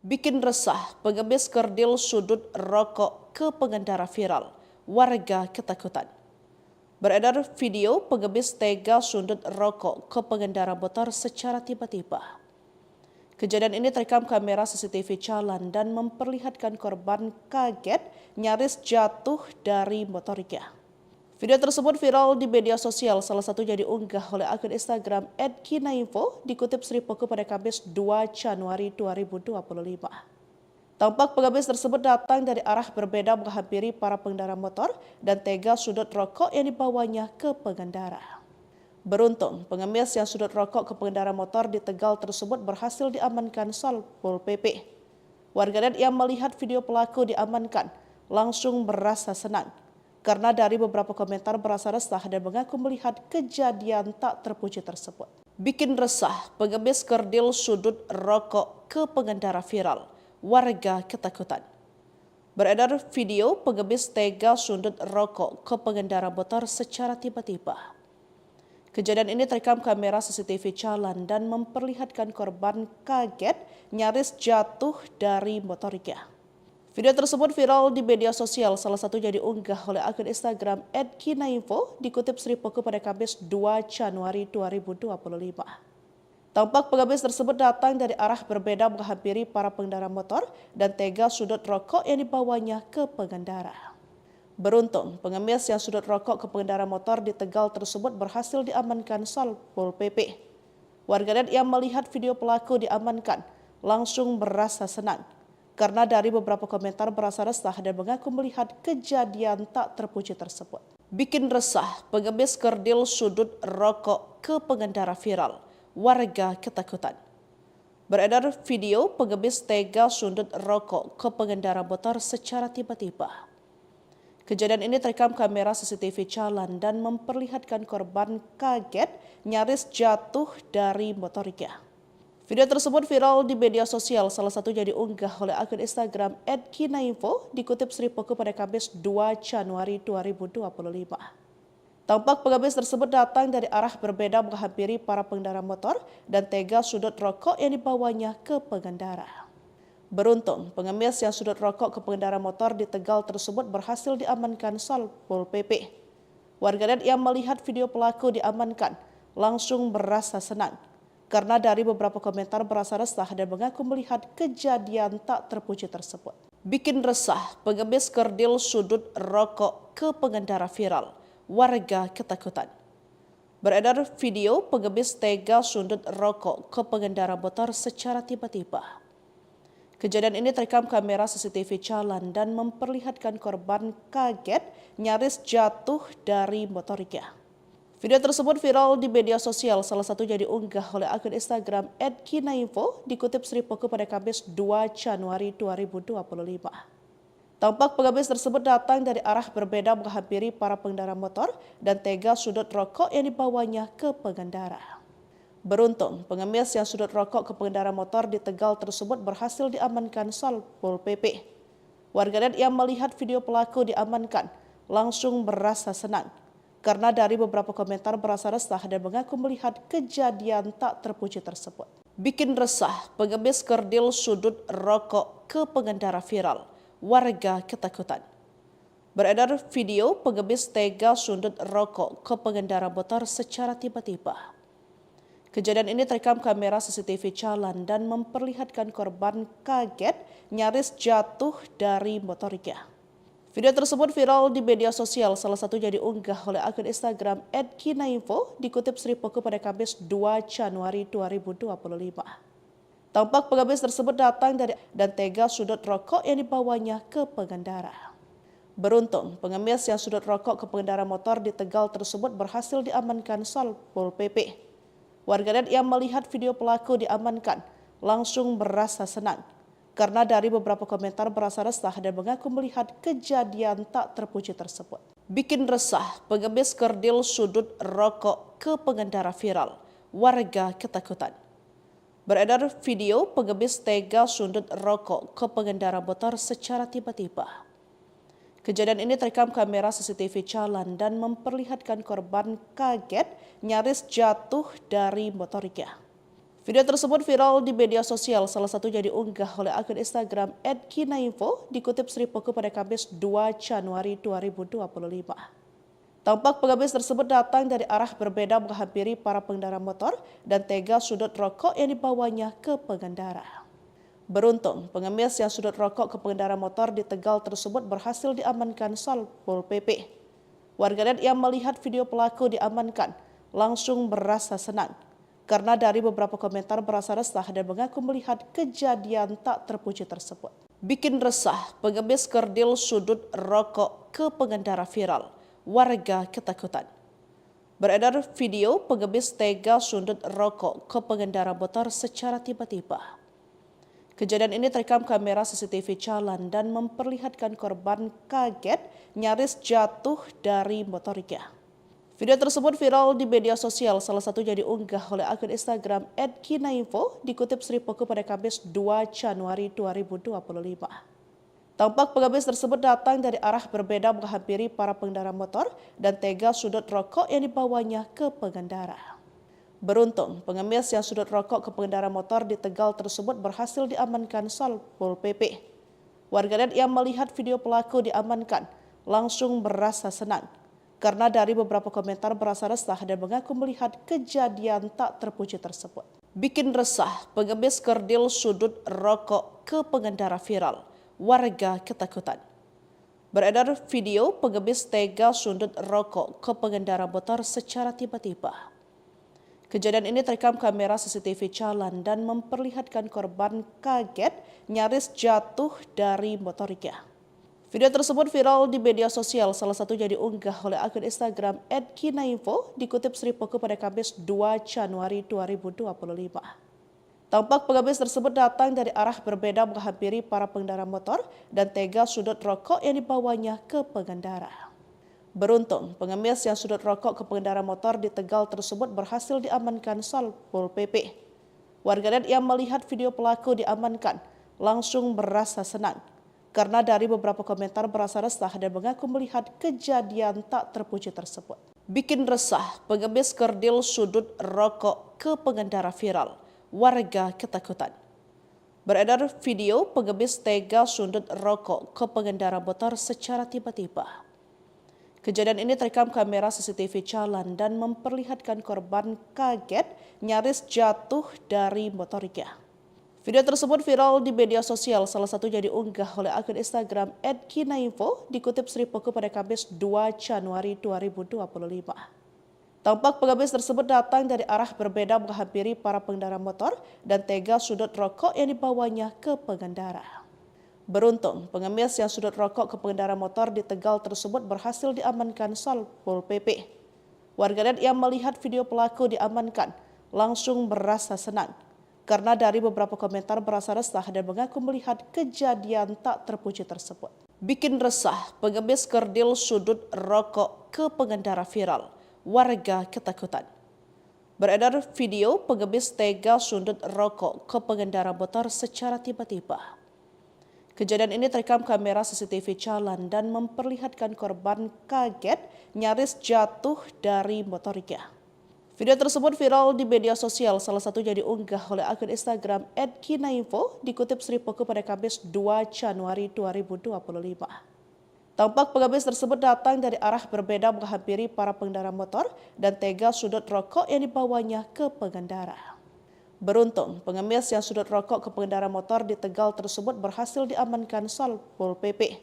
Bikin resah, pengemis kerdil sudut rokok ke pengendara viral. Warga ketakutan. Beredar video pengemis tega sundut rokok ke pengendara motor secara tiba-tiba. Kejadian ini terekam kamera CCTV jalan dan memperlihatkan korban kaget nyaris jatuh dari motornya. Video tersebut viral di media sosial, salah satunya diunggah oleh akun Instagram @kinainfo, dikutip Sri Poko pada Kamis 2 Januari 2025. Tampak pengemis tersebut datang dari arah berbeda menghampiri para pengendara motor dan tega sudut rokok yang dibawanya ke pengendara. Beruntung, pengemis yang sudut rokok ke pengendara motor di Tegal tersebut berhasil diamankan Satpol PP. Warganet yang melihat video pelaku diamankan langsung merasa senang karena dari beberapa komentar berasa resah dan mengaku melihat kejadian tak terpuji tersebut. Bikin resah, pengemis kerdil sudut rokok ke pengendara viral. Warga ketakutan. Beredar video pengemis tega sundut rokok ke pengendara motor secara tiba-tiba. Kejadian ini terekam kamera CCTV jalan dan memperlihatkan korban kaget nyaris jatuh dari motornya. Video tersebut viral di media sosial, salah satunya diunggah oleh akun Instagram @kinainfo, dikutip Sri Poko pada Kamis 2 Januari 2025. Tampak pengemis tersebut datang dari arah berbeda menghampiri para pengendara motor dan tega sudut rokok yang dibawanya ke pengendara. Beruntung, pengemis yang sudut rokok ke pengendara motor di Tegal tersebut berhasil diamankan Satpol PP. Warganet yang melihat video pelaku diamankan langsung merasa senang karena dari beberapa komentar berasa resah dan mengaku melihat kejadian tak terpuji tersebut. Bikin resah, pengemis kerdil sudut rokok ke pengendara viral. Warga ketakutan. Beredar video pengemis tega sundut rokok ke pengendara motor secara tiba-tiba. Kejadian ini terekam kamera CCTV jalan dan memperlihatkan korban kaget nyaris jatuh dari motornya. Video tersebut viral di media sosial, salah satunya diunggah oleh akun Instagram @kinainfo, dikutip Sri Poko pada Kamis 2 Januari 2025. Tampak pengemis tersebut datang dari arah berbeda menghampiri para pengendara motor dan tega sudut rokok yang dibawanya ke pengendara. Beruntung, pengemis yang sudut rokok ke pengendara motor di Tegal tersebut berhasil diamankan Satpol PP. Warganet yang melihat video pelaku diamankan langsung merasa senang karena dari beberapa komentar berasa resah dan mengaku melihat kejadian tak terpuji tersebut. Bikin resah, pengemis kerdil sudut rokok ke pengendara viral. Warga ketakutan. Beredar video pengemis tega sundut rokok ke pengendara motor secara tiba-tiba. Kejadian ini terekam kamera CCTV jalan dan memperlihatkan korban kaget nyaris jatuh dari motornya. Video tersebut viral di media sosial, salah satunya diunggah oleh akun Instagram @kinainfo, dikutip Sri Poko pada Kamis 2 Januari 2025. Tampak pengemis tersebut datang dari arah berbeda menghampiri para pengendara motor dan tega sudut rokok yang dibawanya ke pengendara. Beruntung, pengemis yang sudut rokok ke pengendara motor di Tegal tersebut berhasil diamankan Satpol PP. Warganet yang melihat video pelaku diamankan langsung merasa senang karena dari beberapa komentar berasa resah dan mengaku melihat kejadian tak terpuji tersebut. Bikin resah, pengemis kerdil sudut rokok ke pengendara viral. Warga ketakutan. Beredar video pengemis tega sundut rokok ke pengendara motor secara tiba-tiba. Kejadian ini terekam kamera CCTV jalan dan memperlihatkan korban kaget nyaris jatuh dari motornya. Video tersebut viral di media sosial, salah satunya diunggah oleh akun Instagram @kinainfo, dikutip Sri Poko pada Kamis 2 Januari 2025. Tampak pengemis tersebut datang dari dan tega sudut rokok yang dibawanya ke pengendara. Beruntung, pengemis yang sudut rokok ke pengendara motor di Tegal tersebut berhasil diamankan Satpol PP. Warganet yang melihat video pelaku diamankan langsung merasa senang karena dari beberapa komentar berasa resah dan mengaku melihat kejadian tak terpuji tersebut. Bikin resah, pengemis kerdil sudut rokok ke pengendara viral. Warga ketakutan. Beredar video pengemis tega sundut rokok ke pengendara motor secara tiba-tiba. Kejadian ini terekam kamera CCTV jalan dan memperlihatkan korban kaget nyaris jatuh dari motornya. Video tersebut viral di media sosial, salah satunya diunggah oleh akun Instagram @kinainfo, dikutip Sri Poko pada Kamis 2 Januari 2025. Tampak pengemis tersebut datang dari arah berbeda menghampiri para pengendara motor dan tega sudut rokok yang dibawanya ke pengendara. Beruntung, pengemis yang sudut rokok ke pengendara motor di Tegal tersebut berhasil diamankan Satpol PP. Warganet yang melihat video pelaku diamankan langsung merasa senang karena dari beberapa komentar berasa resah dan mengaku melihat kejadian tak terpuji tersebut. Bikin resah, pengemis kerdil sudut rokok ke pengendara viral. Warga ketakutan. Beredar video pengemis tega sundut rokok ke pengendara motor secara tiba-tiba. Kejadian ini terekam kamera CCTV jalan dan memperlihatkan korban kaget nyaris jatuh dari motornya. Video tersebut viral di media sosial, salah satunya diunggah oleh akun Instagram @kinainfo, dikutip Sri Poko pada Kamis 2 Januari 2025. Tampak pengemis tersebut datang dari arah berbeda menghampiri para pengendara motor dan tega sudut rokok yang dibawanya ke pengendara. Beruntung, pengemis yang sudut rokok ke pengendara motor di Tegal tersebut berhasil diamankan Satpol PP. Warganet yang melihat video pelaku diamankan langsung merasa senang karena dari beberapa komentar berasa resah dan mengaku melihat kejadian tak terpuji tersebut. Bikin resah, pengemis kerdil sudut rokok ke pengendara viral. Warga ketakutan. Beredar video pengemis tega sundut rokok ke pengendara motor secara tiba-tiba. Kejadian ini terekam kamera CCTV jalan dan memperlihatkan korban kaget nyaris jatuh dari motornya. Video tersebut viral di media sosial, salah satunya diunggah oleh akun Instagram @kinainfo, dikutip Sri Poko pada Kamis 2 Januari 2025. Tampak pengemis tersebut datang dari arah berbeda menghampiri para pengendara motor dan tega sudut rokok yang dibawanya ke pengendara. Beruntung, pengemis yang sudut rokok ke pengendara motor di Tegal tersebut berhasil diamankan Satpol PP. Warganet yang melihat video pelaku diamankan langsung merasa senang karena dari beberapa komentar berasa resah dan mengaku melihat kejadian tak terpuji tersebut. Bikin resah, pengemis kerdil sudut rokok ke pengendara viral. Warga ketakutan. Beredar video pengemis tega sundut rokok ke pengendara motor secara tiba-tiba. Kejadian ini terekam kamera CCTV jalan dan memperlihatkan korban kaget nyaris jatuh dari motornya. Video tersebut viral di media sosial, salah satunya diunggah oleh akun Instagram @kinainfo, dikutip Sri Poko pada Kamis 2 Januari 2025. Tampak pengemis tersebut datang dari arah berbeda menghampiri para pengendara motor dan tega sudut rokok yang dibawanya ke pengendara. Beruntung, pengemis yang sudut rokok ke pengendara motor di Tegal tersebut berhasil diamankan Satpol PP. Warganet yang melihat video pelaku diamankan langsung merasa senang karena dari beberapa komentar berasa resah dan mengaku melihat kejadian tak terpuji tersebut. Bikin resah, pengemis kerdil sudut rokok ke pengendara viral. Warga ketakutan. Beredar video pengemis tega sundut rokok ke pengendara motor secara tiba-tiba. Kejadian ini terekam kamera CCTV jalan dan memperlihatkan korban kaget nyaris jatuh dari motornya. Video tersebut viral di media sosial, salah satunya diunggah oleh akun Instagram @kinainfo, dikutip Sri Poko pada Kamis 2 Januari 2025. Tampak pengemis tersebut datang dari arah berbeda menghampiri para pengendara motor dan tega sudut rokok yang dibawanya ke pengendara. Beruntung, pengemis yang sudut rokok ke pengendara motor di Tegal tersebut berhasil diamankan Satpol PP.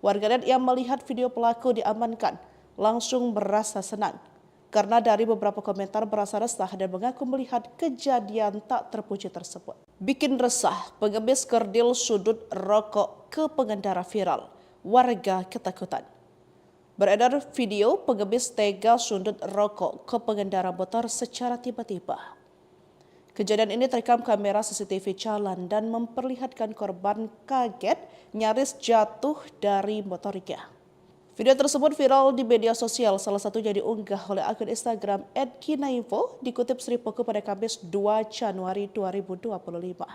Warganet yang melihat video pelaku diamankan langsung merasa senang karena dari beberapa komentar berasa resah dan mengaku melihat kejadian tak terpuji tersebut. Bikin resah, pengemis kerdil sudut rokok ke pengendara viral. Warga ketakutan. Beredar video pengemis tega sundut rokok ke pengendara motor secara tiba-tiba. Kejadian ini terekam kamera CCTV jalan dan memperlihatkan korban kaget nyaris jatuh dari motornya. Video tersebut viral di media sosial, salah satunya diunggah oleh akun Instagram @kinainfo, dikutip Sri Poko pada Kamis 2 Januari 2025.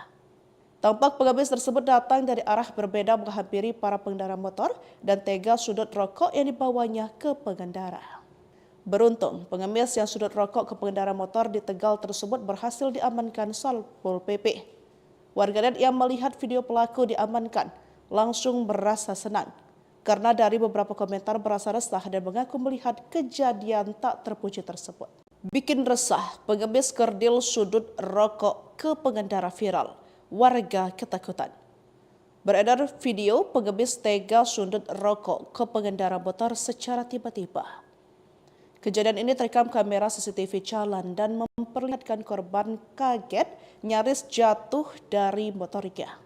Tampak pengemis tersebut datang dari arah berbeda menghampiri para pengendara motor dan tega sudut rokok yang dibawanya ke pengendara. Beruntung, pengemis yang sudut rokok ke pengendara motor di Tegal tersebut berhasil diamankan Satpol PP. Warganet yang melihat video pelaku diamankan langsung merasa senang karena dari beberapa komentar berasa resah dan mengaku melihat kejadian tak terpuji tersebut. Bikin resah, pengemis kerdil sudut rokok ke pengendara viral, warga ketakutan. Beredar video pengemis tega sundut rokok ke pengendara motor secara tiba-tiba. Kejadian ini terekam kamera CCTV jalan dan memperlihatkan korban kaget nyaris jatuh dari motornya.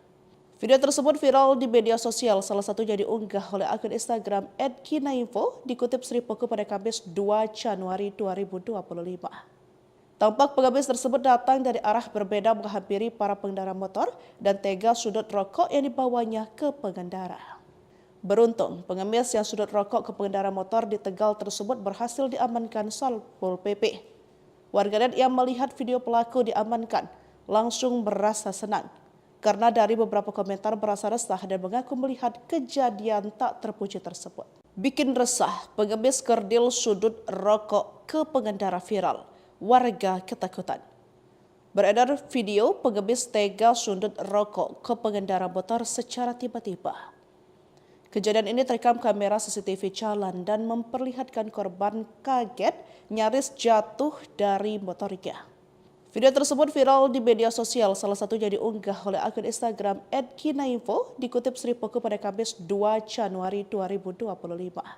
Video tersebut viral di media sosial, salah satunya diunggah oleh akun Instagram @kinainfo, dikutip Sri Poko pada Kamis 2 Januari 2025. Tampak pengemis tersebut datang dari arah berbeda menghampiri para pengendara motor dan tega sudut rokok yang dibawanya ke pengendara. Beruntung, pengemis yang sudut rokok ke pengendara motor di Tegal tersebut berhasil diamankan Satpol PP. Warganet yang melihat video pelaku diamankan langsung merasa senang karena dari beberapa komentar berasa resah dan mengaku melihat kejadian tak terpuji tersebut. Bikin resah, pengemis kerdil sudut rokok ke pengendara viral, warga ketakutan. Beredar video pengemis tega sundut rokok ke pengendara motor secara tiba-tiba. Kejadian ini terekam kamera CCTV jalan dan memperlihatkan korban kaget nyaris jatuh dari motornya. Video tersebut viral di media sosial, salah satunya diunggah oleh akun Instagram @kinainfo, dikutip Sri Poko pada Kamis 2 Januari 2025.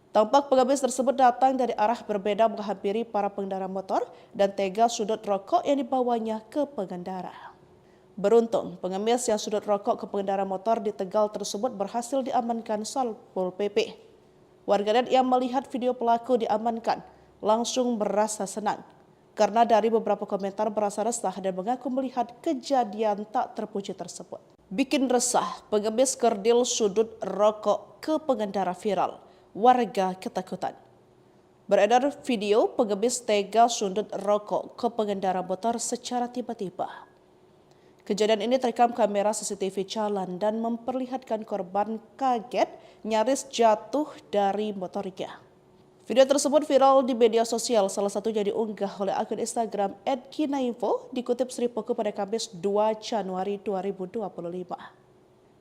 Tampak pengemis tersebut datang dari arah berbeda menghampiri para pengendara motor dan tega sudut rokok yang dibawanya ke pengendara. Beruntung, pengemis yang sudut rokok ke pengendara motor di Tegal tersebut berhasil diamankan Satpol PP. Warganet yang melihat video pelaku diamankan langsung merasa senang karena dari beberapa komentar berasa resah dan mengaku melihat kejadian tak terpuji tersebut. Bikin resah, pengemis kerdil sudut rokok ke pengendara viral, warga ketakutan. Beredar video pengemis tega sundut rokok ke pengendara motor secara tiba-tiba. Kejadian ini terekam kamera CCTV jalan dan memperlihatkan korban kaget nyaris jatuh dari motornya. Video tersebut viral di media sosial, salah satunya diunggah oleh akun Instagram @kinainfo, dikutip Sri Poko pada Kamis 2 Januari 2025.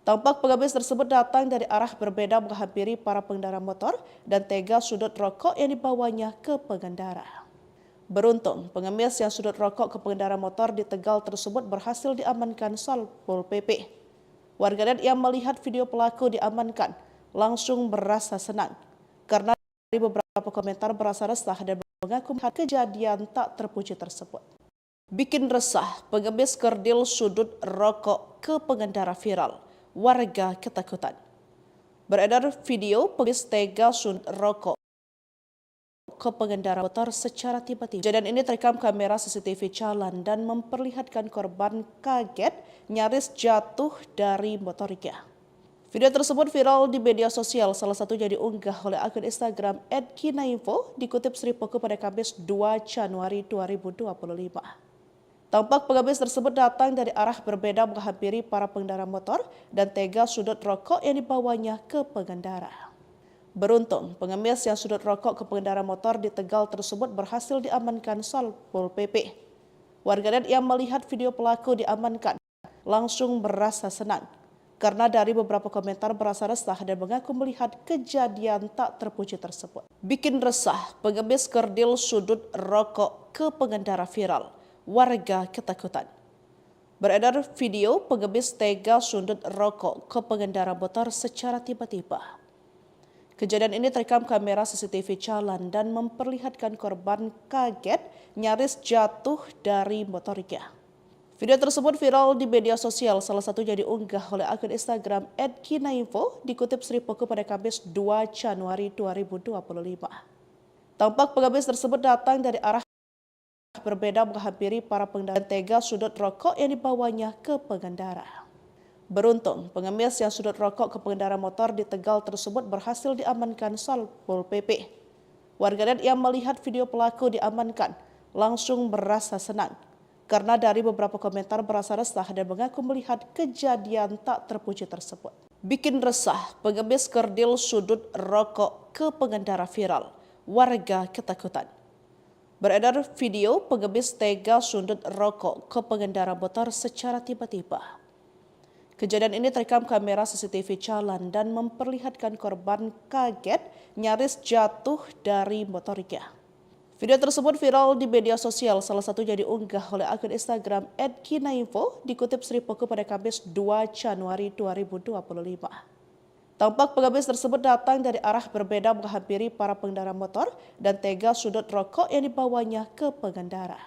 Tampak pengemis tersebut datang dari arah berbeda menghampiri para pengendara motor dan tega sudut rokok yang dibawanya ke pengendara. Beruntung, pengemis yang sudut rokok ke pengendara motor di Tegal tersebut berhasil diamankan Satpol PP. Warganet yang melihat video pelaku diamankan langsung merasa senang karena dari beberapa komentar berasa resah dan mengaku melihat kejadian tak terpuji tersebut. Bikin resah, pengemis kerdil sudut rokok ke pengendara viral, warga ketakutan. Beredar video pengemis tega sudut rokok ke pengendara motor secara tiba-tiba. Kejadian ini terekam kamera CCTV jalan dan memperlihatkan korban kaget nyaris jatuh dari motornya. Video tersebut viral di media sosial, salah satunya diunggah oleh akun Instagram @kinainfo, dikutip Sri Poko pada Kamis 2 Januari 2025. Tampak pengemis tersebut datang dari arah berbeda menghampiri para pengendara motor dan tega sudut rokok yang dibawanya ke pengendara. Beruntung, pengemis yang sudut rokok ke pengendara motor di Tegal tersebut berhasil diamankan Satpol PP. Warganet yang melihat video pelaku diamankan langsung merasa senang karena dari beberapa komentar berasa resah dan mengaku melihat kejadian tak terpuji tersebut. Bikin resah, pengemis kerdil sudut rokok ke pengendara viral, warga ketakutan. Beredar video pengemis tega sundut rokok ke pengendara motor secara tiba-tiba. Kejadian ini terekam kamera CCTV jalan dan memperlihatkan korban kaget nyaris jatuh dari motornya. Video tersebut viral di media sosial, salah satunya diunggah oleh akun Instagram @kinainfo, dikutip Sri Poko pada Kamis 2 Januari 2025. Tampak pengemis tersebut datang dari arah berbeda menghampiri para pengendara dan tega sudut rokok yang dibawanya ke pengendara. Beruntung, pengemis yang sudut rokok ke pengendara motor di Tegal tersebut berhasil diamankan Satpol PP. Warganet yang melihat video pelaku diamankan langsung merasa senang karena dari beberapa komentar berasa resah dan mengaku melihat kejadian tak terpuji tersebut. Bikin resah, pengemis kerdil sudut rokok ke pengendara viral, warga ketakutan. Beredar video pengemis tega sundut rokok ke pengendara motor secara tiba-tiba. Kejadian ini terekam kamera CCTV jalan dan memperlihatkan korban kaget nyaris jatuh dari motornya. Video tersebut viral di media sosial, salah satunya diunggah oleh akun Instagram @kinainfo, dikutip Sri Poko pada Kamis 2 Januari 2025. Tampak pengemis tersebut datang dari arah berbeda menghampiri para pengendara motor dan tega sudut rokok yang dibawanya ke pengendara.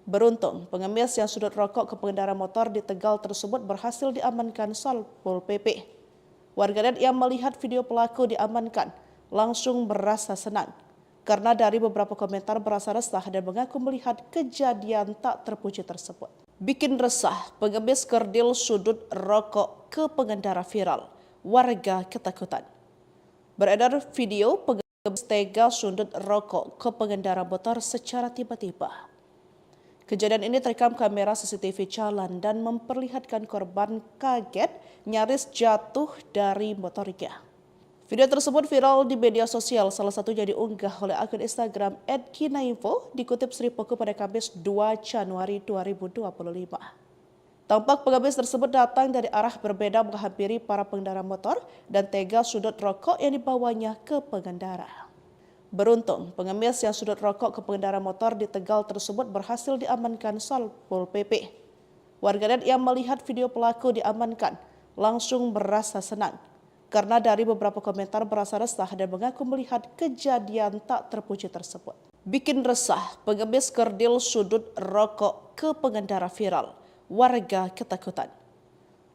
Beruntung, pengemis yang sudut rokok ke pengendara motor di Tegal tersebut berhasil diamankan Satpol PP. Warganet yang melihat video pelaku diamankan langsung merasa senang karena dari beberapa komentar berasa resah dan mengaku melihat kejadian tak terpuji tersebut. Bikin resah, pengemis kerdil sudut rokok ke pengendara viral. Warga ketakutan. Beredar video pengemis tega sundut rokok ke pengendara motor secara tiba-tiba. Kejadian ini terekam kamera CCTV jalan dan memperlihatkan korban kaget nyaris jatuh dari motornya. Video tersebut viral di media sosial, salah satunya diunggah oleh akun Instagram @kinainfo, dikutip Sri Poko pada Kamis 2 Januari 2025. Tampak pengemis tersebut datang dari arah berbeda menghampiri para pengendara motor dan tega sudut rokok yang dibawanya ke pengendara. Beruntung, pengemis yang sudut rokok ke pengendara motor di Tegal tersebut berhasil diamankan Satpol PP. Warganet yang melihat video pelaku diamankan langsung merasa senang karena dari beberapa komentar berasa resah dan mengaku melihat kejadian tak terpuji tersebut. Bikin resah, pengemis kerdil sudut rokok ke pengendara viral. Warga ketakutan.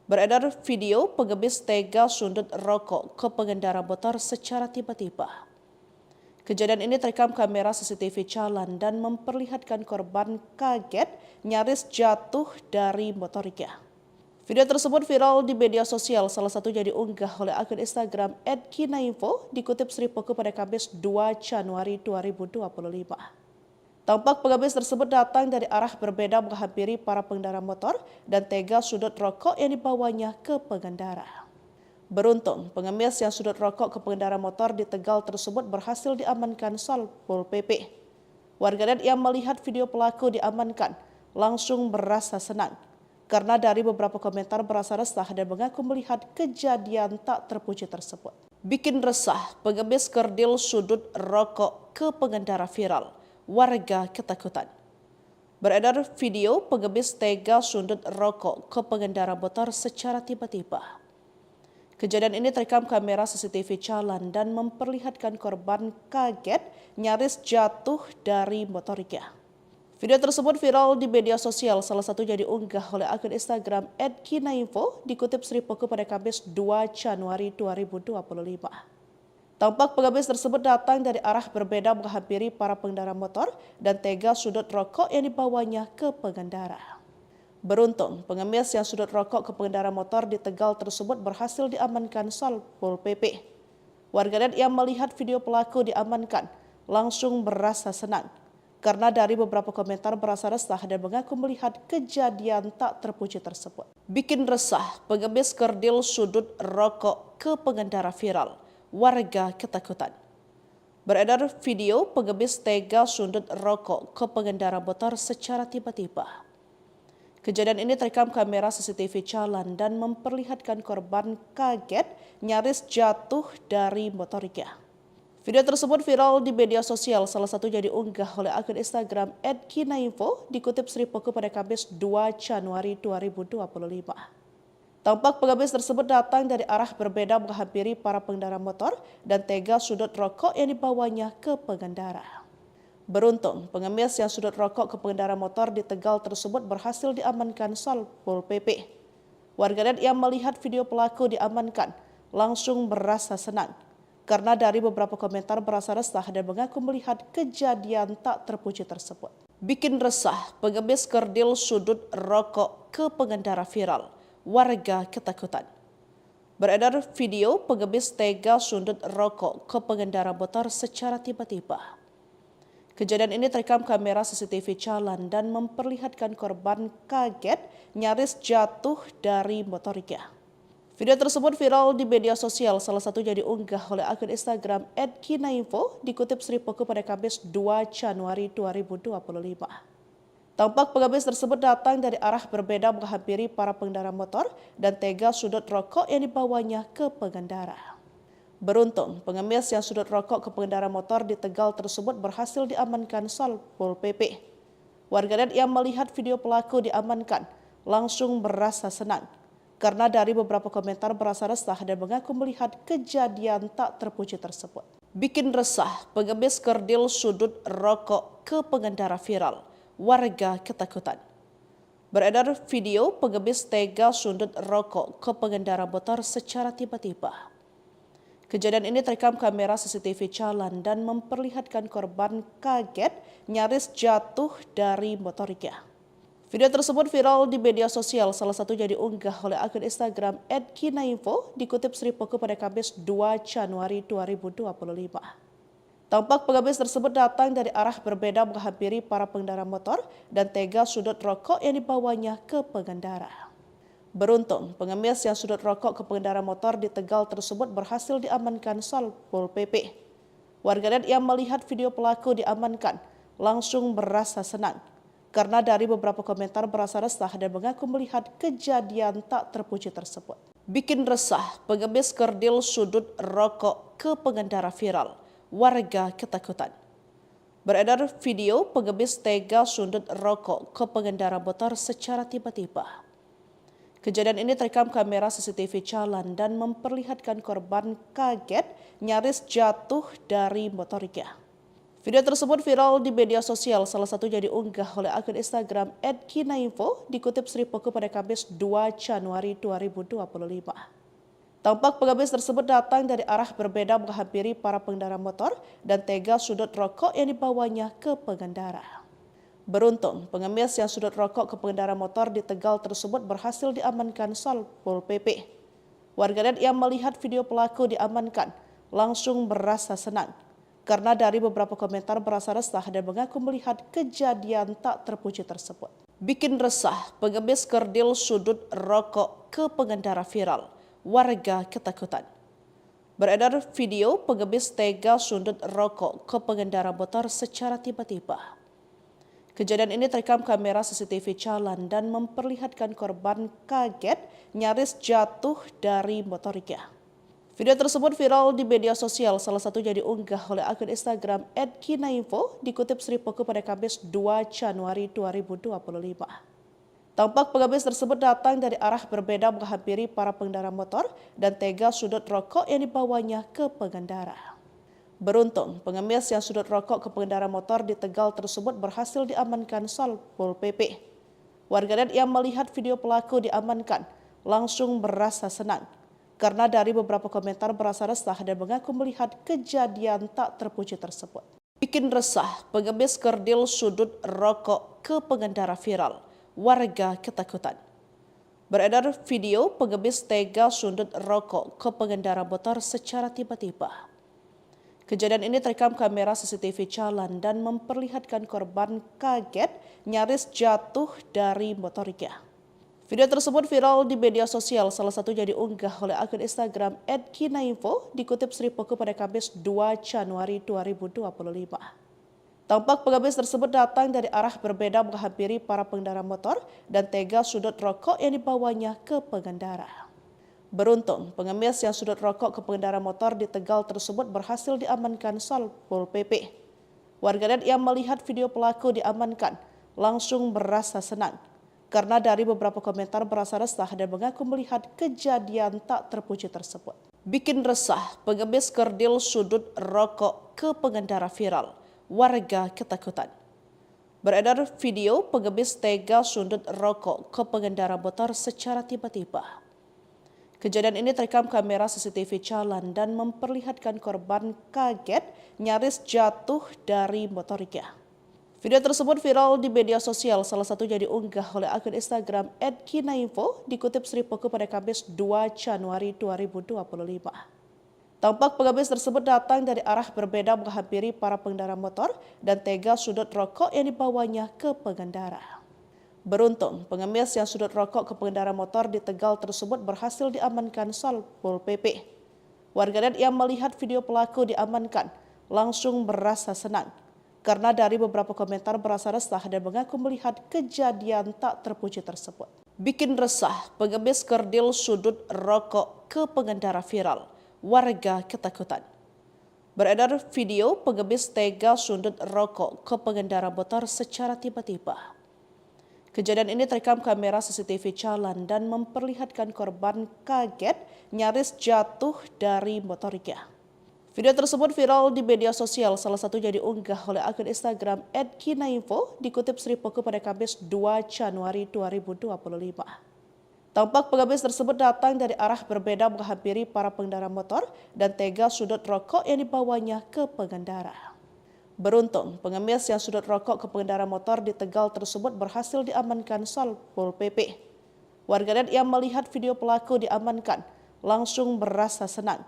Beredar video pengemis tega sundut rokok ke pengendara motor secara tiba-tiba. Kejadian ini terekam kamera CCTV jalan dan memperlihatkan korban kaget nyaris jatuh dari motornya. Video tersebut viral di media sosial, salah satunya diunggah oleh akun Instagram @kinainfo, dikutip Sri Poko pada Kamis 2 Januari 2025. Tampak pengemis tersebut datang dari arah berbeda menghampiri para pengendara motor dan tega sudut rokok yang dibawanya ke pengendara. Beruntung, pengemis yang sudut rokok ke pengendara motor di Tegal tersebut berhasil diamankan Satpol PP. Warganet yang melihat video pelaku diamankan langsung merasa senang karena dari beberapa komentar berasa resah dan mengaku melihat kejadian tak terpuji tersebut. Bikin resah, pengemis kerdil sudut rokok ke pengendara viral. Warga ketakutan. Beredar video pengemis tega sundut rokok ke pengendara motor secara tiba-tiba. Kejadian ini terekam kamera CCTV jalan dan memperlihatkan korban kaget nyaris jatuh dari motornya. Video tersebut viral di media sosial, salah satunya diunggah oleh akun Instagram @kinainfo, dikutip Sri Poko pada Kamis 2 Januari 2025. Tampak pengemis tersebut datang dari arah berbeda menghampiri para pengendara motor dan tega sudut rokok yang dibawanya ke pengendara. Beruntung, pengemis yang sudut rokok ke pengendara motor di Tegal tersebut berhasil diamankan Satpol PP. Warganet yang melihat video pelaku diamankan langsung merasa senang karena dari beberapa komentar berasa resah dan mengaku melihat kejadian tak terpuji tersebut. Bikin resah, pengemis kerdil sudut rokok ke pengendara viral. Warga ketakutan. Beredar video pengemis tega sundut rokok ke pengendara motor secara tiba-tiba. Kejadian ini terekam kamera CCTV jalan dan memperlihatkan korban kaget nyaris jatuh dari motornya. Video tersebut viral di media sosial, salah satunya diunggah oleh akun Instagram @kinainfo, dikutip Sri Poko pada Kamis 2 Januari 2025. Tampak pengemis tersebut datang dari arah berbeda menghampiri para pengendara motor dan tega sudut rokok yang dibawanya ke pengendara. Beruntung, pengemis yang sudut rokok ke pengendara motor di Tegal tersebut berhasil diamankan Satpol PP. Warganet yang melihat video pelaku diamankan langsung merasa senang karena dari beberapa komentar berasa resah dan mengaku melihat kejadian tak terpuji tersebut. Bikin resah, pengemis kerdil sudut rokok ke pengendara viral. Warga ketakutan. Beredar video pengemis tega sundut rokok ke pengendara motor secara tiba-tiba. Kejadian ini terekam kamera CCTV jalan dan memperlihatkan korban kaget nyaris jatuh dari motornya. Video tersebut viral di media sosial, salah satunya diunggah oleh akun Instagram @kinainfo, dikutip Sri Poko pada Kamis 2 Januari 2025. Tampak pengemis tersebut datang dari arah berbeda menghampiri para pengendara motor dan tega sudut rokok yang dibawanya ke pengendara. Beruntung, pengemis yang sudut rokok ke pengendara motor di Tegal tersebut berhasil diamankan Satpol PP. Warganet yang melihat video pelaku diamankan langsung merasa senang karena dari beberapa komentar berasa resah dan mengaku melihat kejadian tak terpuji tersebut. Bikin resah, pengemis kerdil sudut rokok ke pengendara viral. Warga ketakutan. Beredar video pengemis tega sundut rokok ke pengendara motor secara tiba-tiba. Kejadian ini terekam kamera CCTV jalan dan memperlihatkan korban kaget nyaris jatuh dari motornya. Video tersebut viral di media sosial, salah satunya diunggah oleh akun Instagram @kinainfo, dikutip Sri Poko pada Kamis 2 Januari 2025. Tampak pengemis tersebut datang dari arah berbeda menghampiri para pengendara motor dan tega sudut rokok yang dibawanya ke pengendara. Beruntung, pengemis yang sudut rokok ke pengendara motor di Tegal tersebut berhasil diamankan Satpol PP. Warganet yang melihat video pelaku diamankan langsung merasa senang karena dari beberapa komentar berasa resah dan mengaku melihat kejadian tak terpuji tersebut. Bikin resah, pengemis kerdil sudut rokok ke pengendara viral. Warga ketakutan. Beredar video pengemis tega sundut rokok ke pengendara motor secara tiba-tiba. Kejadian ini terekam kamera CCTV jalan dan memperlihatkan korban kaget nyaris jatuh dari motornya. Video tersebut viral di media sosial, salah satunya diunggah oleh akun Instagram @kinainfo, dikutip Sri Poko pada Kamis 2 Januari 2025. Tampak pengemis tersebut datang dari arah berbeda menghampiri para pengendara motor dan tega sudut rokok yang dibawanya ke pengendara. Beruntung, pengemis yang sudut rokok ke pengendara motor di Tegal tersebut berhasil diamankan Satpol PP. Warganet yang melihat video pelaku diamankan langsung merasa senang karena dari beberapa komentar berasa resah dan mengaku melihat kejadian tak terpuji tersebut. Bikin resah, pengemis kerdil sudut rokok ke pengendara viral. Warga ketakutan. Beredar video pengemis tega sundut rokok ke pengendara motor secara tiba-tiba. Kejadian ini terekam kamera CCTV jalan dan memperlihatkan korban kaget nyaris jatuh dari motornya. Video tersebut viral di media sosial, salah satunya diunggah oleh akun Instagram @kinainfo, dikutip Sri Poko pada Kamis 2 Januari 2025. Tampak pengemis tersebut datang dari arah berbeda menghampiri para pengendara motor dan tega sudut rokok yang dibawanya ke pengendara. Beruntung, pengemis yang sudut rokok ke pengendara motor di Tegal tersebut berhasil diamankan Satpol PP. Warganet yang melihat video pelaku diamankan langsung merasa senang karena dari beberapa komentar berasa resah dan mengaku melihat kejadian tak terpuji tersebut. Bikin resah, pengemis kerdil sudut rokok ke pengendara viral. Warga ketakutan. Beredar video pengemis tega sundut rokok ke pengendara motor secara tiba-tiba. Kejadian ini terekam kamera CCTV jalan dan memperlihatkan korban kaget nyaris jatuh dari motornya. Video tersebut viral di media sosial, salah satunya diunggah oleh akun Instagram @kinainfo, dikutip Sri Poko pada Kamis 2 Januari 2025. Tampak pengemis tersebut datang dari arah berbeda menghampiri para pengendara motor dan tega sudut rokok yang dibawanya ke pengendara. Beruntung, pengemis yang sudut rokok ke pengendara motor di Tegal tersebut berhasil diamankan Satpol PP. Warganet yang melihat video pelaku diamankan langsung merasa senang karena dari beberapa komentar berasa resah dan mengaku melihat kejadian tak terpuji tersebut. Bikin resah, pengemis kerdil sudut rokok ke pengendara viral. Warga ketakutan. Beredar video pengemis tega sundut rokok ke pengendara motor secara tiba-tiba. Kejadian ini terekam kamera CCTV jalan dan memperlihatkan korban kaget nyaris jatuh dari motornya. Video tersebut viral di media sosial, salah satunya diunggah oleh akun Instagram @kinainfo, dikutip Sri Poko pada Kamis 2 Januari 2025. Tampak pengemis tersebut datang dari arah berbeda menghampiri para pengendara motor dan tega sudut rokok yang dibawanya ke pengendara. Beruntung, pengemis yang sudut rokok ke pengendara motor di Tegal tersebut berhasil diamankan Satpol PP. Warganet yang melihat video pelaku diamankan langsung merasa senang karena dari beberapa komentar berasa resah dan mengaku melihat kejadian tak terpuji tersebut. Bikin resah, pengemis kerdil sudut rokok ke pengendara viral. Warga ketakutan. Beredar video pengemis tega sundut rokok ke pengendara motor secara tiba-tiba. Kejadian ini terekam kamera CCTV jalan dan memperlihatkan korban kaget nyaris jatuh dari motornya. Video tersebut viral di media sosial, salah satunya diunggah oleh akun Instagram @kinainfo, dikutip Sri Poko pada Kamis 2 Januari 2025. Tampak pengemis tersebut datang dari arah berbeda menghampiri para pengendara motor dan tega sudut rokok yang dibawanya ke pengendara. Beruntung, pengemis yang sudut rokok ke pengendara motor di Tegal tersebut berhasil diamankan Satpol PP. Warganet yang melihat video pelaku diamankan langsung merasa senang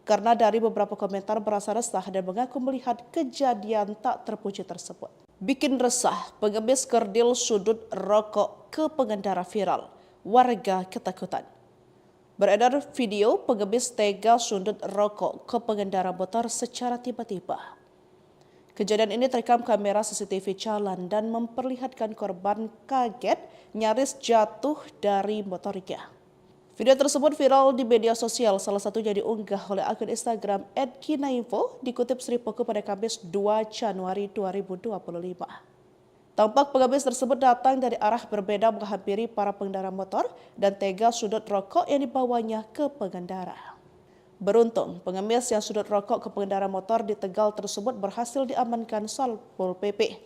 karena dari beberapa komentar berasa resah dan mengaku melihat kejadian tak terpuji tersebut. Bikin resah, pengemis kerdil sudut rokok ke pengendara viral. Warga ketakutan. Beredar video pengemis tega sundut rokok ke pengendara motor secara tiba-tiba. Kejadian ini terekam kamera CCTV jalan dan memperlihatkan korban kaget nyaris jatuh dari motornya. Video tersebut viral di media sosial, salah satunya diunggah oleh akun Instagram @kinainfo, dikutip Sri Poko pada Kamis 2 Januari 2025. Tampak pengemis tersebut datang dari arah berbeda menghampiri para pengendara motor dan tega sudut rokok yang dibawanya ke pengendara. Beruntung, pengemis yang sudut rokok ke pengendara motor di Tegal tersebut berhasil diamankan Satpol PP.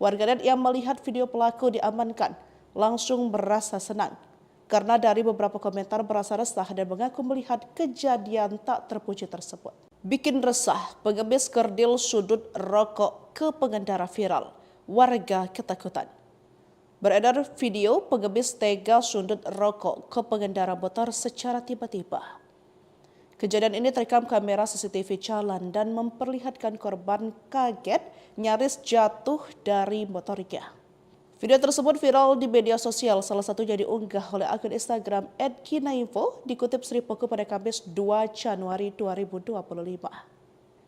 Warganet yang melihat video pelaku diamankan langsung merasa senang karena dari beberapa komentar berasa resah dan mengaku melihat kejadian tak terpuji tersebut. Bikin resah, pengemis kerdil sudut rokok ke pengendara viral. Warga ketakutan. Beredar video pengemis tega sundut rokok ke pengendara motor secara tiba-tiba. Kejadian ini terekam kamera CCTV jalan dan memperlihatkan korban kaget nyaris jatuh dari motornya. Video tersebut viral di media sosial, salah satunya diunggah oleh akun Instagram @kinainfo, dikutip Sri Poko pada Kamis 2 Januari 2025.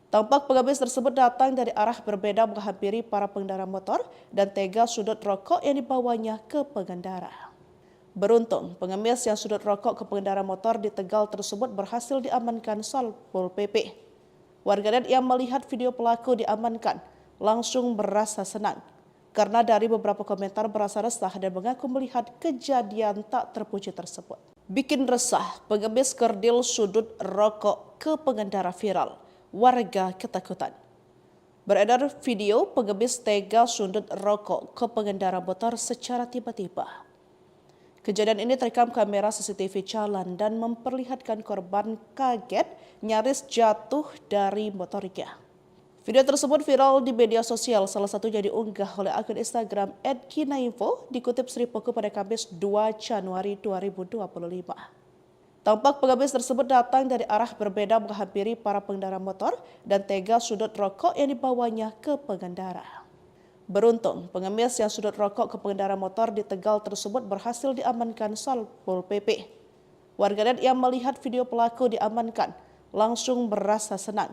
Tampak pengemis tersebut datang dari arah berbeda menghampiri para pengendara motor dan tega sudut rokok yang dibawanya ke pengendara. Beruntung, pengemis yang sudut rokok ke pengendara motor di Tegal tersebut berhasil diamankan Satpol PP. Warganet yang melihat video pelaku diamankan langsung merasa senang karena dari beberapa komentar berasa resah dan mengaku melihat kejadian tak terpuji tersebut. Bikin resah, pengemis kerdil sudut rokok ke pengendara viral. Warga ketakutan. Beredar video pengemis tega sundut rokok ke pengendara motor secara tiba-tiba. Kejadian ini terekam kamera CCTV jalan dan memperlihatkan korban kaget nyaris jatuh dari motornya. Video tersebut viral di media sosial, salah satunya diunggah oleh akun Instagram @kinainfo, dikutip Sri Poko pada Kamis 2 Januari 2025. Tampak pengemis tersebut datang dari arah berbeda menghampiri para pengendara motor dan tega sudut rokok yang dibawanya ke pengendara. Beruntung, pengemis yang sudut rokok ke pengendara motor di Tegal tersebut berhasil diamankan Satpol PP. Warganet yang melihat video pelaku diamankan langsung merasa senang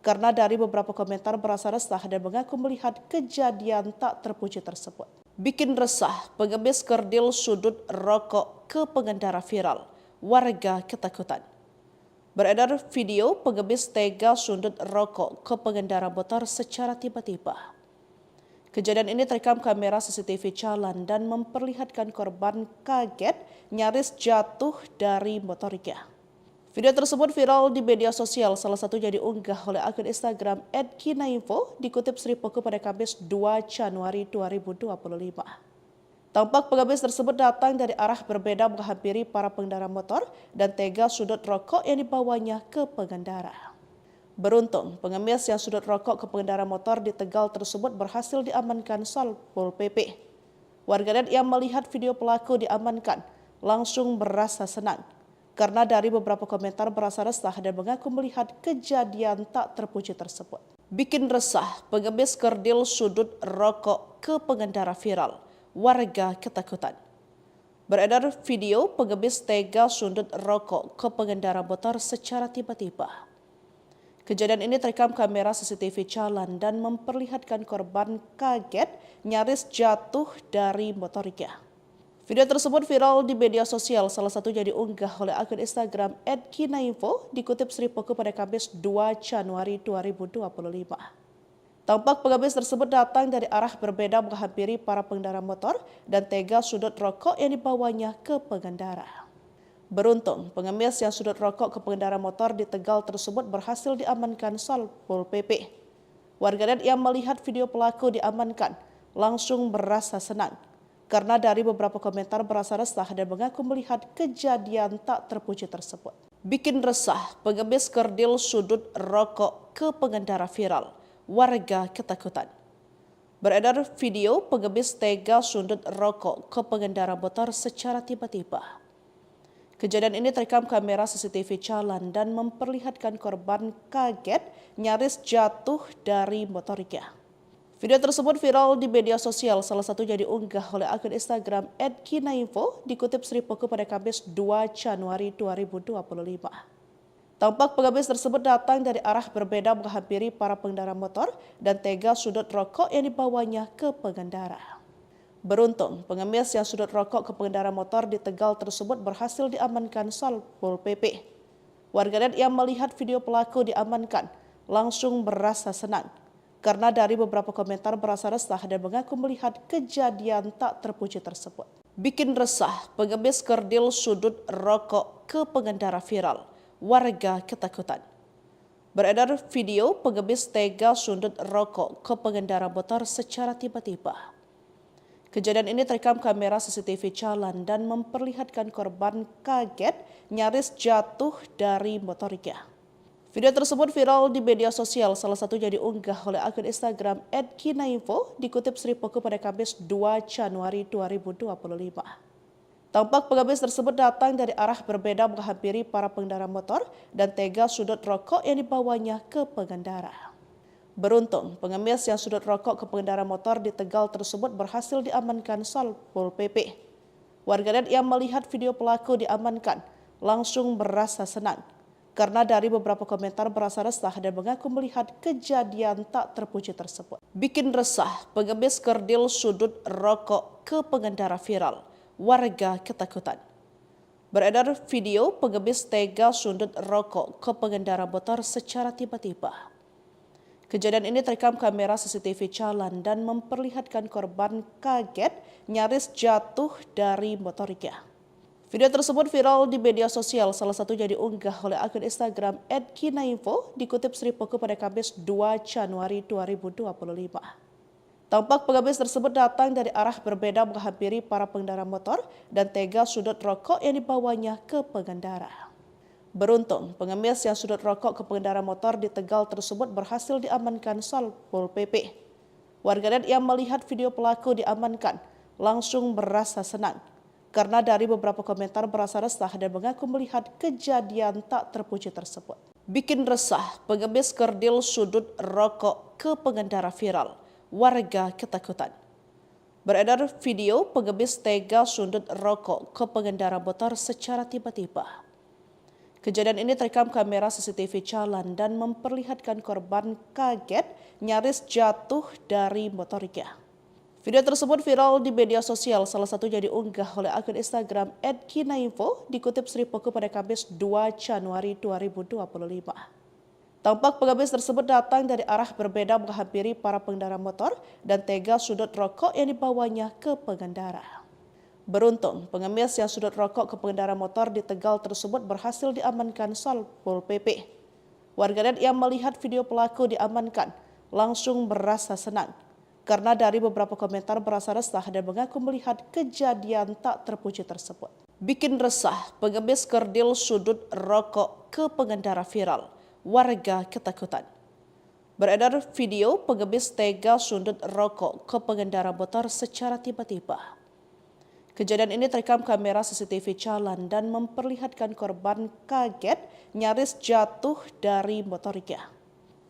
karena dari beberapa komentar berasa resah dan mengaku melihat kejadian tak terpuji tersebut. Bikin resah, pengemis kerdil sudut rokok ke pengendara viral. Warga ketakutan. Beredar video pengemis tega sundut rokok ke pengendara motor secara tiba-tiba. Kejadian ini terekam kamera CCTV jalan dan memperlihatkan korban kaget nyaris jatuh dari motornya. Video tersebut viral di media sosial, salah satunya diunggah oleh akun Instagram @kinainfo, dikutip Sri Poko pada Kamis 2 Januari 2025. Tampak pengemis tersebut datang dari arah berbeda menghampiri para pengendara motor dan tega sudut rokok yang dibawanya ke pengendara. Beruntung, pengemis yang sudut rokok ke pengendara motor di Tegal tersebut berhasil diamankan Satpol PP. Warganet yang melihat video pelaku diamankan langsung merasa senang karena dari beberapa komentar berasa resah dan mengaku melihat kejadian tak terpuji tersebut. Bikin resah, pengemis kerdil sudut rokok ke pengendara viral. warga ketakutan. Beredar video pengemis tega sundut rokok ke pengendara motor secara tiba-tiba. Kejadian ini terekam kamera CCTV jalan dan memperlihatkan korban kaget nyaris jatuh dari motornya. Video tersebut viral di media sosial, salah satunya diunggah oleh akun Instagram @kinainfo, dikutip Sri Poko pada Kamis 2 Januari 2025. Tampak pengemis tersebut datang dari arah berbeda menghampiri para pengendara motor dan tega sudut rokok yang dibawanya ke pengendara. Beruntung, pengemis yang sudut rokok ke pengendara motor di Tegal tersebut berhasil diamankan Satpol PP. Warganet yang melihat video pelaku diamankan langsung merasa senang karena dari beberapa komentar berasa resah dan mengaku melihat kejadian tak terpuji tersebut. Bikin resah, pengemis kerdil sudut rokok ke pengendara viral. Warga ketakutan. Beredar video pengemis tega sundut rokok ke pengendara motor secara tiba-tiba. Kejadian ini terekam kamera CCTV jalan dan memperlihatkan korban kaget nyaris jatuh dari motornya. Video tersebut viral di media sosial, salah satunya diunggah oleh akun Instagram @kinainfo, dikutip Sri Poko pada Kamis 2 Januari 2025. Tampak pengemis tersebut datang dari arah berbeda menghampiri para pengendara motor dan tega sudut rokok yang dibawanya ke pengendara. Beruntung, pengemis yang sudut rokok ke pengendara motor di Tegal tersebut berhasil diamankan Satpol PP. Warganet yang melihat video pelaku diamankan langsung merasa senang karena dari beberapa komentar berasa resah dan mengaku melihat kejadian tak terpuji tersebut. Bikin resah, pengemis kerdil sudut rokok ke pengendara viral. Warga ketakutan. Beredar video pengemis tega sundut rokok ke pengendara motor secara tiba-tiba. Kejadian ini terekam kamera CCTV jalan dan memperlihatkan korban kaget nyaris jatuh dari motornya. Video tersebut viral di media sosial, salah satunya diunggah oleh akun Instagram @kinainfo, dikutip Sri Poko pada Kamis 2 Januari 2025. Tampak pengemis tersebut datang dari arah berbeda menghampiri para pengendara motor dan tega sudut rokok yang dibawanya ke pengendara. Beruntung, pengemis yang sudut rokok ke pengendara motor di Tegal tersebut berhasil diamankan Satpol PP. Warganet yang melihat video pelaku diamankan langsung merasa senang karena dari beberapa komentar berasa resah dan mengaku melihat kejadian tak terpuji tersebut. Bikin resah, pengemis kerdil sudut rokok ke pengendara viral. Warga ketakutan. Beredar video pengemis tega sundut rokok ke pengendara motor secara tiba-tiba. Kejadian ini terekam kamera CCTV jalan dan memperlihatkan korban kaget nyaris jatuh dari motornya. Video tersebut viral di media sosial, salah satunya diunggah oleh akun Instagram @kinainfo, dikutip Sri Poko pada Kamis 2 Januari 2025. Tampak pengemis tersebut datang dari arah berbeda menghampiri para pengendara motor dan tega sudut rokok yang dibawanya ke pengendara. Beruntung, pengemis yang sudut rokok ke pengendara motor di Tegal tersebut berhasil diamankan Satpol PP. Warganet yang melihat video pelaku diamankan langsung merasa senang karena dari beberapa komentar berasa resah dan mengaku melihat kejadian tak terpuji tersebut. Bikin resah, pengemis kerdil sudut rokok ke pengendara viral. Warga ketakutan. Beredar video pengemis tega sundut rokok ke pengendara motor secara tiba-tiba. Kejadian ini terekam kamera CCTV jalan dan memperlihatkan korban kaget nyaris jatuh dari motornya. Video tersebut viral di media sosial, salah satunya diunggah oleh akun Instagram @kinainfo, dikutip Sri Poko pada Kamis 2 Januari 2025. Tampak pengemis tersebut datang dari arah berbeda menghampiri para pengendara motor dan tega sudut rokok yang dibawanya ke pengendara. Beruntung, pengemis yang sudut rokok ke pengendara motor di Tegal tersebut berhasil diamankan Satpol PP. Warganet yang melihat video pelaku diamankan langsung merasa senang karena dari beberapa komentar berasa resah dan mengaku melihat kejadian tak terpuji tersebut. Bikin resah, pengemis kerdil sudut rokok ke pengendara viral. Warga ketakutan. Beredar video pengemis tega sundut rokok ke pengendara motor secara tiba-tiba. Kejadian ini terekam kamera CCTV jalan dan memperlihatkan korban kaget nyaris jatuh dari motornya.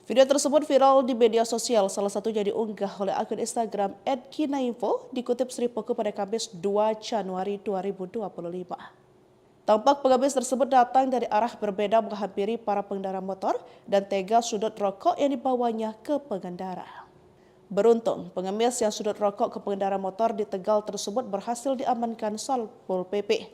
Video tersebut viral di media sosial, salah satunya diunggah oleh akun Instagram @kinainfo, dikutip Sri Poko pada Kamis 2 Januari 2025. Tampak pengemis tersebut datang dari arah berbeda menghampiri para pengendara motor dan tega sudut rokok yang dibawanya ke pengendara. Beruntung, pengemis yang sudut rokok ke pengendara motor di Tegal tersebut berhasil diamankan Satpol PP.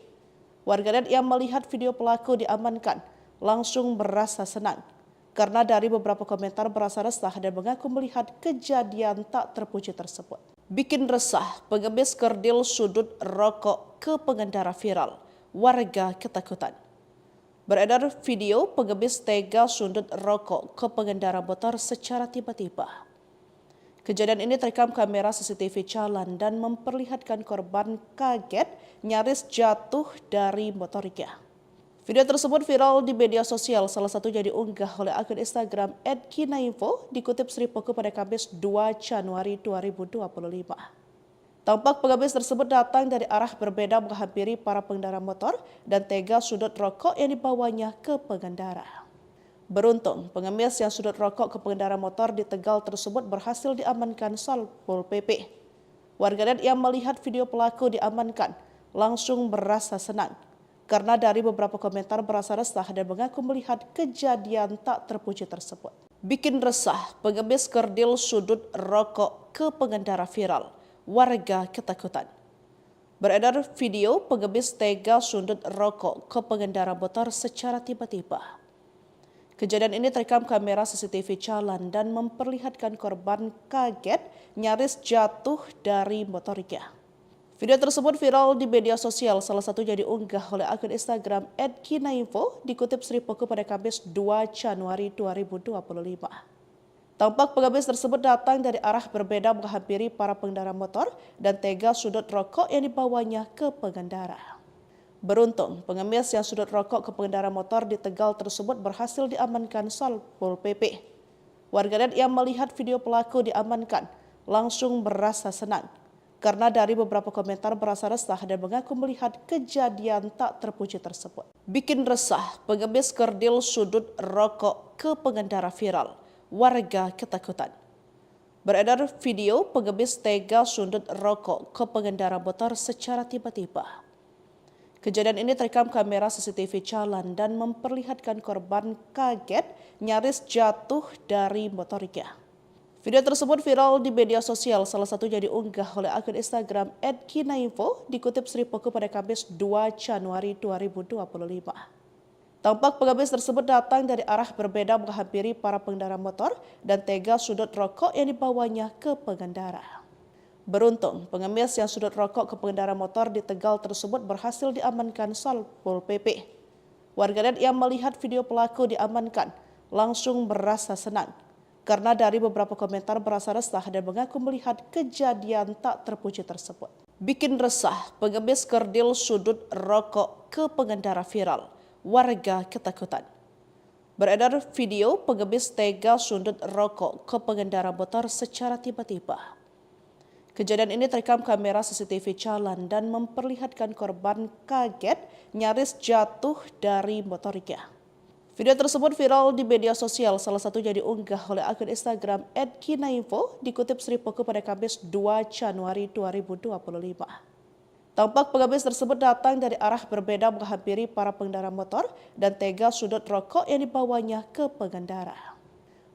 Warganet yang melihat video pelaku diamankan langsung merasa senang karena dari beberapa komentar berasa resah dan mengaku melihat kejadian tak terpuji tersebut. Bikin resah, pengemis kerdil sudut rokok ke pengendara viral. Warga ketakutan. Beredar video pengemis tega sundut rokok ke pengendara motor secara tiba-tiba. Kejadian ini terekam kamera CCTV jalan dan memperlihatkan korban kaget nyaris jatuh dari motornya. Video tersebut viral di media sosial, salah satunya diunggah oleh akun Instagram @kinainfo, dikutip Sri Poko pada Kamis 2 Januari 2025. Tampak pengemis tersebut datang dari arah berbeda menghampiri para pengendara motor dan tega sudut rokok yang dibawanya ke pengendara. Beruntung, pengemis yang sudut rokok ke pengendara motor di Tegal tersebut berhasil diamankan Satpol PP. Warganet yang melihat video pelaku diamankan langsung merasa senang karena dari beberapa komentar berasa resah dan mengaku melihat kejadian tak terpuji tersebut. Bikin resah, pengemis kerdil sudut rokok ke pengendara viral. Warga ketakutan. Beredar video pengemis tega sundut rokok ke pengendara motor secara tiba-tiba. Kejadian ini terekam kamera CCTV jalan dan memperlihatkan korban kaget nyaris jatuh dari motornya. Video tersebut viral di media sosial, salah satunya diunggah oleh akun Instagram @kinainfo, dikutip Sri Poko pada Kamis 2 Januari 2025. Tampak pengemis tersebut datang dari arah berbeda menghampiri para pengendara motor dan tega sudut rokok yang dibawanya ke pengendara. Beruntung, pengemis yang sudut rokok ke pengendara motor di Tegal tersebut berhasil diamankan Satpol PP. Warganet yang melihat video pelaku diamankan langsung merasa senang karena dari beberapa komentar berasa resah dan mengaku melihat kejadian tak terpuji tersebut. Bikin resah, pengemis kerdil sudut rokok ke pengendara viral. Warga ketakutan. Beredar video pengemis tega sundut rokok ke pengendara motor secara tiba-tiba. Kejadian ini terekam kamera CCTV jalan dan memperlihatkan korban kaget nyaris jatuh dari motornya. Video tersebut viral di media sosial, salah satunya diunggah oleh akun Instagram @kinainfo, dikutip Sri Poko pada Kamis 2 Januari 2025. Tampak pengemis tersebut datang dari arah berbeda menghampiri para pengendara motor dan tega sudut rokok yang dibawanya ke pengendara. Beruntung, pengemis yang sudut rokok ke pengendara motor di Tegal tersebut berhasil diamankan Satpol PP. Warganet yang melihat video pelaku diamankan langsung merasa senang karena dari beberapa komentar berasa resah dan mengaku melihat kejadian tak terpuji tersebut. Bikin resah, pengemis kerdil sudut rokok ke pengendara viral. Warga ketakutan. Beredar video pengemis tega sundut rokok ke pengendara motor secara tiba-tiba. Kejadian ini terekam kamera CCTV jalan dan memperlihatkan korban kaget nyaris jatuh dari motornya. Video tersebut viral di media sosial, salah satunya diunggah oleh akun Instagram @kinainfo, dikutip Sri Poko pada Kamis 2 Januari 2025. Tampak pengemis tersebut datang dari arah berbeda menghampiri para pengendara motor dan tega sudut rokok yang dibawanya ke pengendara.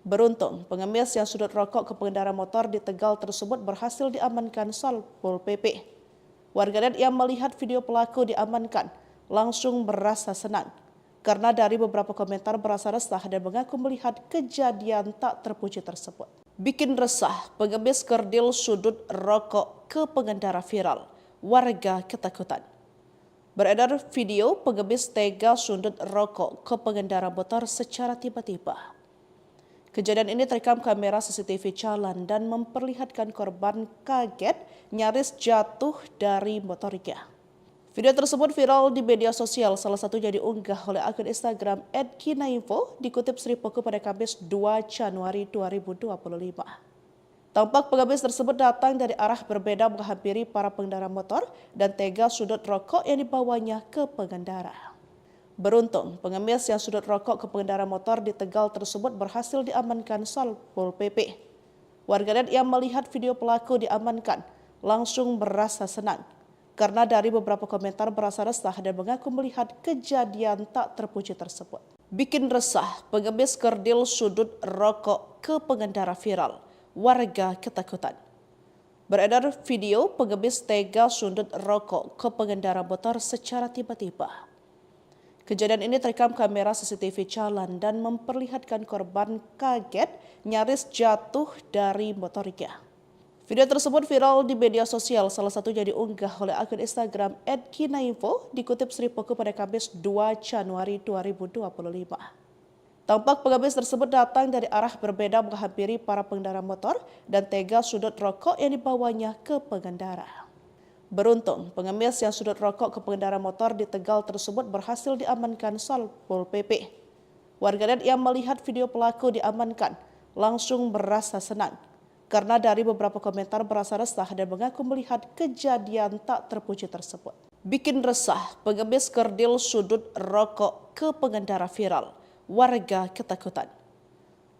Beruntung, pengemis yang sudut rokok ke pengendara motor di Tegal tersebut berhasil diamankan Satpol PP. Warganet yang melihat video pelaku diamankan langsung merasa senang karena dari beberapa komentar berasa resah dan mengaku melihat kejadian tak terpuji tersebut. Bikin resah, pengemis kerdil sudut rokok ke pengendara viral. Warga ketakutan. Beredar video pengemis tega sundut rokok ke pengendara motor secara tiba-tiba. Kejadian ini terekam kamera CCTV jalan dan memperlihatkan korban kaget nyaris jatuh dari motornya. Video tersebut viral di media sosial, salah satunya diunggah oleh akun Instagram @kinainfo, dikutip Sri Poko pada Kamis 2 Januari 2025. Tampak pengemis tersebut datang dari arah berbeda menghampiri para pengendara motor dan tega sudut rokok yang dibawanya ke pengendara. Beruntung, pengemis yang sudut rokok ke pengendara motor di Tegal tersebut berhasil diamankan Satpol PP. Warganet yang melihat video pelaku diamankan langsung berasa senang karena dari beberapa komentar berasa resah dan mengaku melihat kejadian tak terpuji tersebut. Bikin resah, pengemis kerdil sudut rokok ke pengendara viral. Warga ketakutan. Beredar video pengemis tega sundut rokok ke pengendara motor secara tiba-tiba. Kejadian ini terekam kamera CCTV jalan dan memperlihatkan korban kaget nyaris jatuh dari motornya. Video tersebut viral di media sosial, salah satunya diunggah oleh akun Instagram @kinainfo dikutip Sri Poko pada Kamis 2 Januari 2025. Tampak pengemis tersebut datang dari arah berbeda menghampiri para pengendara motor dan tega sudut rokok yang dibawanya ke pengendara. Beruntung, pengemis yang sudut rokok ke pengendara motor di Tegal tersebut berhasil diamankan Satpol PP. Warganet yang melihat video pelaku diamankan langsung berasa senang karena dari beberapa komentar berasa resah dan mengaku melihat kejadian tak terpuji tersebut. Bikin resah, pengemis kerdil sudut rokok ke pengendara viral. Warga ketakutan.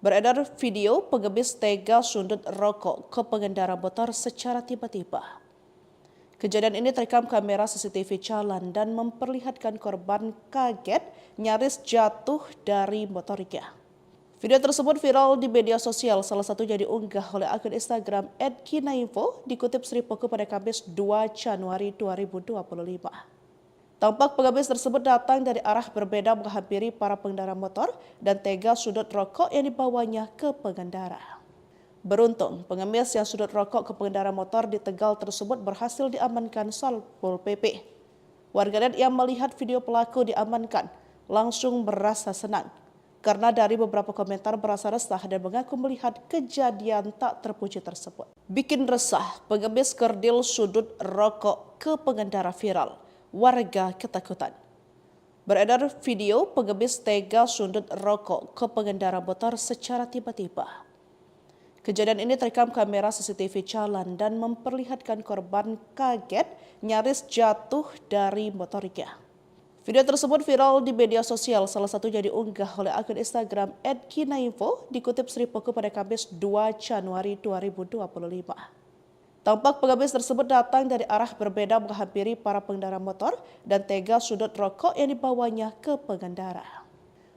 Beredar video pengemis tega sundut rokok ke pengendara motor secara tiba-tiba. Kejadian ini terekam kamera CCTV jalan dan memperlihatkan korban kaget nyaris jatuh dari motornya. Video tersebut viral di media sosial, salah satunya diunggah oleh akun Instagram @kinainfo dikutip Sri Poko pada Kamis 2 Januari 2025. Tampak pengemis tersebut datang dari arah berbeda menghampiri para pengendara motor dan tega sudut rokok yang dibawanya ke pengendara. Beruntung, pengemis yang sudut rokok ke pengendara motor di Tegal tersebut berhasil diamankan Satpol PP. Warganet yang melihat video pelaku diamankan langsung berasa senang karena dari beberapa komentar berasa resah dan mengaku melihat kejadian tak terpuji tersebut. Bikin resah, pengemis kerdil sudut rokok ke pengendara viral. Warga ketakutan. Beredar video pengemis tega sundut rokok ke pengendara motor secara tiba-tiba. Kejadian ini terekam kamera CCTV jalan dan memperlihatkan korban kaget nyaris jatuh dari motornya. Video tersebut viral di media sosial, salah satunya diunggah oleh akun Instagram @kinainfo dikutip Sri Poko pada Kamis 2 Januari 2025. Tampak pengemis tersebut datang dari arah berbeda menghampiri para pengendara motor dan tega sudut rokok yang dibawanya ke pengendara.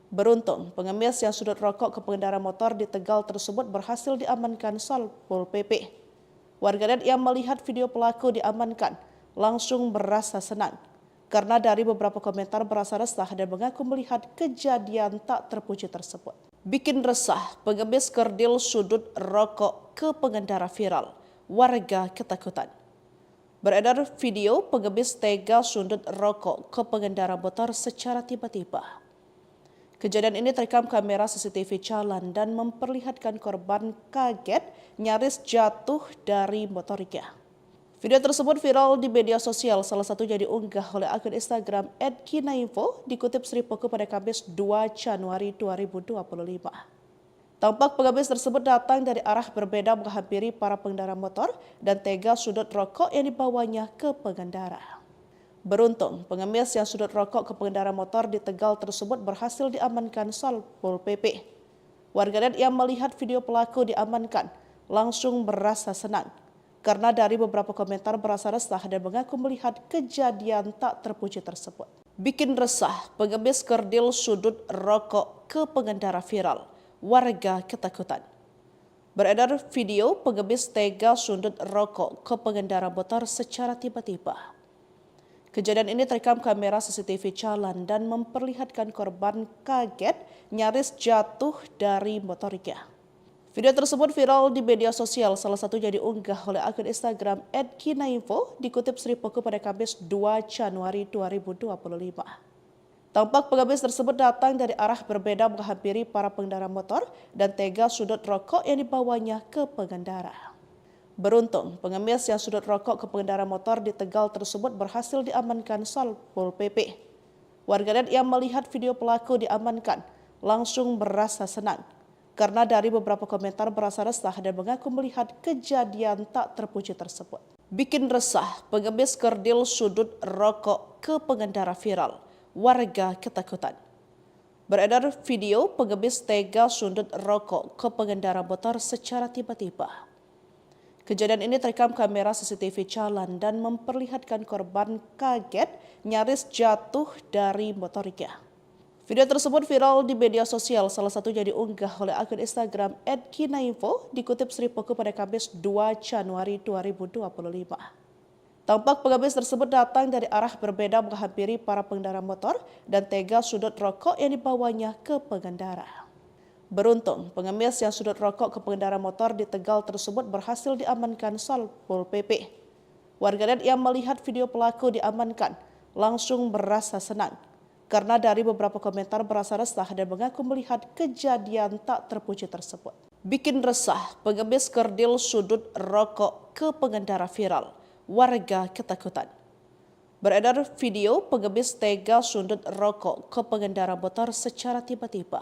Beruntung, pengemis yang sudut rokok ke pengendara motor di Tegal tersebut berhasil diamankan Satpol PP. Warganet yang melihat video pelaku diamankan langsung berasa senang karena dari beberapa komentar berasa resah dan mengaku melihat kejadian tak terpuji tersebut. Bikin resah, pengemis kerdil sudut rokok ke pengendara viral. Warga ketakutan. Beredar video pengemis tega sundut rokok ke pengendara motor secara tiba-tiba. Kejadian ini terekam kamera CCTV jalan dan memperlihatkan korban kaget nyaris jatuh dari motornya. Video tersebut viral di media sosial, salah satunya diunggah oleh akun Instagram @kinainfo dikutip Sri Poko pada Kamis 2 Januari 2025. Tampak pengemis tersebut datang dari arah berbeda menghampiri para pengendara motor dan tega sudut rokok yang dibawanya ke pengendara. Beruntung, pengemis yang sudut rokok ke pengendara motor di Tegal tersebut berhasil diamankan Satpol PP. Warganet yang melihat video pelaku diamankan langsung berasa senang karena dari beberapa komentar berasa resah dan mengaku melihat kejadian tak terpuji tersebut. Bikin resah, pengemis kerdil sudut rokok ke pengendara viral. Warga ketakutan. Beredar video pengemis tega sundut rokok ke pengendara motor secara tiba-tiba. Kejadian ini terekam kamera CCTV jalan dan memperlihatkan korban kaget nyaris jatuh dari motornya. Video tersebut viral di media sosial, salah satunya diunggah oleh akun Instagram @kinainfo dikutip Sri Poko pada Kamis 2 Januari 2025. Tampak pengemis tersebut datang dari arah berbeda menghampiri para pengendara motor dan tega sudut rokok yang dibawanya ke pengendara. Beruntung, pengemis yang sudut rokok ke pengendara motor di Tegal tersebut berhasil diamankan Satpol PP. Warganet yang melihat video pelaku diamankan langsung berasa senang karena dari beberapa komentar berasa resah dan mengaku melihat kejadian tak terpuji tersebut. Bikin resah, pengemis kerdil sudut rokok ke pengendara viral. warga ketakutan. Beredar video pengemis tega sundut rokok ke pengendara motor secara tiba-tiba. Kejadian ini terekam kamera CCTV jalan dan memperlihatkan korban kaget nyaris jatuh dari motornya. Video tersebut viral di media sosial, salah satunya diunggah oleh akun Instagram @kinainfo, dikutip Sri Poko pada Kamis 2 Januari 2025. Tampak pengemis tersebut datang dari arah berbeda menghampiri para pengendara motor dan tega sudut rokok yang dibawanya ke pengendara. Beruntung, pengemis yang sudut rokok ke pengendara motor di Tegal tersebut berhasil diamankan Satpol PP. Warganet yang melihat video pelaku diamankan langsung merasa senang karena dari beberapa komentar berasa resah dan mengaku melihat kejadian tak terpuji tersebut. Bikin resah, pengemis kerdil sudut rokok ke pengendara viral, warga ketakutan. Beredar video pengemis tega sundut rokok ke pengendara motor secara tiba-tiba.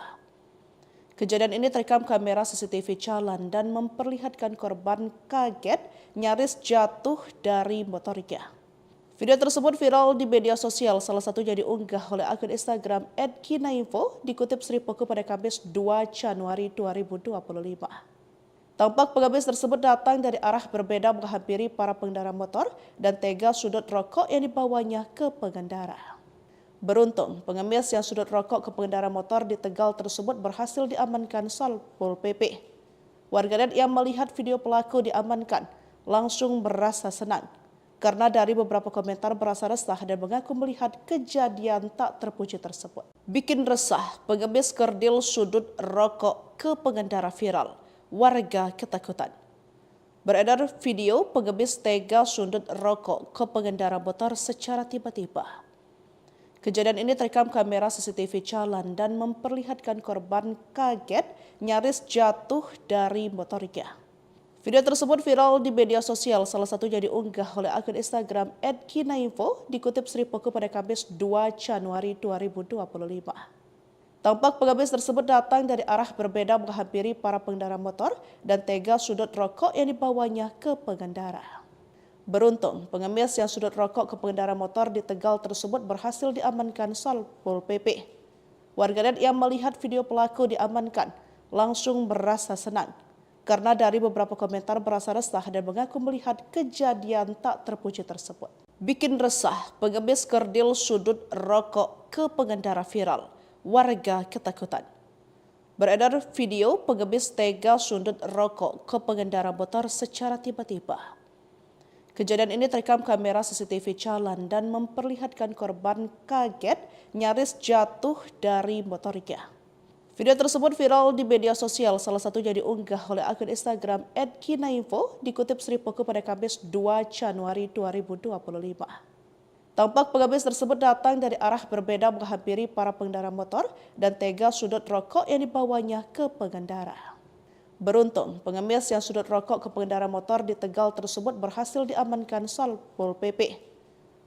Kejadian ini terekam kamera CCTV jalan dan memperlihatkan korban kaget nyaris jatuh dari motornya. Video tersebut viral di media sosial, salah satunya diunggah oleh akun Instagram @kinainfo, dikutip Sri Poko pada Kamis 2 Januari 2025. Tampak pengemis tersebut datang dari arah berbeda menghampiri para pengendara motor dan tega sudut rokok yang dibawanya ke pengendara. Beruntung, pengemis yang sudut rokok ke pengendara motor di Tegal tersebut berhasil diamankan Satpol PP. Warganet yang melihat video pelaku diamankan langsung merasa senang karena dari beberapa komentar berasa resah dan mengaku melihat kejadian tak terpuji tersebut. Bikin resah, pengemis kerdil sudut rokok ke pengendara viral, warga ketakutan. Beredar video pengemis tega sundut rokok ke pengendara motor secara tiba-tiba. Kejadian ini terekam kamera CCTV jalan dan memperlihatkan korban kaget nyaris jatuh dari motornya. Video tersebut viral di media sosial, salah satunya diunggah oleh akun Instagram @kinainfo, dikutip Sri Poko pada Kamis 2 Januari 2025. Tampak pengemis tersebut datang dari arah berbeda menghampiri para pengendara motor dan tega sudut rokok yang dibawanya ke pengendara. Beruntung, pengemis yang sudut rokok ke pengendara motor di Tegal tersebut berhasil diamankan Satpol PP. Warganet yang melihat video pelaku diamankan langsung merasa senang karena dari beberapa komentar berasa resah dan mengaku melihat kejadian tak terpuji tersebut. Bikin resah, pengemis kerdil sudut rokok ke pengendara viral, warga ketakutan. Beredar video pengemis tega sundut rokok ke pengendara motor secara tiba-tiba. Kejadian ini terekam kamera CCTV jalan dan memperlihatkan korban kaget nyaris jatuh dari motornya. Video tersebut viral di media sosial, salah satunya diunggah oleh akun Instagram @kinainfo, dikutip Sri Poko pada Kamis 2 Januari 2025. Tampak pengemis tersebut datang dari arah berbeda menghampiri para pengendara motor dan tega sudut rokok yang dibawanya ke pengendara. Beruntung, pengemis yang sudut rokok ke pengendara motor di Tegal tersebut berhasil diamankan Satpol PP.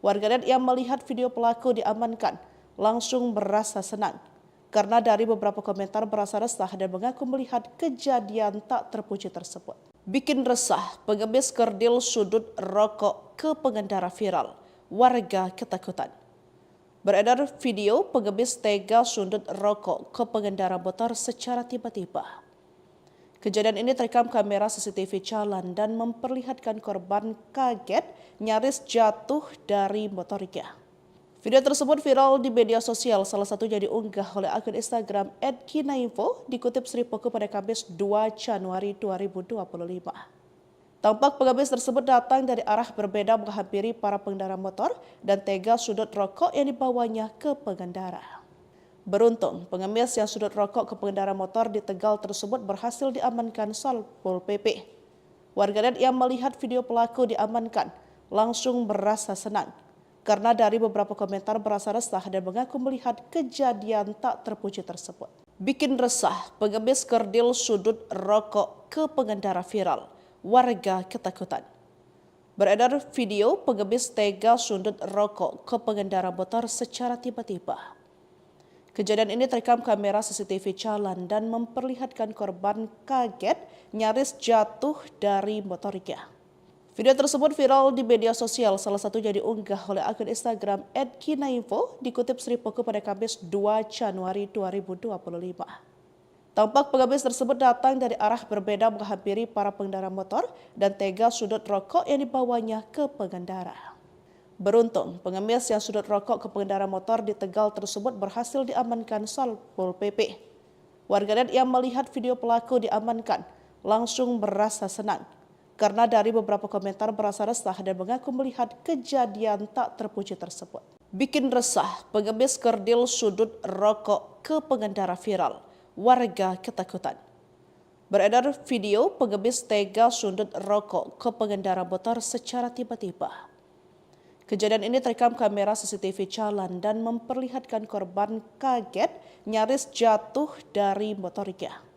Warganet yang melihat video pelaku diamankan langsung merasa senang karena dari beberapa komentar berasa resah dan mengaku melihat kejadian tak terpuji tersebut. Bikin resah, pengemis kerdil sudut rokok ke pengendara viral, warga ketakutan. Beredar video pengemis tega sundut rokok ke pengendara motor secara tiba-tiba. Kejadian ini terekam kamera CCTV jalan dan memperlihatkan korban kaget nyaris jatuh dari motornya. Video tersebut viral di media sosial, salah satunya diunggah oleh akun Instagram @kinainfo, dikutip Sri Poko pada Kamis 2 Januari 2025. Tampak pengemis tersebut datang dari arah berbeda menghampiri para pengendara motor dan tega sudut rokok yang dibawanya ke pengendara. Beruntung, pengemis yang sudut rokok ke pengendara motor di Tegal tersebut berhasil diamankan Satpol PP. Warganet yang melihat video pelaku diamankan langsung merasa senang karena dari beberapa komentar berasa resah dan mengaku melihat kejadian tak terpuji tersebut. Bikin resah, pengemis kerdil sudut rokok ke pengendara viral, warga ketakutan. Beredar video pengemis tega sundut rokok ke pengendara motor secara tiba-tiba. Kejadian ini terekam kamera CCTV jalan dan memperlihatkan korban kaget nyaris jatuh dari motornya. Video tersebut viral di media sosial, salah satunya diunggah oleh akun Instagram @kinainfo, dikutip Sri Poko pada Kamis 2 Januari 2025. Tampak pengemis tersebut datang dari arah berbeda menghampiri para pengendara motor dan tega sudut rokok yang dibawanya ke pengendara. Beruntung, pengemis yang sudut rokok ke pengendara motor di Tegal tersebut berhasil diamankan Satpol PP. Warganet yang melihat video pelaku diamankan langsung merasa senang karena dari beberapa komentar berasa resah dan mengaku melihat kejadian tak terpuji tersebut. Bikin resah, pengemis kerdil sudut rokok ke pengendara viral. Warga ketakutan. Beredar video pengemis tega sundut rokok ke pengendara motor secara tiba-tiba. Kejadian ini terekam kamera CCTV jalan dan memperlihatkan korban kaget nyaris jatuh dari motornya.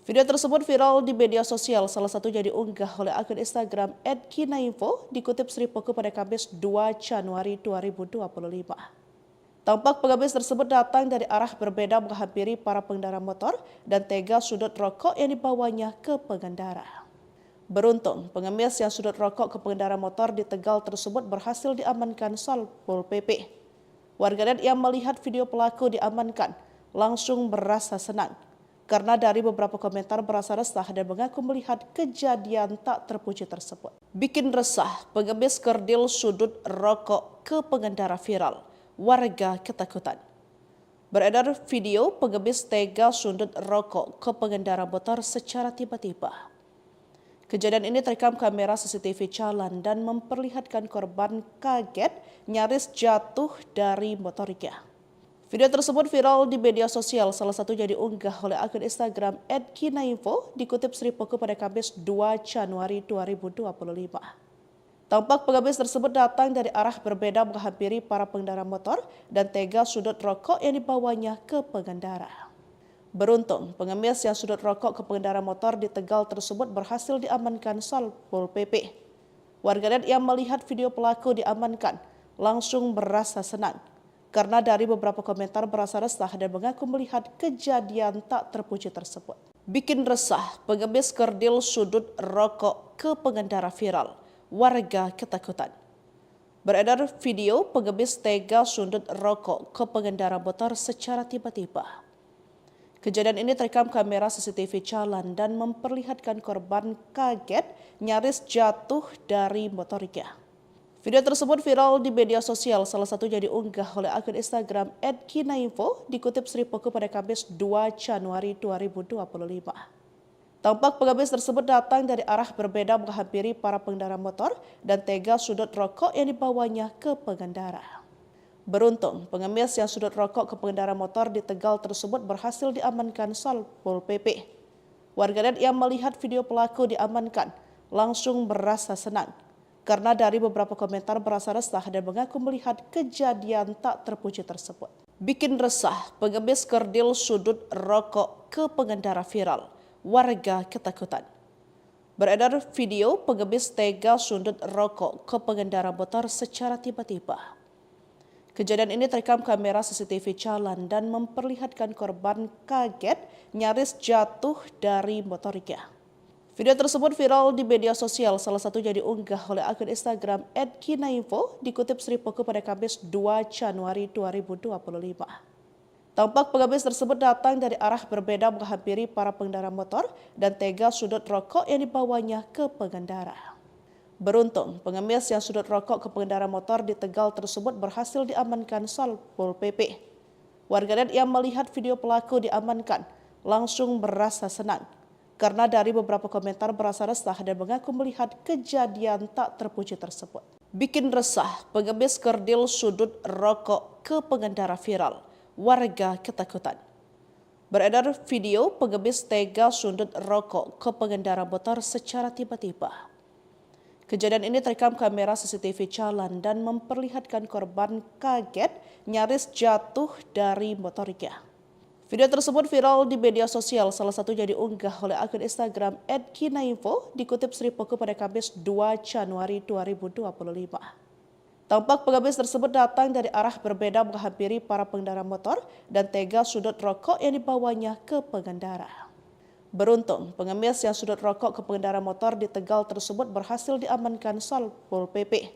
Video tersebut viral di media sosial, salah satunya diunggah oleh akun Instagram @kinainfo, dikutip Sri Poko pada Kamis 2 Januari 2025. Tampak pengemis tersebut datang dari arah berbeda menghampiri para pengendara motor dan tega sudut rokok yang dibawanya ke pengendara. Beruntung, pengemis yang sudut rokok ke pengendara motor di Tegal tersebut berhasil diamankan Satpol PP. Warganet yang melihat video pelaku diamankan langsung merasa senang karena dari beberapa komentar berasa resah dan mengaku melihat kejadian tak terpuji tersebut. Bikin resah, pengemis kerdil sudut rokok ke pengendara viral. Warga ketakutan. Beredar video pengemis tega sundut rokok ke pengendara motor secara tiba-tiba. Kejadian ini terekam kamera CCTV jalan dan memperlihatkan korban kaget nyaris jatuh dari motornya. Video tersebut viral di media sosial, salah satunya diunggah oleh akun Instagram @kinainfo, dikutip Sri Poko pada Kamis 2 Januari 2025. Tampak pengemis tersebut datang dari arah berbeda menghampiri para pengendara motor dan tega sudut rokok yang dibawanya ke pengendara. Beruntung, pengemis yang sudut rokok ke pengendara motor di Tegal tersebut berhasil diamankan Satpol PP. Warganet yang melihat video pelaku diamankan langsung merasa senang karena dari beberapa komentar berasa resah dan mengaku melihat kejadian tak terpuji tersebut. Bikin resah, pengemis kerdil sudut rokok ke pengendara viral. Warga ketakutan. Beredar video pengemis tega sundut rokok ke pengendara motor secara tiba-tiba. Kejadian ini terekam kamera CCTV jalan dan memperlihatkan korban kaget nyaris jatuh dari motornya. Video tersebut viral di media sosial, salah satunya diunggah oleh akun Instagram @kinainfo, dikutip Sri Poko pada Kamis 2 Januari 2025. Tampak pengemis tersebut datang dari arah berbeda menghampiri para pengendara motor dan tega sudut rokok yang dibawanya ke pengendara. Beruntung, pengemis yang sudut rokok ke pengendara motor di Tegal tersebut berhasil diamankan Satpol PP. Warganet yang melihat video pelaku diamankan langsung merasa senang karena dari beberapa komentar berasa resah dan mengaku melihat kejadian tak terpuji tersebut. Bikin resah, pengemis kerdil sudut rokok ke pengendara viral. Warga ketakutan. Beredar video pengemis tega sundut rokok ke pengendara motor secara tiba-tiba. Kejadian ini terekam kamera CCTV jalan dan memperlihatkan korban kaget nyaris jatuh dari motornya. Video tersebut viral di media sosial, salah satunya diunggah oleh akun Instagram @kinainfo, dikutip Sri Poko pada Kamis 2 Januari 2025. Tampak pengemis tersebut datang dari arah berbeda menghampiri para pengendara motor dan tega sudut rokok yang dibawanya ke pengendara. Beruntung, pengemis yang sudut rokok ke pengendara motor di Tegal tersebut berhasil diamankan Satpol PP. Warganet yang melihat video pelaku diamankan langsung merasa senang karena dari beberapa komentar berasa resah dan mengaku melihat kejadian tak terpuji tersebut. Bikin resah, pengemis kerdil sudut rokok ke pengendara viral. Warga ketakutan. Beredar video pengemis tega sundut rokok ke pengendara motor secara tiba-tiba. Kejadian ini terekam kamera CCTV jalan dan memperlihatkan korban kaget nyaris jatuh dari motornya. Video tersebut viral di media sosial, salah satunya diunggah oleh akun Instagram @kinainfo, dikutip Sri Poko pada Kamis 2 Januari 2025. Tampak pengemis tersebut datang dari arah berbeda menghampiri para pengendara motor dan tega sudut rokok yang dibawanya ke pengendara. Beruntung, pengemis yang sudut rokok ke pengendara motor di Tegal tersebut berhasil diamankan Satpol PP.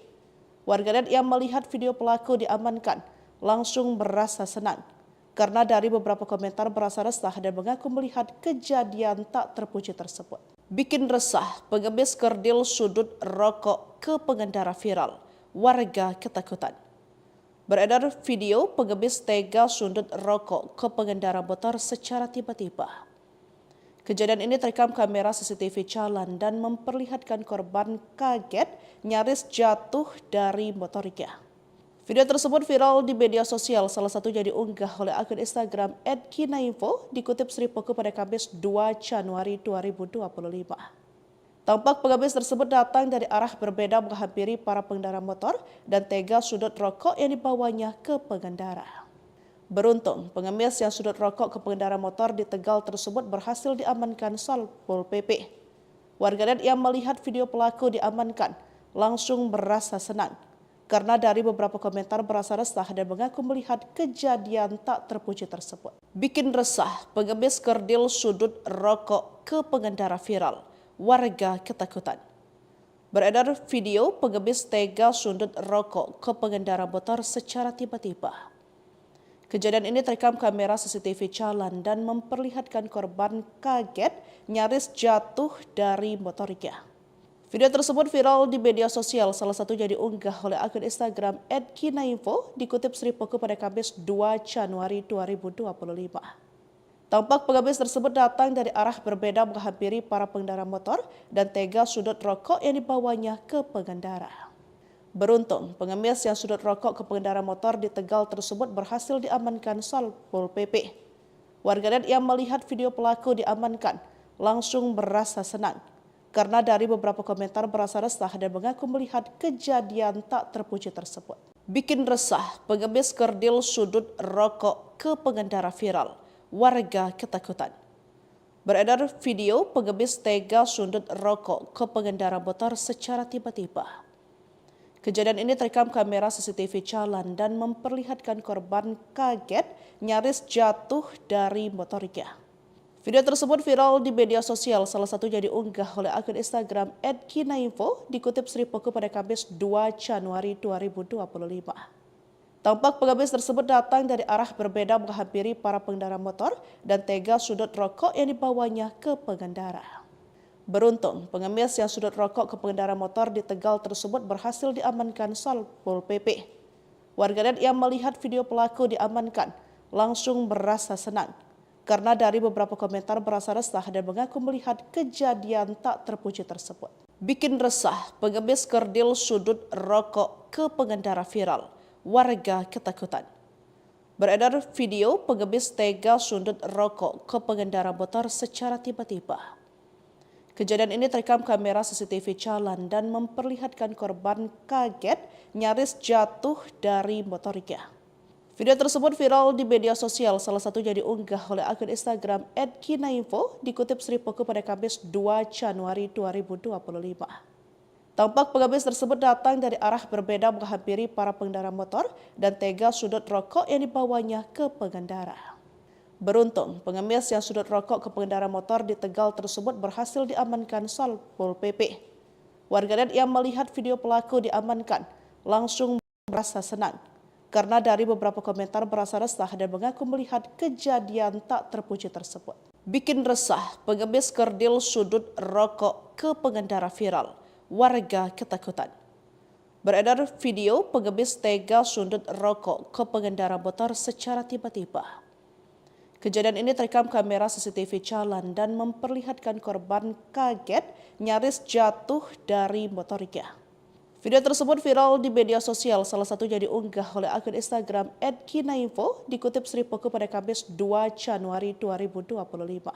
Warganet yang melihat video pelaku diamankan langsung merasa senang karena dari beberapa komentar berasa resah dan mengaku melihat kejadian tak terpuji tersebut. Bikin resah, pengemis kerdil sudut rokok ke pengendara viral. Warga ketakutan. Beredar video pengemis tega sundut rokok ke pengendara motor secara tiba-tiba. Kejadian ini terekam kamera CCTV jalan dan memperlihatkan korban kaget nyaris jatuh dari motornya. Video tersebut viral di media sosial, salah satunya diunggah oleh akun Instagram @kinainfo dikutip Sri Poko pada Kamis 2 Januari 2025. Tampak pengemis tersebut datang dari arah berbeda menghampiri para pengendara motor dan tega sudut rokok yang dibawanya ke pengendara. Beruntung, pengemis yang sudut rokok ke pengendara motor di Tegal tersebut berhasil diamankan Satpol PP. Warganet yang melihat video pelaku diamankan langsung merasa senang karena dari beberapa komentar berasa resah dan mengaku melihat kejadian tak terpuji tersebut. Bikin resah, pengemis kerdil sudut rokok ke pengendara viral. Warga ketakutan. Beredar video pengemis tega sundut rokok ke pengendara motor secara tiba-tiba. Kejadian ini terekam kamera CCTV jalan dan memperlihatkan korban kaget nyaris jatuh dari motornya. Video tersebut viral di media sosial, salah satunya diunggah oleh akun Instagram @kinainfo dikutip Sri Poko pada Kamis 2 Januari 2025. Tampak pengemis tersebut datang dari arah berbeda menghampiri para pengendara motor dan tega sudut rokok yang dibawanya ke pengendara. Beruntung, pengemis yang sudut rokok ke pengendara motor di Tegal tersebut berhasil diamankan Satpol PP. Warganet yang melihat video pelaku diamankan langsung merasa senang karena dari beberapa komentar berasa resah dan mengaku melihat kejadian tak terpuji tersebut. Bikin resah, pengemis kerdil sudut rokok ke pengendara viral. Warga ketakutan. Beredar video pengemis tega sundut rokok ke pengendara motor secara tiba-tiba. Kejadian ini terekam kamera CCTV jalan dan memperlihatkan korban kaget nyaris jatuh dari motornya. Video tersebut viral di media sosial, salah satunya diunggah oleh akun Instagram @kinainfo dikutip Sri Poko pada Kamis 2 Januari 2025. Tampak pengemis tersebut datang dari arah berbeda menghampiri para pengendara motor dan tega sudut rokok yang dibawanya ke pengendara. Beruntung, pengemis yang sudut rokok ke pengendara motor di Tegal tersebut berhasil diamankan Satpol PP. Warganet yang melihat video pelaku diamankan langsung merasa senang karena dari beberapa komentar berasa resah dan mengaku melihat kejadian tak terpuji tersebut. Bikin resah, pengemis kerdil sudut rokok ke pengendara viral. Warga ketakutan. Beredar video pengemis tega sundut rokok ke pengendara motor secara tiba-tiba. Kejadian ini terekam kamera CCTV jalan dan memperlihatkan korban kaget nyaris jatuh dari motornya. Video tersebut viral di media sosial, salah satunya diunggah oleh akun Instagram @kinainfo dikutip Sri Poko pada Kamis 2 Januari 2025. Tampak pengemis tersebut datang dari arah berbeda menghampiri para pengendara motor dan tega sudut rokok yang dibawanya ke pengendara. Beruntung, pengemis yang sudut rokok ke pengendara motor di Tegal tersebut berhasil diamankan Satpol PP. Warganet yang melihat video pelaku diamankan langsung merasa senang karena dari beberapa komentar berasa resah dan mengaku melihat kejadian tak terpuji tersebut. Bikin resah, pengemis kerdil sudut rokok ke pengendara viral. Warga ketakutan. Beredar video pengemis tega sundut rokok ke pengendara motor secara tiba-tiba. Kejadian ini terekam kamera CCTV jalan dan memperlihatkan korban kaget nyaris jatuh dari motornya. Video tersebut viral di media sosial, salah satunya diunggah oleh akun Instagram @kinainfo dikutip Sri Poko pada Kamis 2 Januari 2025.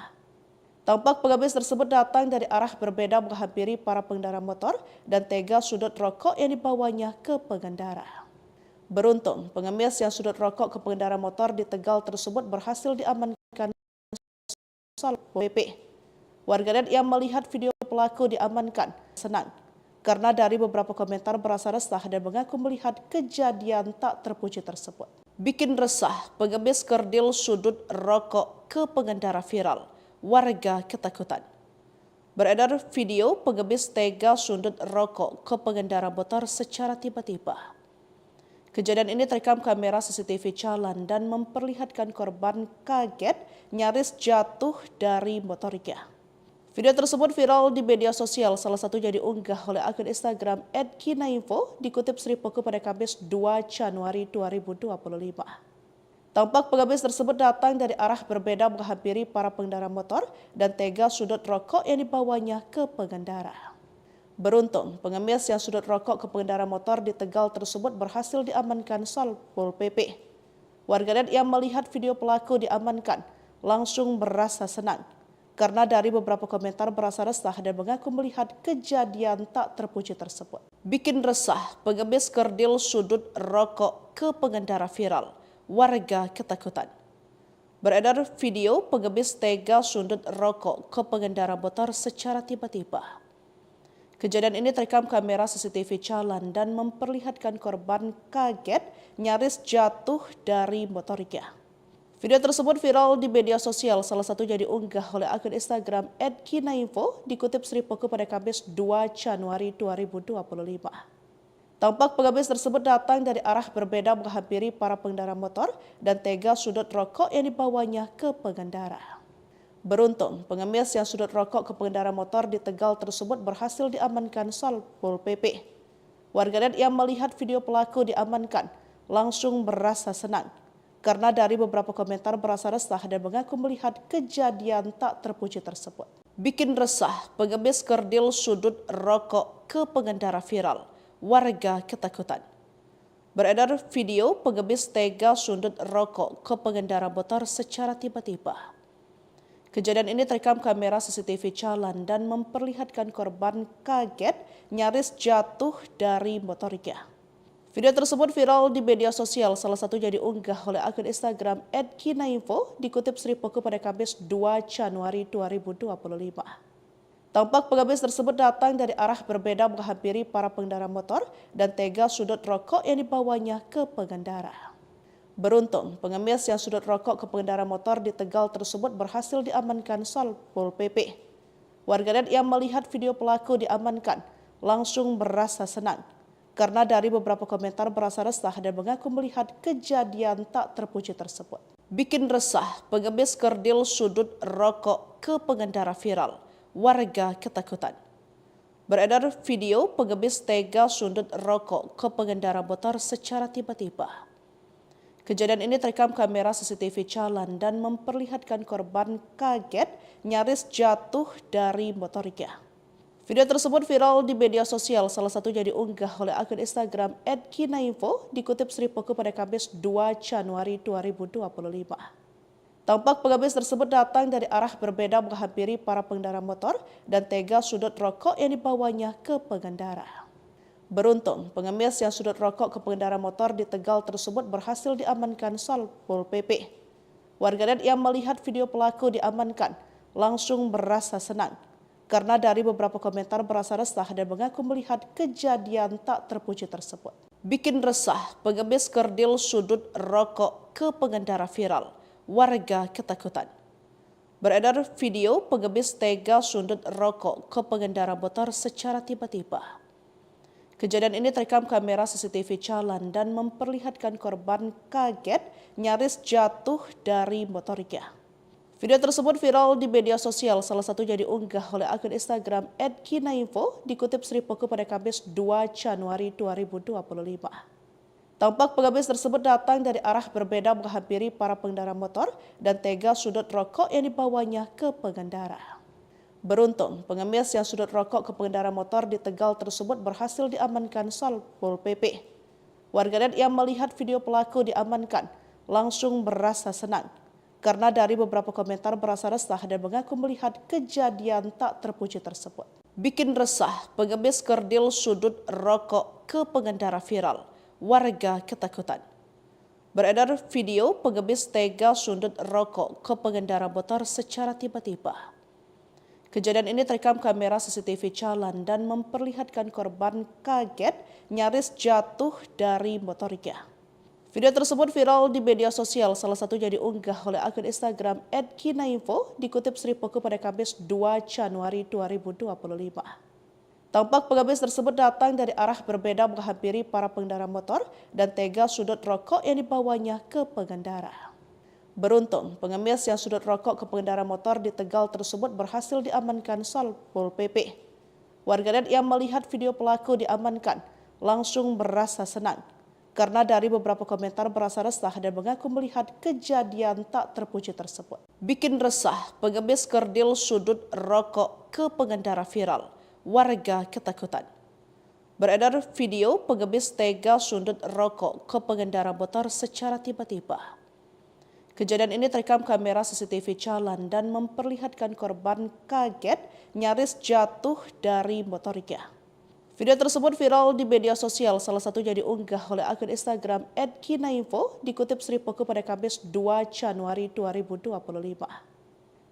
Tampak pengemis tersebut datang dari arah berbeda menghampiri para pengendara motor dan tega sudut rokok yang dibawanya ke pengendara. Beruntung, pengemis yang sudut rokok ke pengendara motor di Tegal tersebut berhasil diamankan Satpol PP. Warganet yang melihat video pelaku diamankan senang karena dari beberapa komentar berasa resah dan mengaku melihat kejadian tak terpuji tersebut. Bikin resah, pengemis kerdil sudut rokok ke pengendara viral. warga ketakutan. Beredar video pengemis tega sundut rokok ke pengendara motor secara tiba-tiba. Kejadian ini terekam kamera CCTV jalan dan memperlihatkan korban kaget nyaris jatuh dari motornya. Video tersebut viral di media sosial, salah satunya diunggah oleh akun Instagram @kinainfo, dikutip Sri Poko pada Kamis 2 Januari 2025. Tampak pengemis tersebut datang dari arah berbeda menghampiri para pengendara motor dan tega sudut rokok yang dibawanya ke pengendara. Beruntung, pengemis yang sudut rokok ke pengendara motor di Tegal tersebut berhasil diamankan Satpol PP. Warganet yang melihat video pelaku diamankan langsung merasa senang karena dari beberapa komentar berasa resah dan mengaku melihat kejadian tak terpuji tersebut. Bikin resah, pengemis kerdil sudut rokok ke pengendara viral. Warga ketakutan. Beredar video pengemis tega sundut rokok ke pengendara motor secara tiba-tiba. Kejadian ini terekam kamera CCTV jalan dan memperlihatkan korban kaget nyaris jatuh dari motornya. Video tersebut viral di media sosial, salah satunya diunggah oleh akun Instagram @kinainfo, dikutip Sri Poko pada Kamis 2 Januari 2025. Tampak pengemis tersebut datang dari arah berbeda menghampiri para pengendara motor dan tega sudut rokok yang dibawanya ke pengendara. Beruntung, pengemis yang sudut rokok ke pengendara motor di Tegal tersebut berhasil diamankan Satpol PP. Warganet yang melihat video pelaku diamankan langsung merasa senang karena dari beberapa komentar berasa resah dan mengaku melihat kejadian tak terpuji tersebut. Bikin resah, pengemis kerdil sudut rokok ke pengendara viral. Warga ketakutan. Beredar video pengemis tega sundut rokok ke pengendara motor secara tiba-tiba. Kejadian ini terekam kamera CCTV jalan dan memperlihatkan korban kaget nyaris jatuh dari motornya. Video tersebut viral di media sosial, salah satunya diunggah oleh akun Instagram @kinainfo, dikutip Sri Poko pada Kamis 2 Januari 2025. Tampak pengemis tersebut datang dari arah berbeda menghampiri para pengendara motor dan tega sudut rokok yang dibawanya ke pengendara. Beruntung, pengemis yang sudut rokok ke pengendara motor di Tegal tersebut berhasil diamankan Satpol PP. Warganet yang melihat video pelaku diamankan langsung merasa senang karena dari beberapa komentar berasa resah dan mengaku melihat kejadian tak terpuji tersebut. Bikin resah, pengemis kerdil sudut rokok ke pengendara viral. Warga ketakutan. Beredar video pengemis tega sundut rokok ke pengendara motor secara tiba-tiba. Kejadian ini terekam kamera CCTV jalan dan memperlihatkan korban kaget nyaris jatuh dari motornya. Video tersebut viral di media sosial, salah satunya diunggah oleh akun Instagram @kinainfo, dikutip Sri Poko pada Kamis 2 Januari 2025. Tampak pengemis tersebut datang dari arah berbeda menghampiri para pengendara motor dan tega sudut rokok yang dibawanya ke pengendara. Beruntung, pengemis yang sudut rokok ke pengendara motor di Tegal tersebut berhasil diamankan Satpol PP. Warganet yang melihat video pelaku diamankan langsung merasa senang karena dari beberapa komentar berasa resah dan mengaku melihat kejadian tak terpuji tersebut. Bikin resah, pengemis kerdil sudut rokok ke pengendara viral. Warga ketakutan. Beredar video pengemis tega sundut rokok ke pengendara motor secara tiba-tiba. Kejadian ini terekam kamera CCTV jalan dan memperlihatkan korban kaget nyaris jatuh dari motornya. Video tersebut viral di media sosial, salah satunya diunggah oleh akun Instagram @kinainfo, dikutip Sri Poko pada Kamis 2 Januari 2025. Tampak pengemis tersebut datang dari arah berbeda menghampiri para pengendara motor dan tega sudut rokok yang dibawanya ke pengendara. Beruntung, pengemis yang sudut rokok ke pengendara motor di Tegal tersebut berhasil diamankan Satpol PP. Warganet yang melihat video pelaku diamankan langsung merasa senang karena dari beberapa komentar berasa resah dan mengaku melihat kejadian tak terpuji tersebut. Bikin resah, pengemis kerdil sudut rokok ke pengendara viral. Warga ketakutan. Beredar video pengemis tega sundut rokok ke pengendara motor secara tiba-tiba. Kejadian ini terekam kamera CCTV jalan dan memperlihatkan korban kaget nyaris jatuh dari motornya. Video tersebut viral di media sosial, salah satunya diunggah oleh akun Instagram @kinainfo, dikutip Sri Poko pada Kamis 2 Januari 2025. Tampak pengemis tersebut datang dari arah berbeda menghampiri para pengendara motor dan tega sudut rokok yang dibawanya ke pengendara. Beruntung, pengemis yang sudut rokok ke pengendara motor di Tegal tersebut berhasil diamankan Satpol PP. Warganet yang melihat video pelaku diamankan langsung merasa senang karena dari beberapa komentar berasa resah dan mengaku melihat kejadian tak terpuji tersebut. Bikin resah, pengemis kerdil sudut rokok ke pengendara viral. Warga ketakutan. Beredar video pengemis tega sundut rokok ke pengendara motor secara tiba-tiba. Kejadian ini terekam kamera CCTV jalan dan memperlihatkan korban kaget nyaris jatuh dari motornya. Video tersebut viral di media sosial, salah satunya diunggah oleh akun Instagram @kinainfo, dikutip Sri Poko pada Kamis 2 Januari 2025.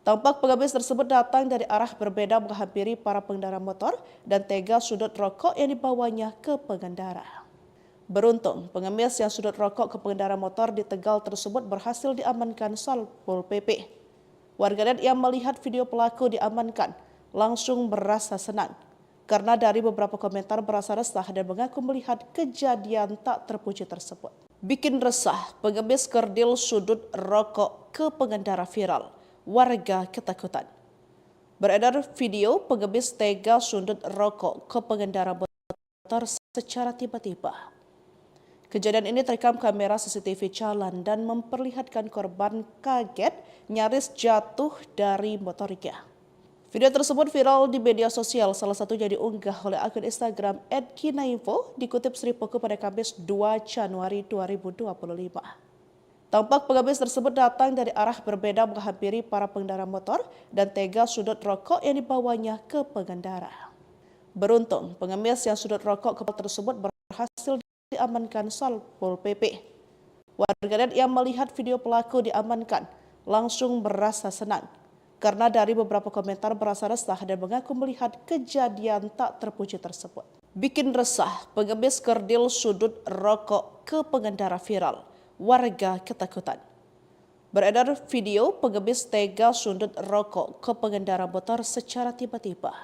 Tampak pengemis tersebut datang dari arah berbeda menghampiri para pengendara motor dan tega sudut rokok yang dibawanya ke pengendara. Beruntung, pengemis yang sudut rokok ke pengendara motor di Tegal tersebut berhasil diamankan Satpol PP. Warganet yang melihat video pelaku diamankan langsung merasa senang karena dari beberapa komentar berasa resah dan mengaku melihat kejadian tak terpuji tersebut. Bikin resah, pengemis kerdil sudut rokok ke pengendara viral. Warga ketakutan. Beredar video pengemis tega sundut rokok ke pengendara motor secara tiba-tiba. Kejadian ini terekam kamera CCTV jalan dan memperlihatkan korban kaget nyaris jatuh dari motornya. Video tersebut viral di media sosial, salah satunya diunggah oleh akun Instagram @kinainfo, dikutip Sri Poko pada Kamis 2 Januari 2025. Tampak pengemis tersebut datang dari arah berbeda menghampiri para pengendara motor dan tega sudut rokok yang dibawanya ke pengendara. Beruntung, pengemis yang sudut rokok ke tersebut berhasil diamankan Satpol PP. Warganet yang melihat video pelaku diamankan langsung merasa senang karena dari beberapa komentar berasa resah dan mengaku melihat kejadian tak terpuji tersebut. Bikin resah, pengemis kerdil sudut rokok ke pengendara viral. Warga ketakutan. Beredar video pengemis tega sundut rokok ke pengendara motor secara tiba-tiba.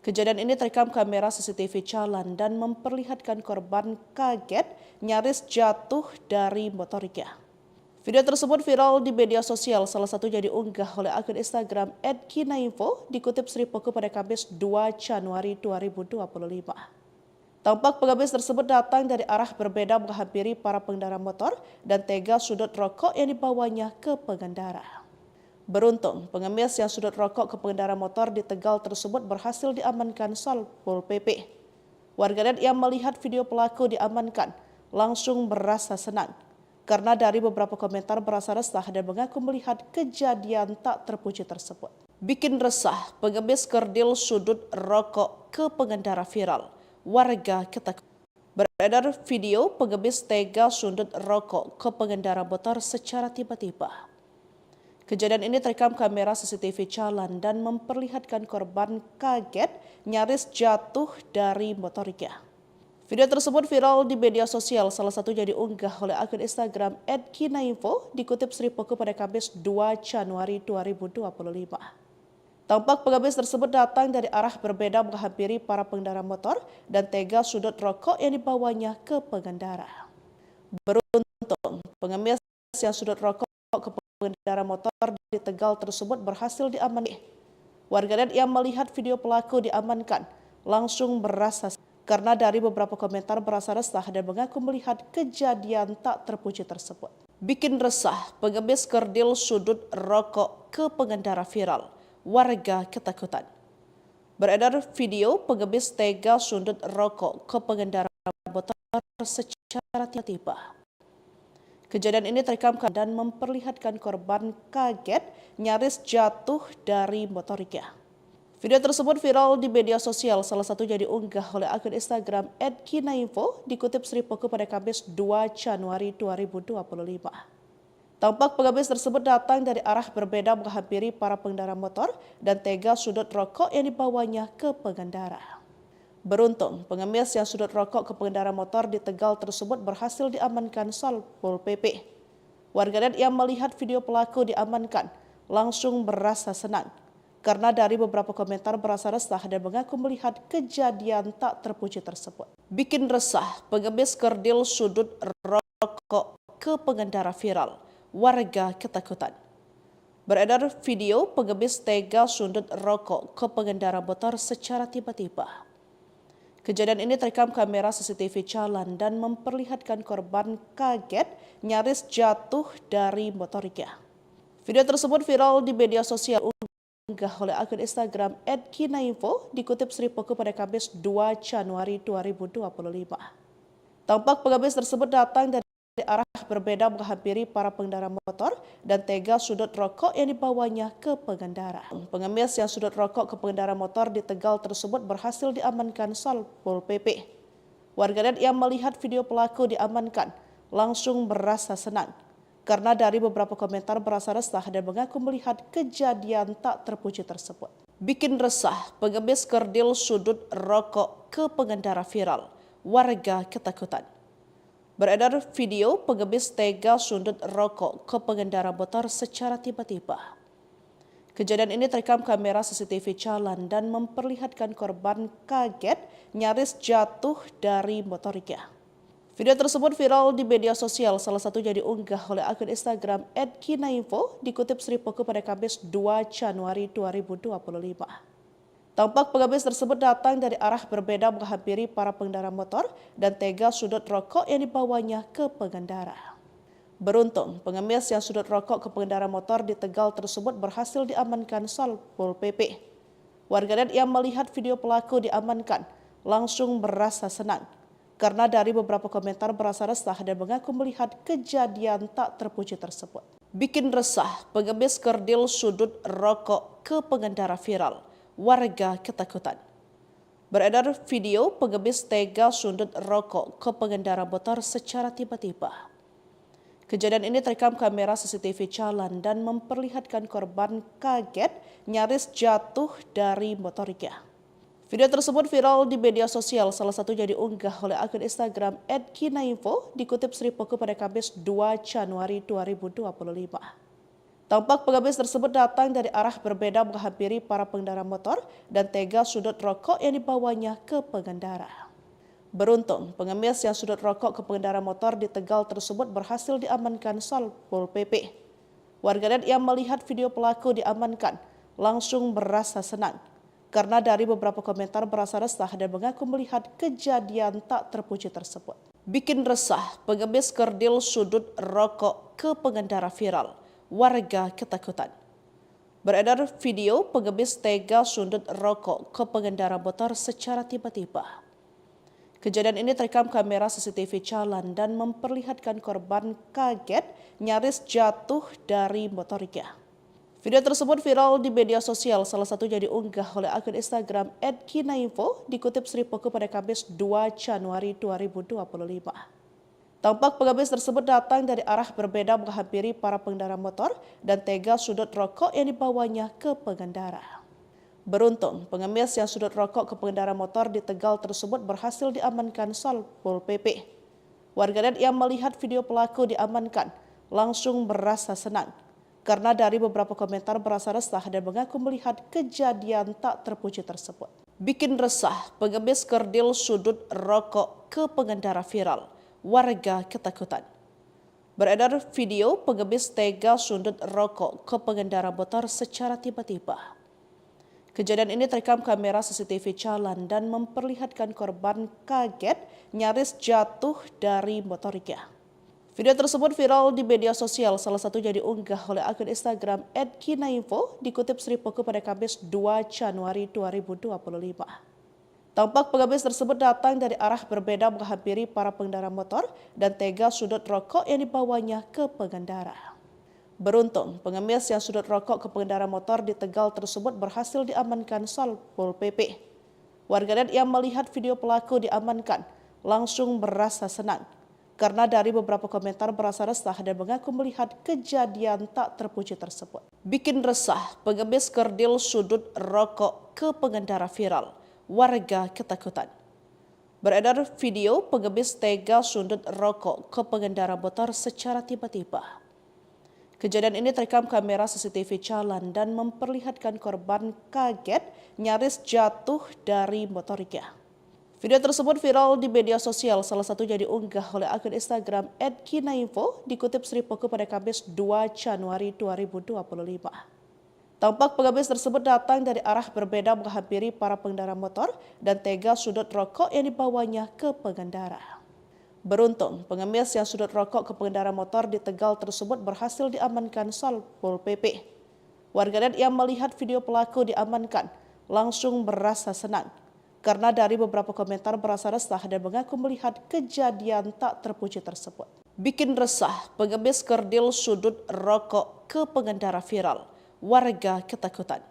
Kejadian ini terekam kamera CCTV jalan dan memperlihatkan korban kaget nyaris jatuh dari motornya. Video tersebut viral di media sosial, salah satunya diunggah oleh akun Instagram @kinainfo, dikutip Sri Poko pada Kamis 2 Januari 2025. Tampak pengemis tersebut datang dari arah berbeda menghampiri para pengendara motor dan tega sudut rokok yang dibawanya ke pengendara. Beruntung, pengemis yang sudut rokok ke pengendara motor di Tegal tersebut berhasil diamankan Satpol PP. Warganet yang melihat video pelaku diamankan langsung merasa senang karena dari beberapa komentar berasa resah dan mengaku melihat kejadian tak terpuji tersebut. Bikin resah, pengemis kerdil sudut rokok ke pengendara viral. Warga ketakutan. Beredar video pengemis tega sundut rokok ke pengendara motor secara tiba-tiba. Kejadian ini terekam kamera CCTV jalan dan memperlihatkan korban kaget nyaris jatuh dari motornya. Video tersebut viral di media sosial, salah satunya diunggah oleh akun Instagram @kinainfo, dikutip Sri Poko pada Kamis 2 Januari 2025. Tampak pengemis tersebut datang dari arah berbeda menghampiri para pengendara motor dan tega sudut rokok yang dibawanya ke pengendara. Beruntung, pengemis yang sudut rokok ke pengendara motor di Tegal tersebut berhasil diamankan. Warganet yang melihat video pelaku diamankan langsung merasa karena dari beberapa komentar berasa resah dan mengaku melihat kejadian tak terpuji tersebut. Bikin resah, pengemis kerdil sudut rokok ke pengendara viral. Warga ketakutan. Beredar video pengemis tega sundut rokok ke pengendara motor secara tiba-tiba. Kejadian ini terekam dan memperlihatkan korban kaget nyaris jatuh dari motornya. Video tersebut viral di media sosial, salah satunya diunggah oleh akun Instagram @kinainfo, dikutip Sri Poko pada Kamis 2 Januari 2025. Tampak pengemis tersebut datang dari arah berbeda menghampiri para pengendara motor dan tega sudut rokok yang dibawanya ke pengendara. Beruntung, pengemis yang sudut rokok ke pengendara motor di Tegal tersebut berhasil diamankan Satpol PP. Warganet yang melihat video pelaku diamankan langsung berasa senang karena dari beberapa komentar berasa resah dan mengaku melihat kejadian tak terpuji tersebut. Bikin resah, pengemis kerdil sudut rokok ke pengendara viral, warga ketakutan. Beredar video pengemis tega sundut rokok ke pengendara motor secara tiba-tiba. Kejadian ini terekam kamera CCTV jalan dan memperlihatkan korban kaget nyaris jatuh dari motornya. Video tersebut viral di media sosial diunggah oleh akun Instagram @kinainfo dikutip Sri Poko pada Kamis 2 Januari 2025. Tampak pengemis tersebut datang dari arah berbeda menghampiri para pengendara motor dan tega sudut rokok yang dibawanya ke pengendara. Pengemis yang sudut rokok ke pengendara motor di Tegal tersebut berhasil diamankan Satpol PP. Warganet yang melihat video pelaku diamankan langsung berasa senang karena dari beberapa komentar berasa resah dan mengaku melihat kejadian tak terpuji tersebut. Bikin resah, pengemis kerdil sudut rokok ke pengendara viral, warga ketakutan. Beredar video pengemis tega sundut rokok ke pengendara motor secara tiba-tiba. Kejadian ini terekam kamera CCTV jalan dan memperlihatkan korban kaget nyaris jatuh dari motornya. Video tersebut viral di media sosial, salah satunya diunggah oleh akun Instagram @kinainfo dikutip Sri Poko pada Kamis 2 Januari 2025. Tampak pengemis tersebut datang dari arah berbeda menghampiri para pengendara motor dan tega sudut rokok yang dibawanya ke pengendara. Beruntung, pengemis yang sudut rokok ke pengendara motor di Tegal tersebut berhasil diamankan Satpol PP. Warganet yang melihat video pelaku diamankan langsung berasa senang karena dari beberapa komentar berasa resah dan mengaku melihat kejadian tak terpuji tersebut. Bikin resah, pengemis kerdil sudut rokok ke pengendara viral, warga ketakutan. Beredar video pengemis tega sundut rokok ke pengendara motor secara tiba-tiba. Kejadian ini terekam kamera CCTV jalan dan memperlihatkan korban kaget nyaris jatuh dari motornya. Video tersebut viral di media sosial, salah satunya diunggah oleh akun Instagram @kinainfo dikutip Sri Poko pada Kamis 2 Januari 2025. Tampak pengemis tersebut datang dari arah berbeda menghampiri para pengendara motor dan tega sudut rokok yang dibawanya ke pengendara. Beruntung, pengemis yang sudut rokok ke pengendara motor di Tegal tersebut berhasil diamankan Satpol PP. Warganet yang melihat video pelaku diamankan langsung berasa senang karena dari beberapa komentar berasa resah dan mengaku melihat kejadian tak terpuji tersebut. Bikin resah, pengemis kerdil sudut rokok ke pengendara viral, warga ketakutan. Beredar video pengemis tega sundut rokok ke pengendara motor secara tiba-tiba. Kejadian ini terekam kamera CCTV jalan dan memperlihatkan korban kaget nyaris jatuh dari motornya. Video tersebut viral di media sosial, salah satunya diunggah oleh akun Instagram @kinainfo dikutip Sri Poko pada Kamis 2 Januari 2025. Tampak pengemis tersebut datang dari arah berbeda menghampiri para pengendara motor dan tega sudut rokok yang dibawanya ke pengendara. Beruntung, pengemis yang sudut rokok ke pengendara motor di Tegal tersebut berhasil diamankan Satpol PP. Warganet yang melihat video pelaku diamankan langsung berasa senang karena dari beberapa komentar berasa resah dan mengaku melihat kejadian tak terpuji tersebut. Bikin resah, pengemis kerdil sudut rokok ke pengendara viral, warga ketakutan. Beredar video pengemis tega sundut rokok ke pengendara motor secara tiba-tiba. Kejadian ini terekam kamera CCTV jalan dan memperlihatkan korban kaget nyaris jatuh dari motornya. Video tersebut viral di media sosial, salah satunya diunggah oleh akun Instagram @kinainfo dikutip Sri Poko pada Kamis 2 Januari 2025. Tampak pengemis tersebut datang dari arah berbeda menghampiri para pengendara motor dan tega sudut rokok yang dibawanya ke pengendara. Beruntung, pengemis yang sudut rokok ke pengendara motor di Tegal tersebut berhasil diamankan Satpol PP. Warganet yang melihat video pelaku diamankan langsung berasa senang karena dari beberapa komentar berasa resah dan mengaku melihat kejadian tak terpuji tersebut. Bikin resah, pengemis kerdil sudut rokok ke pengendara viral, warga ketakutan. Beredar video pengemis tega sundut rokok ke pengendara motor secara tiba-tiba. Kejadian ini terekam kamera CCTV jalan dan memperlihatkan korban kaget nyaris jatuh dari motornya. Video tersebut viral di media sosial, salah satunya diunggah oleh akun Instagram @kinainfo, dikutip Sri Poko pada Kamis 2 Januari 2025. Tampak pengemis tersebut datang dari arah berbeda menghampiri para pengendara motor dan tega sudut rokok yang dibawanya ke pengendara. Beruntung, pengemis yang sudut rokok ke pengendara motor di Tegal tersebut berhasil diamankan Satpol PP. Warganet yang melihat video pelaku diamankan langsung merasa senang karena dari beberapa komentar berasa resah dan mengaku melihat kejadian tak terpuji tersebut. Bikin resah, pengemis kerdil sudut rokok ke pengendara viral. Warga ketakutan.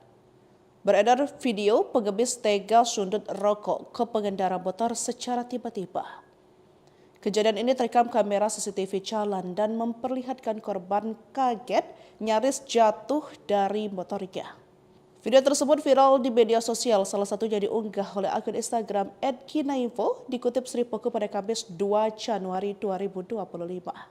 Beredar video pengemis tega sundut rokok ke pengendara motor secara tiba-tiba. Kejadian ini terekam kamera CCTV jalan dan memperlihatkan korban kaget nyaris jatuh dari motornya. Video tersebut viral di media sosial, salah satunya diunggah oleh akun Instagram @kinainfo, dikutip Sri Poko pada Kamis 2 Januari 2025.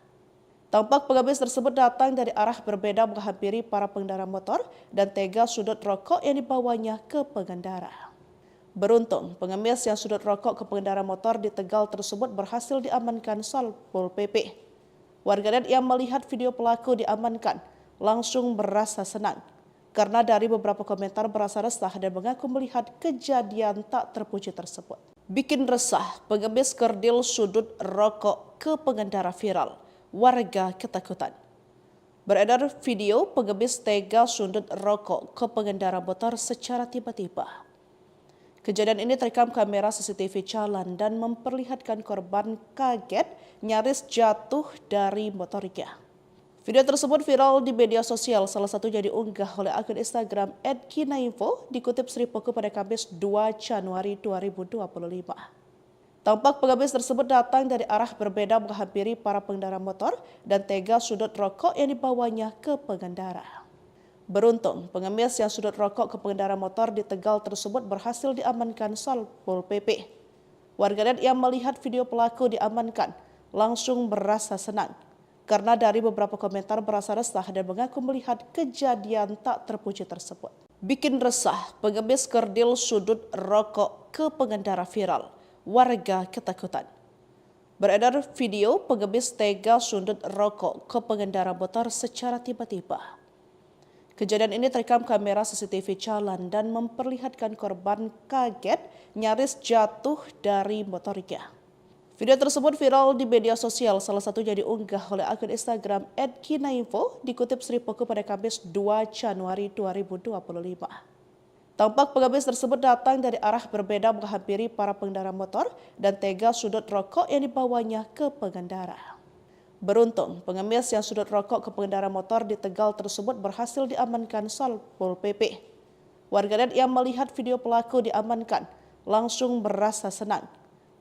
Tampak pengemis tersebut datang dari arah berbeda menghampiri para pengendara motor dan tega sudut rokok yang dibawanya ke pengendara. Beruntung, pengemis yang sudut rokok ke pengendara motor di Tegal tersebut berhasil diamankan Satpol PP. Warganet yang melihat video pelaku diamankan langsung merasa senang karena dari beberapa komentar berasa resah dan mengaku melihat kejadian tak terpuji tersebut. Bikin resah, pengemis kerdil sudut rokok ke pengendara viral. Warga ketakutan. Beredar video pengemis tega sundut rokok ke pengendara motor secara tiba-tiba. Kejadian ini terekam kamera CCTV jalan dan memperlihatkan korban kaget nyaris jatuh dari motornya. Video tersebut viral di media sosial, salah satunya diunggah oleh akun Instagram @kinainfo, dikutip Sri Poko pada Kamis 2 Januari 2025. Tampak pengemis tersebut datang dari arah berbeda menghampiri para pengendara motor dan tega sudut rokok yang dibawanya ke pengendara. Beruntung, pengemis yang sudut rokok ke pengendara motor di Tegal tersebut berhasil diamankan Satpol PP. Warganet yang melihat video pelaku diamankan langsung merasa senang karena dari beberapa komentar berasa resah dan mengaku melihat kejadian tak terpuji tersebut. Bikin resah, pengemis kerdil sudut rokok ke pengendara viral. Warga ketakutan. Beredar video pengemis tega sundut rokok ke pengendara motor secara tiba-tiba. Kejadian ini terekam kamera CCTV jalan dan memperlihatkan korban kaget nyaris jatuh dari motornya. Video tersebut viral di media sosial, salah satunya diunggah oleh akun Instagram @kinainfo, dikutip Sri Poko pada Kamis 2 Januari 2025. Tampak pengemis tersebut datang dari arah berbeda menghampiri para pengendara motor dan tega sudut rokok yang dibawanya ke pengendara. Beruntung, pengemis yang sudut rokok ke pengendara motor di Tegal tersebut berhasil diamankan Satpol PP. Warganet yang melihat video pelaku diamankan langsung merasa senang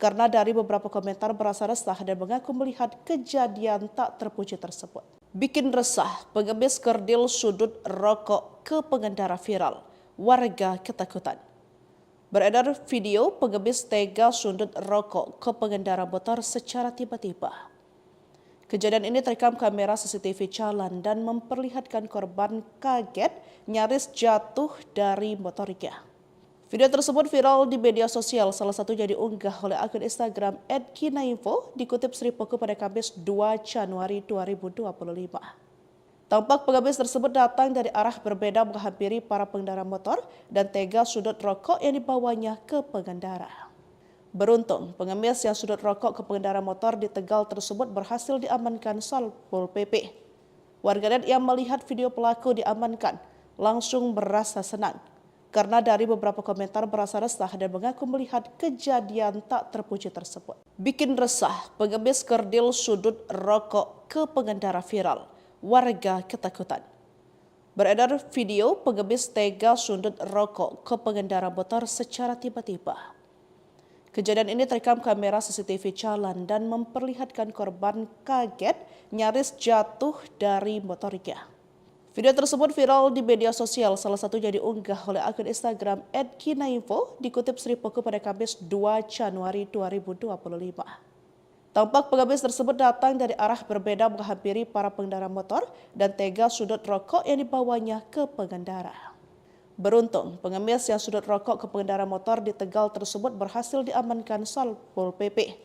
karena dari beberapa komentar berasa resah dan mengaku melihat kejadian tak terpuji tersebut. Bikin resah, pengemis kerdil sudut rokok ke pengendara viral. Warga ketakutan. Beredar video pengemis tega sundut rokok ke pengendara motor secara tiba-tiba. Kejadian ini terekam kamera CCTV jalan dan memperlihatkan korban kaget nyaris jatuh dari motornya. Video tersebut viral di media sosial, salah satunya diunggah oleh akun Instagram @kinainfo, dikutip Sri Poko pada Kamis 2 Januari 2025. Tampak pengemis tersebut datang dari arah berbeda menghampiri para pengendara motor dan tega sudut rokok yang dibawanya ke pengendara. Beruntung, pengemis yang sudut rokok ke pengendara motor di Tegal tersebut berhasil diamankan Satpol PP. Warganet yang melihat video pelaku diamankan langsung merasa senang karena dari beberapa komentar berasa resah dan mengaku melihat kejadian tak terpuji tersebut. Bikin resah, pengemis kerdil sudut rokok ke pengendara viral. Warga ketakutan. Beredar video pengemis tega sundut rokok ke pengendara motor secara tiba-tiba. Kejadian ini terekam kamera CCTV jalan dan memperlihatkan korban kaget nyaris jatuh dari motornya. Video tersebut viral di media sosial, salah satunya diunggah oleh akun Instagram @kinainfo, dikutip Sri Poko pada Kamis 2 Januari 2025. Tampak pengemis tersebut datang dari arah berbeda menghampiri para pengendara motor dan tega sudut rokok yang dibawanya ke pengendara. Beruntung, pengemis yang sudut rokok ke pengendara motor di Tegal tersebut berhasil diamankan Satpol PP.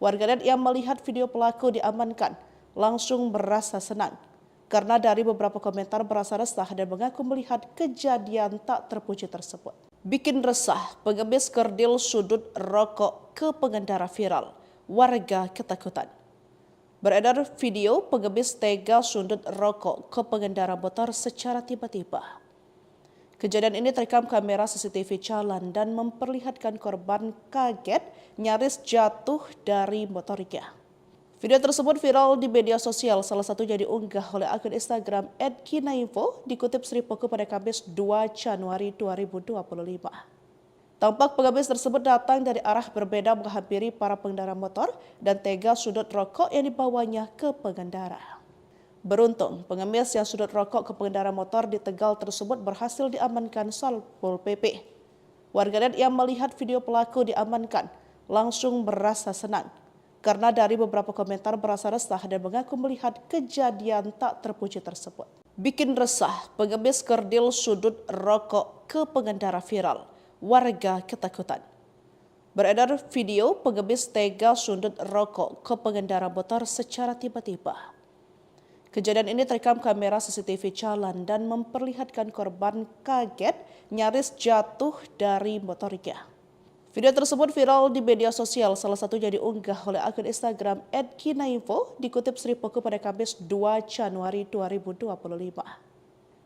Warganet yang melihat video pelaku diamankan langsung merasa senang karena dari beberapa komentar berasa resah dan mengaku melihat kejadian tak terpuji tersebut. Bikin resah, pengemis kerdil sudut rokok ke pengendara viral. Warga ketakutan. Beredar video pengemis tega sundut rokok ke pengendara motor secara tiba-tiba. Kejadian ini terekam kamera CCTV jalan dan memperlihatkan korban kaget nyaris jatuh dari motornya. Video tersebut viral di media sosial, salah satunya diunggah oleh akun Instagram @kinainfo, dikutip Sri Poko pada Kamis 2 Januari 2025. Tampak pengemis tersebut datang dari arah berbeda menghampiri para pengendara motor dan tega sudut rokok yang dibawanya ke pengendara. Beruntung, pengemis yang sudut rokok ke pengendara motor di Tegal tersebut berhasil diamankan Satpol PP. Warganet yang melihat video pelaku diamankan langsung merasa senang karena dari beberapa komentar berasa resah dan mengaku melihat kejadian tak terpuji tersebut. Bikin resah, pengemis kerdil sudut rokok ke pengendara viral. Warga ketakutan. Beredar video pengemis tega sundut rokok ke pengendara motor secara tiba-tiba. Kejadian ini terekam kamera CCTV jalan dan memperlihatkan korban kaget nyaris jatuh dari motornya. Video tersebut viral di media sosial, salah satunya diunggah oleh akun Instagram @kinainfo, dikutip Sri Poko pada Kamis 2 Januari 2025.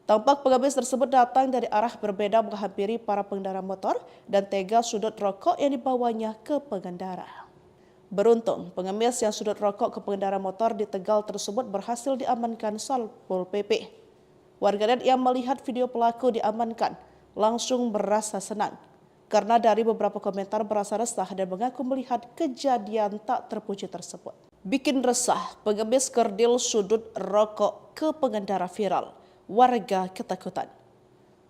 Tampak pengemis tersebut datang dari arah berbeda menghampiri para pengendara motor dan tega sudut rokok yang dibawanya ke pengendara. Beruntung, pengemis yang sudut rokok ke pengendara motor di Tegal tersebut berhasil diamankan Satpol PP. Warganet yang melihat video pelaku diamankan langsung merasa senang karena dari beberapa komentar berasa resah dan mengaku melihat kejadian tak terpuji tersebut. Bikin resah, pengemis kerdil sudut rokok ke pengendara viral. Warga ketakutan.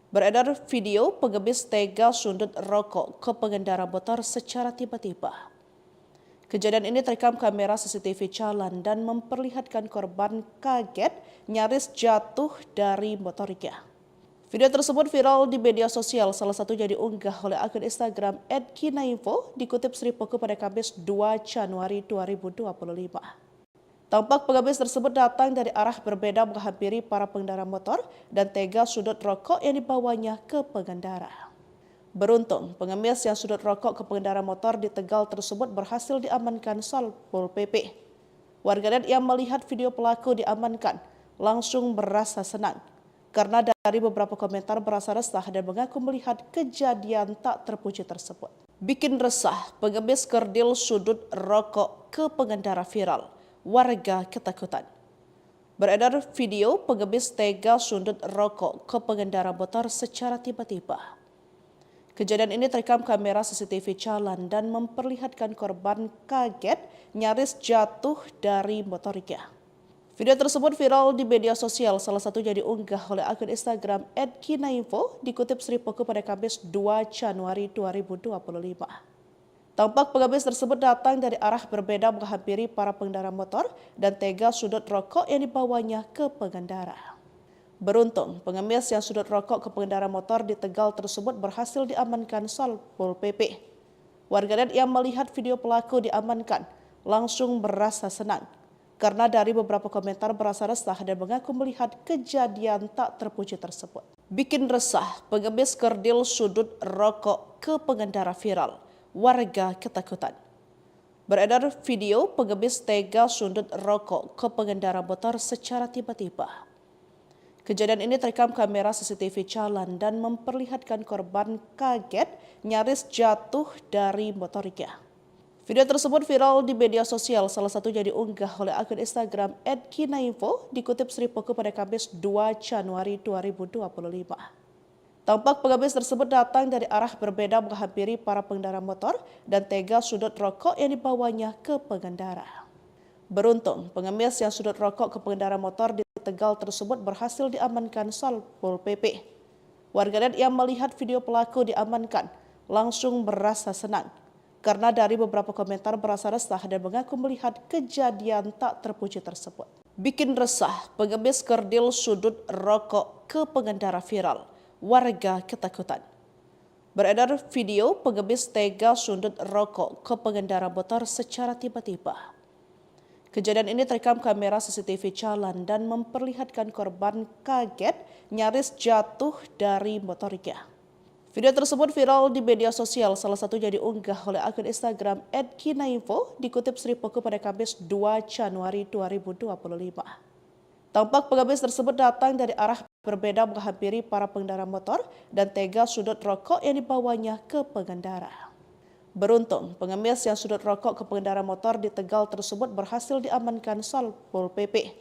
Beredar video pengemis tega sundut rokok ke pengendara motor secara tiba-tiba. Kejadian ini terekam kamera CCTV jalan dan memperlihatkan korban kaget nyaris jatuh dari motornya. Video tersebut viral di media sosial, salah satunya diunggah oleh akun Instagram @kinainfo, dikutip Sri Poko pada Kamis 2 Januari 2025. Tampak pengemis tersebut datang dari arah berbeda menghampiri para pengendara motor dan tega sudut rokok yang dibawanya ke pengendara. Beruntung, pengemis yang sudut rokok ke pengendara motor di Tegal tersebut berhasil diamankan Satpol PP. Warganet yang melihat video pelaku diamankan langsung merasa senang karena dari beberapa komentar berasa resah dan mengaku melihat kejadian tak terpuji tersebut. Bikin resah, pengemis kerdil sudut rokok ke pengendara viral. Warga ketakutan. Beredar video pengemis tega sundut rokok ke pengendara motor secara tiba-tiba. Kejadian ini terekam kamera CCTV jalan dan memperlihatkan korban kaget nyaris jatuh dari motornya. Video tersebut viral di media sosial, salah satunya diunggah oleh akun Instagram @kinainfo, dikutip Sri Poko pada Kamis 2 Januari 2025. Tampak pengemis tersebut datang dari arah berbeda menghampiri para pengendara motor dan tega sudut rokok yang dibawanya ke pengendara. Beruntung, pengemis yang sudut rokok ke pengendara motor di Tegal tersebut berhasil diamankan Satpol PP. Warganet yang melihat video pelaku diamankan langsung merasa senang karena dari beberapa komentar berasa resah dan mengaku melihat kejadian tak terpuji tersebut. Bikin resah, pengemis kerdil sudut rokok ke pengendara viral. Warga ketakutan. Beredar video pengemis tega sundut rokok ke pengendara motor secara tiba-tiba. Kejadian ini terekam kamera CCTV jalan dan memperlihatkan korban kaget nyaris jatuh dari motornya. Video tersebut viral di media sosial, salah satunya diunggah oleh akun Instagram @kinainfo, dikutip Sri Poko pada Kamis 2 Januari 2025. Tampak pengemis tersebut datang dari arah berbeda menghampiri para pengendara motor dan tega sudut rokok yang dibawanya ke pengendara. Beruntung, pengemis yang sudut rokok ke pengendara motor di Tegal tersebut berhasil diamankan Satpol PP. Warganet yang melihat video pelaku diamankan langsung merasa senang karena dari beberapa komentar berasa resah dan mengaku melihat kejadian tak terpuji tersebut. Bikin resah, pengemis kerdil sudut rokok ke pengendara viral. Warga ketakutan. Beredar video pengemis tega sundut rokok ke pengendara motor secara tiba-tiba. Kejadian ini terekam kamera CCTV jalan dan memperlihatkan korban kaget nyaris jatuh dari motornya. Video tersebut viral di media sosial, salah satunya diunggah oleh akun Instagram @kinainfo dikutip Sri Poko pada Kamis 2 Januari 2025. Tampak pengemis tersebut datang dari arah berbeda menghampiri para pengendara motor dan tega sudut rokok yang dibawanya ke pengendara. Beruntung, pengemis yang sudut rokok ke pengendara motor di Tegal tersebut berhasil diamankan Satpol PP.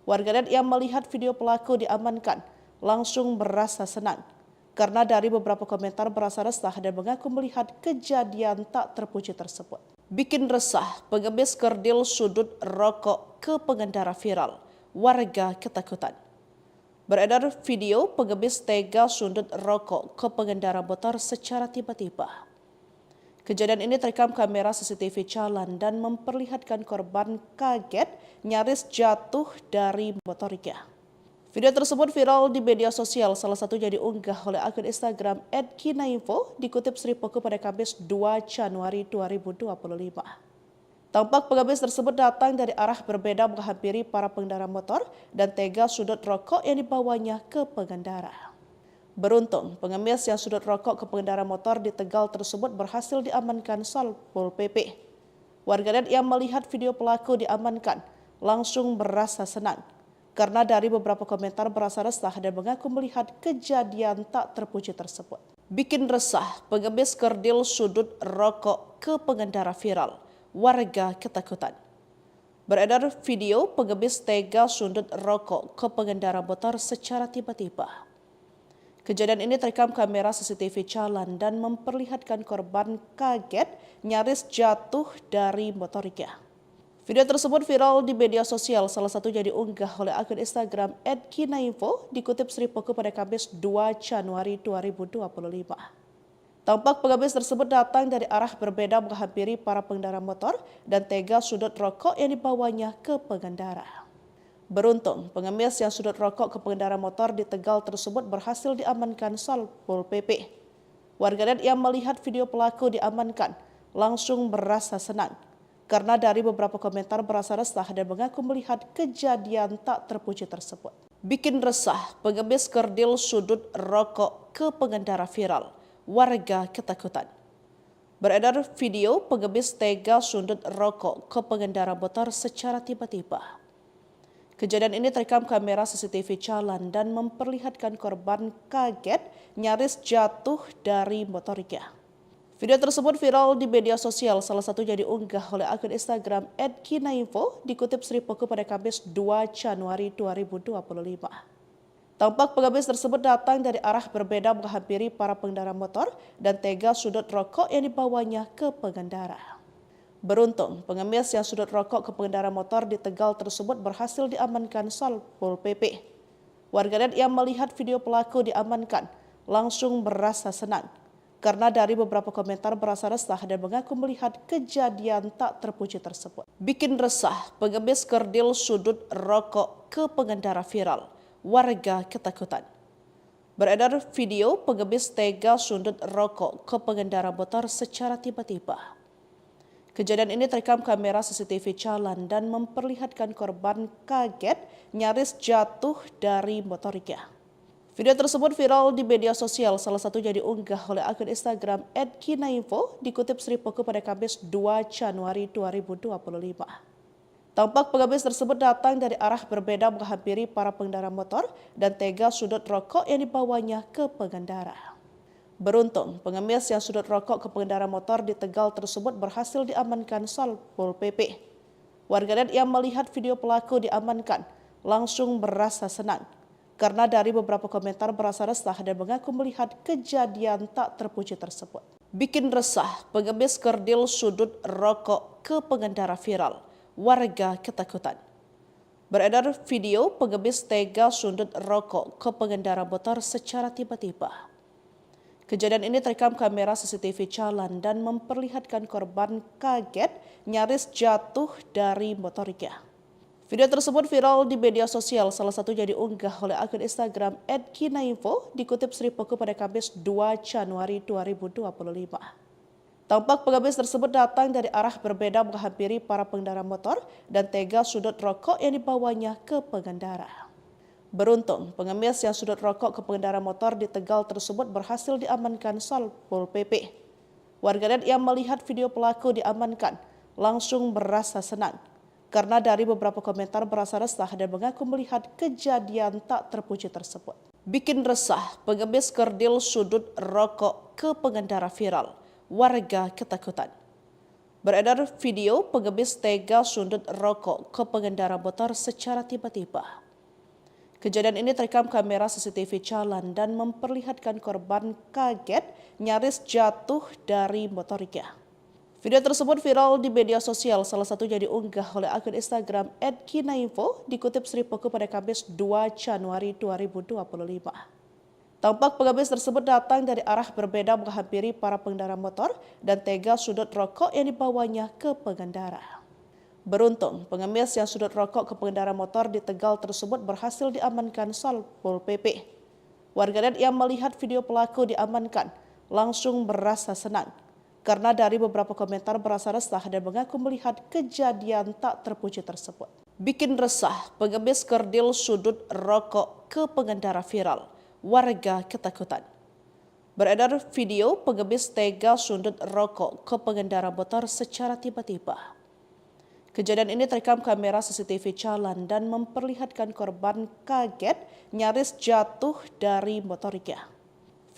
Warganet yang melihat video pelaku diamankan langsung merasa senang karena dari beberapa komentar berasa resah dan mengaku melihat kejadian tak terpuji tersebut. Bikin resah, pengemis kerdil sudut rokok ke pengendara viral. Warga ketakutan. Beredar video pengemis tega sundut rokok ke pengendara motor secara tiba-tiba. Kejadian ini terekam kamera CCTV jalan dan memperlihatkan korban kaget nyaris jatuh dari motornya. Video tersebut viral di media sosial, salah satunya diunggah oleh akun Instagram @kinainfo dikutip Sri Poko pada Kamis 2 Januari 2025. Tampak pengemis tersebut datang dari arah berbeda menghampiri para pengendara motor dan tega sudut rokok yang dibawanya ke pengendara. Beruntung, pengemis yang sudut rokok ke pengendara motor di Tegal tersebut berhasil diamankan Satpol PP. Warganet yang melihat video pelaku diamankan langsung merasa senang karena dari beberapa komentar berasa resah dan mengaku melihat kejadian tak terpuji tersebut. Bikin resah, pengemis kerdil sudut rokok ke pengendara viral. Warga ketakutan. Beredar video pengemis tega sundut rokok ke pengendara motor secara tiba-tiba. Kejadian ini terekam kamera CCTV jalan dan memperlihatkan korban kaget nyaris jatuh dari motornya. Video tersebut viral di media sosial, salah satunya diunggah oleh akun Instagram @kinainfo dikutip Sri Poko pada Kamis 2 Januari 2025. Tampak pengemis tersebut datang dari arah berbeda menghampiri para pengendara motor dan tega sudut rokok yang dibawanya ke pengendara. Beruntung, pengemis yang sudut rokok ke pengendara motor di Tegal tersebut berhasil diamankan Satpol PP. Warganet yang melihat video pelaku diamankan langsung merasa senang karena dari beberapa komentar berasa resah dan mengaku melihat kejadian tak terpuji tersebut. Bikin resah, pengemis kerdil sudut rokok ke pengendara viral. Warga ketakutan. Beredar video pengemis tega sundut rokok ke pengendara motor secara tiba-tiba. Kejadian ini terekam kamera CCTV jalan dan memperlihatkan korban kaget nyaris jatuh dari motornya. Video tersebut viral di media sosial, salah satunya diunggah oleh akun Instagram @kinainfo dikutip Sri Poko pada Kamis 2 Januari 2025. Tampak pengemis tersebut datang dari arah berbeda menghampiri para pengendara motor dan tega sudut rokok yang dibawanya ke pengendara. Beruntung, pengemis yang sudut rokok ke pengendara motor di Tegal tersebut berhasil diamankan Satpol PP. Warganet yang melihat video pelaku diamankan langsung merasa senang karena dari beberapa komentar berasa resah dan mengaku melihat kejadian tak terpuji tersebut. Bikin resah, pengemis kerdil sudut rokok ke pengendara viral. Warga ketakutan. Beredar video pengemis tega sundut rokok ke pengendara motor secara tiba-tiba. Kejadian ini terekam kamera CCTV jalan dan memperlihatkan korban kaget nyaris jatuh dari motornya. Video tersebut viral di media sosial, salah satunya diunggah oleh akun Instagram @kinainfo dikutip Sri Poko pada Kamis 2 Januari 2025. Tampak pengemis tersebut datang dari arah berbeda menghampiri para pengendara motor dan tega sudut rokok yang dibawanya ke pengendara. Beruntung, pengemis yang sudut rokok ke pengendara motor di Tegal tersebut berhasil diamankan Satpol PP. Warganet yang melihat video pelaku diamankan langsung merasa senang karena dari beberapa komentar berasa resah dan mengaku melihat kejadian tak terpuji tersebut. Bikin resah, pengemis kerdil sudut rokok ke pengendara viral. warga ketakutan. Beredar video pengemis tega sundut rokok ke pengendara motor secara tiba-tiba. Kejadian ini terekam kamera CCTV jalan dan memperlihatkan korban kaget nyaris jatuh dari motornya. Video tersebut viral di media sosial, salah satunya diunggah oleh akun Instagram @kinainfo, dikutip Sri Poko pada Kamis 2 Januari 2025. Tampak pengemis tersebut datang dari arah berbeda menghampiri para pengendara motor dan tega sudut rokok yang dibawanya ke pengendara. Beruntung, pengemis yang sudut rokok ke pengendara motor di Tegal tersebut berhasil diamankan Satpol PP. Warganet yang melihat video pelaku diamankan langsung merasa senang karena dari beberapa komentar berasa resah dan mengaku melihat kejadian tak terpuji tersebut. Bikin resah, pengemis kerdil sudut rokok ke pengendara viral. Warga ketakutan. Beredar video pengemis tega sundut rokok ke pengendara motor secara tiba-tiba. Kejadian ini terekam kamera CCTV jalan dan memperlihatkan korban kaget nyaris jatuh dari motornya. Video tersebut viral di media sosial, salah satunya diunggah oleh akun Instagram @kinainfo, dikutip Sri Poko pada Kamis 2 Januari 2025. Tampak pengemis tersebut datang dari arah berbeda menghampiri para pengendara motor dan tega sudut rokok yang dibawanya ke pengendara. Beruntung, pengemis yang sudut rokok ke pengendara motor di Tegal tersebut berhasil diamankan Satpol PP. Warganet yang melihat video pelaku diamankan langsung merasa senang karena dari beberapa komentar berasa resah dan mengaku melihat kejadian tak terpuji tersebut. Bikin resah, pengemis kerdil sudut rokok ke pengendara viral. Warga ketakutan. Beredar video pengemis tega sundut rokok ke pengendara motor secara tiba-tiba. Kejadian ini terekam kamera CCTV jalan dan memperlihatkan korban kaget nyaris jatuh dari motornya.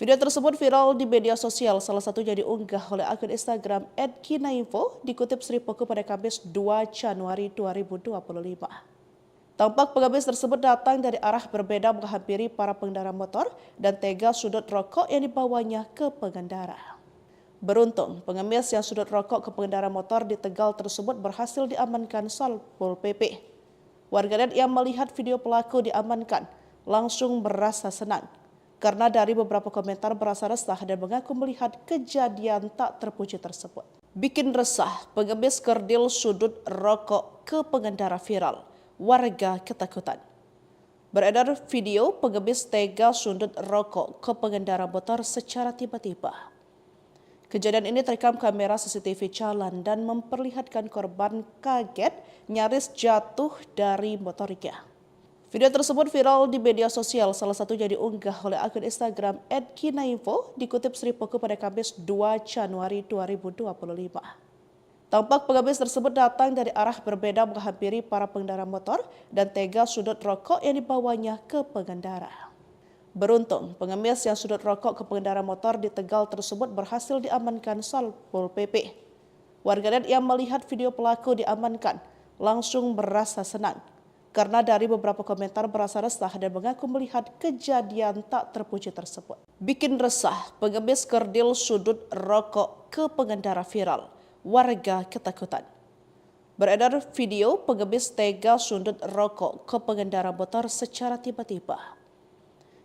Video tersebut viral di media sosial, salah satunya diunggah oleh akun Instagram @kinainfo, dikutip Sri Poko pada Kamis 2 Januari 2025. Tampak pengemis tersebut datang dari arah berbeda menghampiri para pengendara motor dan tega sudut rokok yang dibawanya ke pengendara. Beruntung, pengemis yang sudut rokok ke pengendara motor di Tegal tersebut berhasil diamankan Satpol PP. Warganet yang melihat video pelaku diamankan langsung merasa senang karena dari beberapa komentar berasa resah dan mengaku melihat kejadian tak terpuji tersebut. Bikin resah, pengemis kerdil sudut rokok ke pengendara viral. Warga ketakutan. Beredar video pengemis tega sundut rokok ke pengendara motor secara tiba-tiba. Kejadian ini terekam kamera CCTV jalan dan memperlihatkan korban kaget nyaris jatuh dari motornya. Video tersebut viral di media sosial, salah satunya diunggah oleh akun Instagram @kinainfo, dikutip Sri Poko pada Kamis 2 Januari 2025. Tampak pengemis tersebut datang dari arah berbeda menghampiri para pengendara motor dan tega sudut rokok yang dibawanya ke pengendara. Beruntung, pengemis yang sudut rokok ke pengendara motor di Tegal tersebut berhasil diamankan Satpol PP. Warganet yang melihat video pelaku diamankan langsung merasa senang karena dari beberapa komentar berasa resah dan mengaku melihat kejadian tak terpuji tersebut. Bikin resah, pengemis kerdil sudut rokok ke pengendara viral. Warga ketakutan. Beredar video pengemis tega sundut rokok ke pengendara motor secara tiba-tiba.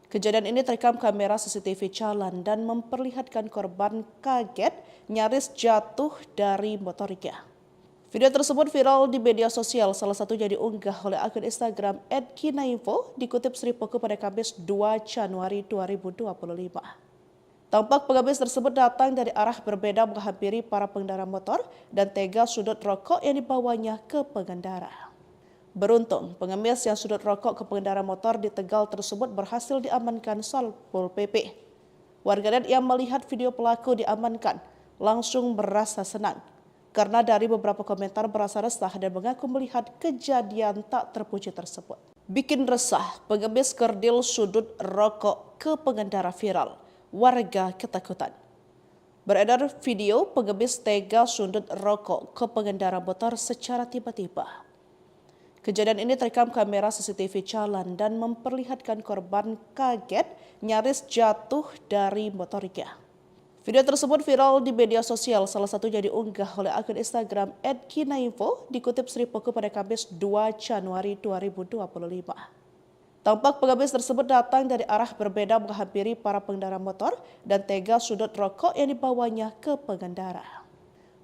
Kejadian ini terekam kamera CCTV jalan dan memperlihatkan korban kaget nyaris jatuh dari motornya. Video tersebut viral di media sosial, salah satunya diunggah oleh akun Instagram @kinainfo, dikutip Sri Poko pada Kamis 2 Januari 2025. Tampak pengemis tersebut datang dari arah berbeda menghampiri para pengendara motor dan tega sudut rokok yang dibawanya ke pengendara. Beruntung, pengemis yang sudut rokok ke pengendara motor di Tegal tersebut berhasil diamankan Satpol PP. Warganet yang melihat video pelaku diamankan langsung merasa senang karena dari beberapa komentar berasa resah dan mengaku melihat kejadian tak terpuji tersebut. Bikin resah, pengemis kerdil sudut rokok ke pengendara viral. Warga ketakutan. Beredar video pengemis tega sundut rokok ke pengendara motor secara tiba-tiba. Kejadian ini terekam kamera CCTV jalan dan memperlihatkan korban kaget nyaris jatuh dari motornya. Video tersebut viral di media sosial, salah satunya diunggah oleh akun Instagram @kinainfo, dikutip Sri Poko pada Kamis 2 Januari 2025. Tampak pengemis tersebut datang dari arah berbeda menghampiri para pengendara motor dan tega sudut rokok yang dibawanya ke pengendara.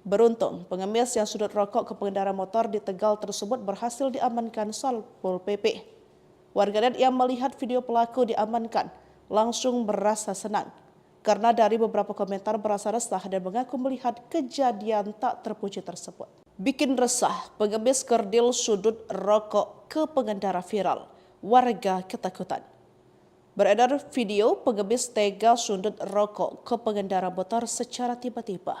Beruntung, pengemis yang sudut rokok ke pengendara motor di Tegal tersebut berhasil diamankan Satpol PP. Warganet yang melihat video pelaku diamankan langsung merasa senang karena dari beberapa komentar berasa resah dan mengaku melihat kejadian tak terpuji tersebut. Bikin resah, pengemis kerdil sudut rokok ke pengendara viral. Warga ketakutan. Beredar video pengemis tega sundut rokok ke pengendara motor secara tiba-tiba.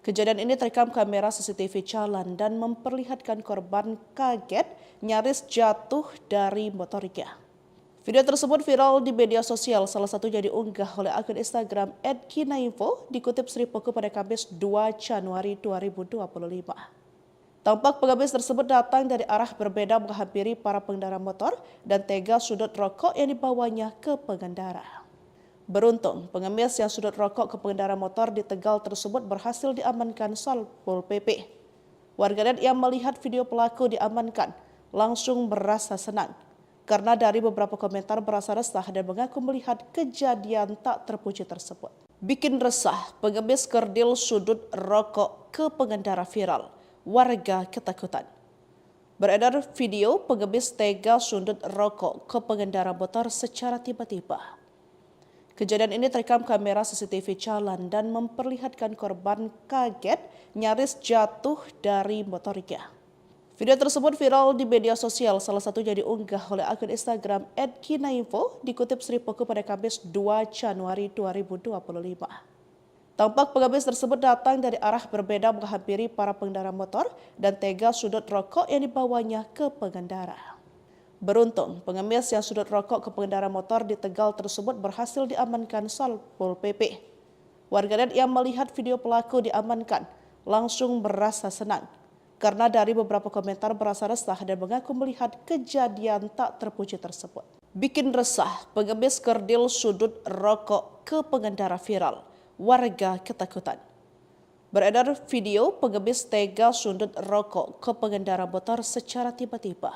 Kejadian ini terekam kamera CCTV jalan dan memperlihatkan korban kaget nyaris jatuh dari motornya. Video tersebut viral di media sosial, salah satunya diunggah oleh akun Instagram @kinainfo, dikutip Sri Poko pada Kamis 2 Januari 2025. Tampak pengemis tersebut datang dari arah berbeda menghampiri para pengendara motor dan tega sudut rokok yang dibawanya ke pengendara. Beruntung, pengemis yang sudut rokok ke pengendara motor di Tegal tersebut berhasil diamankan Satpol PP. Warganet yang melihat video pelaku diamankan langsung merasa senang karena dari beberapa komentar berasa resah dan mengaku melihat kejadian tak terpuji tersebut. Bikin resah, pengemis kerdil sudut rokok ke pengendara viral. Warga ketakutan. Beredar video pengemis tega sundut rokok ke pengendara motor secara tiba-tiba. Kejadian ini terekam kamera CCTV jalan dan memperlihatkan korban kaget nyaris jatuh dari motornya. Video tersebut viral di media sosial, salah satunya diunggah oleh akun Instagram @kinainfo, dikutip Sri Poko pada Kamis 2 Januari 2025. Tampak pengemis tersebut datang dari arah berbeda menghampiri para pengendara motor dan tega sudut rokok yang dibawanya ke pengendara. Beruntung, pengemis yang sudut rokok ke pengendara motor di Tegal tersebut berhasil diamankan Satpol PP. Warganet yang melihat video pelaku diamankan langsung merasa senang karena dari beberapa komentar berasa resah dan mengaku melihat kejadian tak terpuji tersebut. Bikin resah, pengemis kerdil sudut rokok ke pengendara viral. Warga ketakutan. Beredar video pengemis tega sundut rokok ke pengendara motor secara tiba-tiba.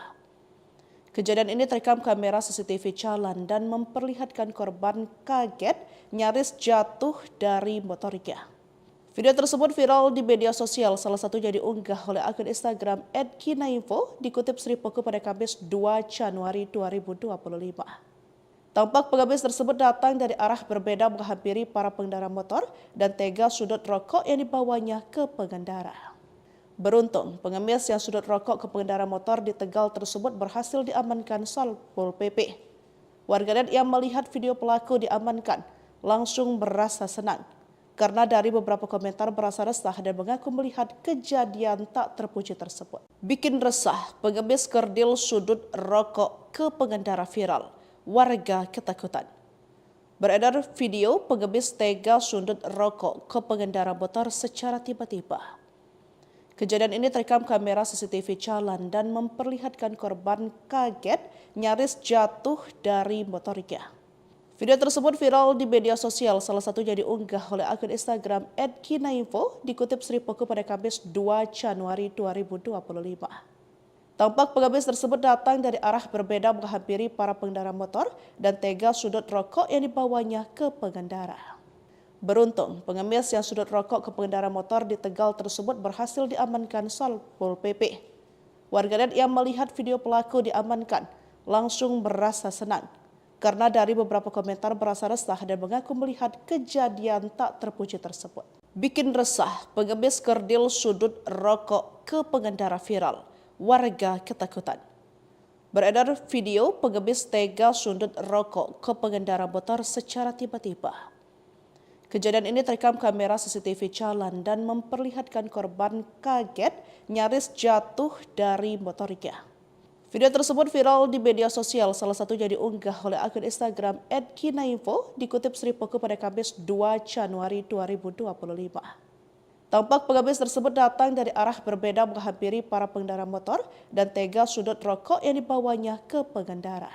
Kejadian ini terekam kamera CCTV jalan dan memperlihatkan korban kaget nyaris jatuh dari motornya. Video tersebut viral di media sosial, salah satunya diunggah oleh akun Instagram @kinainfo, dikutip Sri Poko pada Kamis 2 Januari 2025. Tampak pengemis tersebut datang dari arah berbeda menghampiri para pengendara motor dan tega sudut rokok yang dibawanya ke pengendara. Beruntung, pengemis yang sudut rokok ke pengendara motor di Tegal tersebut berhasil diamankan Satpol PP. Warganet yang melihat video pelaku diamankan langsung merasa senang karena dari beberapa komentar berasa resah dan mengaku melihat kejadian tak terpuji tersebut. Bikin resah, pengemis kerdil sudut rokok ke pengendara viral. Warga ketakutan. Beredar video pengemis tega sundut rokok ke pengendara motor secara tiba-tiba. Kejadian ini terekam kamera CCTV jalan dan memperlihatkan korban kaget nyaris jatuh dari motornya. Video tersebut viral di media sosial, salah satunya diunggah oleh akun Instagram @kinainfo, dikutip Sri Poko pada Kamis 2 Januari 2025. Tampak pengemis tersebut datang dari arah berbeda menghampiri para pengendara motor dan tega sudut rokok yang dibawanya ke pengendara. Beruntung, pengemis yang sudut rokok ke pengendara motor di Tegal tersebut berhasil diamankan Satpol PP. Warganet yang melihat video pelaku diamankan langsung merasa senang karena dari beberapa komentar berasa resah dan mengaku melihat kejadian tak terpuji tersebut. Bikin resah, pengemis kerdil sudut rokok ke pengendara viral. Warga ketakutan. Beredar video pengemis tega sundut rokok ke pengendara motor secara tiba-tiba. Kejadian ini terekam kamera CCTV jalan dan memperlihatkan korban kaget nyaris jatuh dari motornya. Video tersebut viral di media sosial, salah satunya diunggah oleh akun Instagram @kinainfo, dikutip Sri Poko pada Kamis 2 Januari 2025. Tampak pengemis tersebut datang dari arah berbeda menghampiri para pengendara motor dan tega sudut rokok yang dibawanya ke pengendara.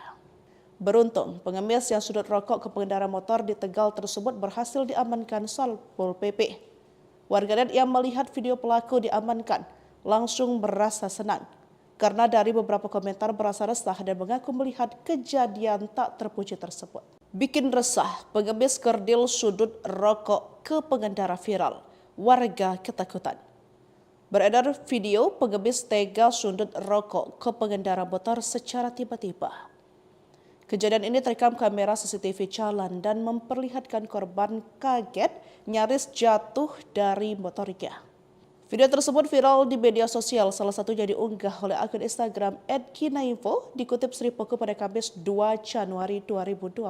Beruntung, pengemis yang sudut rokok ke pengendara motor di Tegal tersebut berhasil diamankan Satpol PP. Warganet yang melihat video pelaku diamankan langsung merasa senang karena dari beberapa komentar berasa resah dan mengaku melihat kejadian tak terpuji tersebut. Bikin resah, pengemis kerdil sudut rokok ke pengendara viral. Warga ketakutan. Beredar video pengemis tega sundut rokok ke pengendara motor secara tiba-tiba. Kejadian ini terekam kamera CCTV jalan dan memperlihatkan korban kaget nyaris jatuh dari motornya. Video tersebut viral di media sosial, salah satunya diunggah oleh akun Instagram @kinainfo dikutip Sri Poko pada Kamis 2 Januari 2025.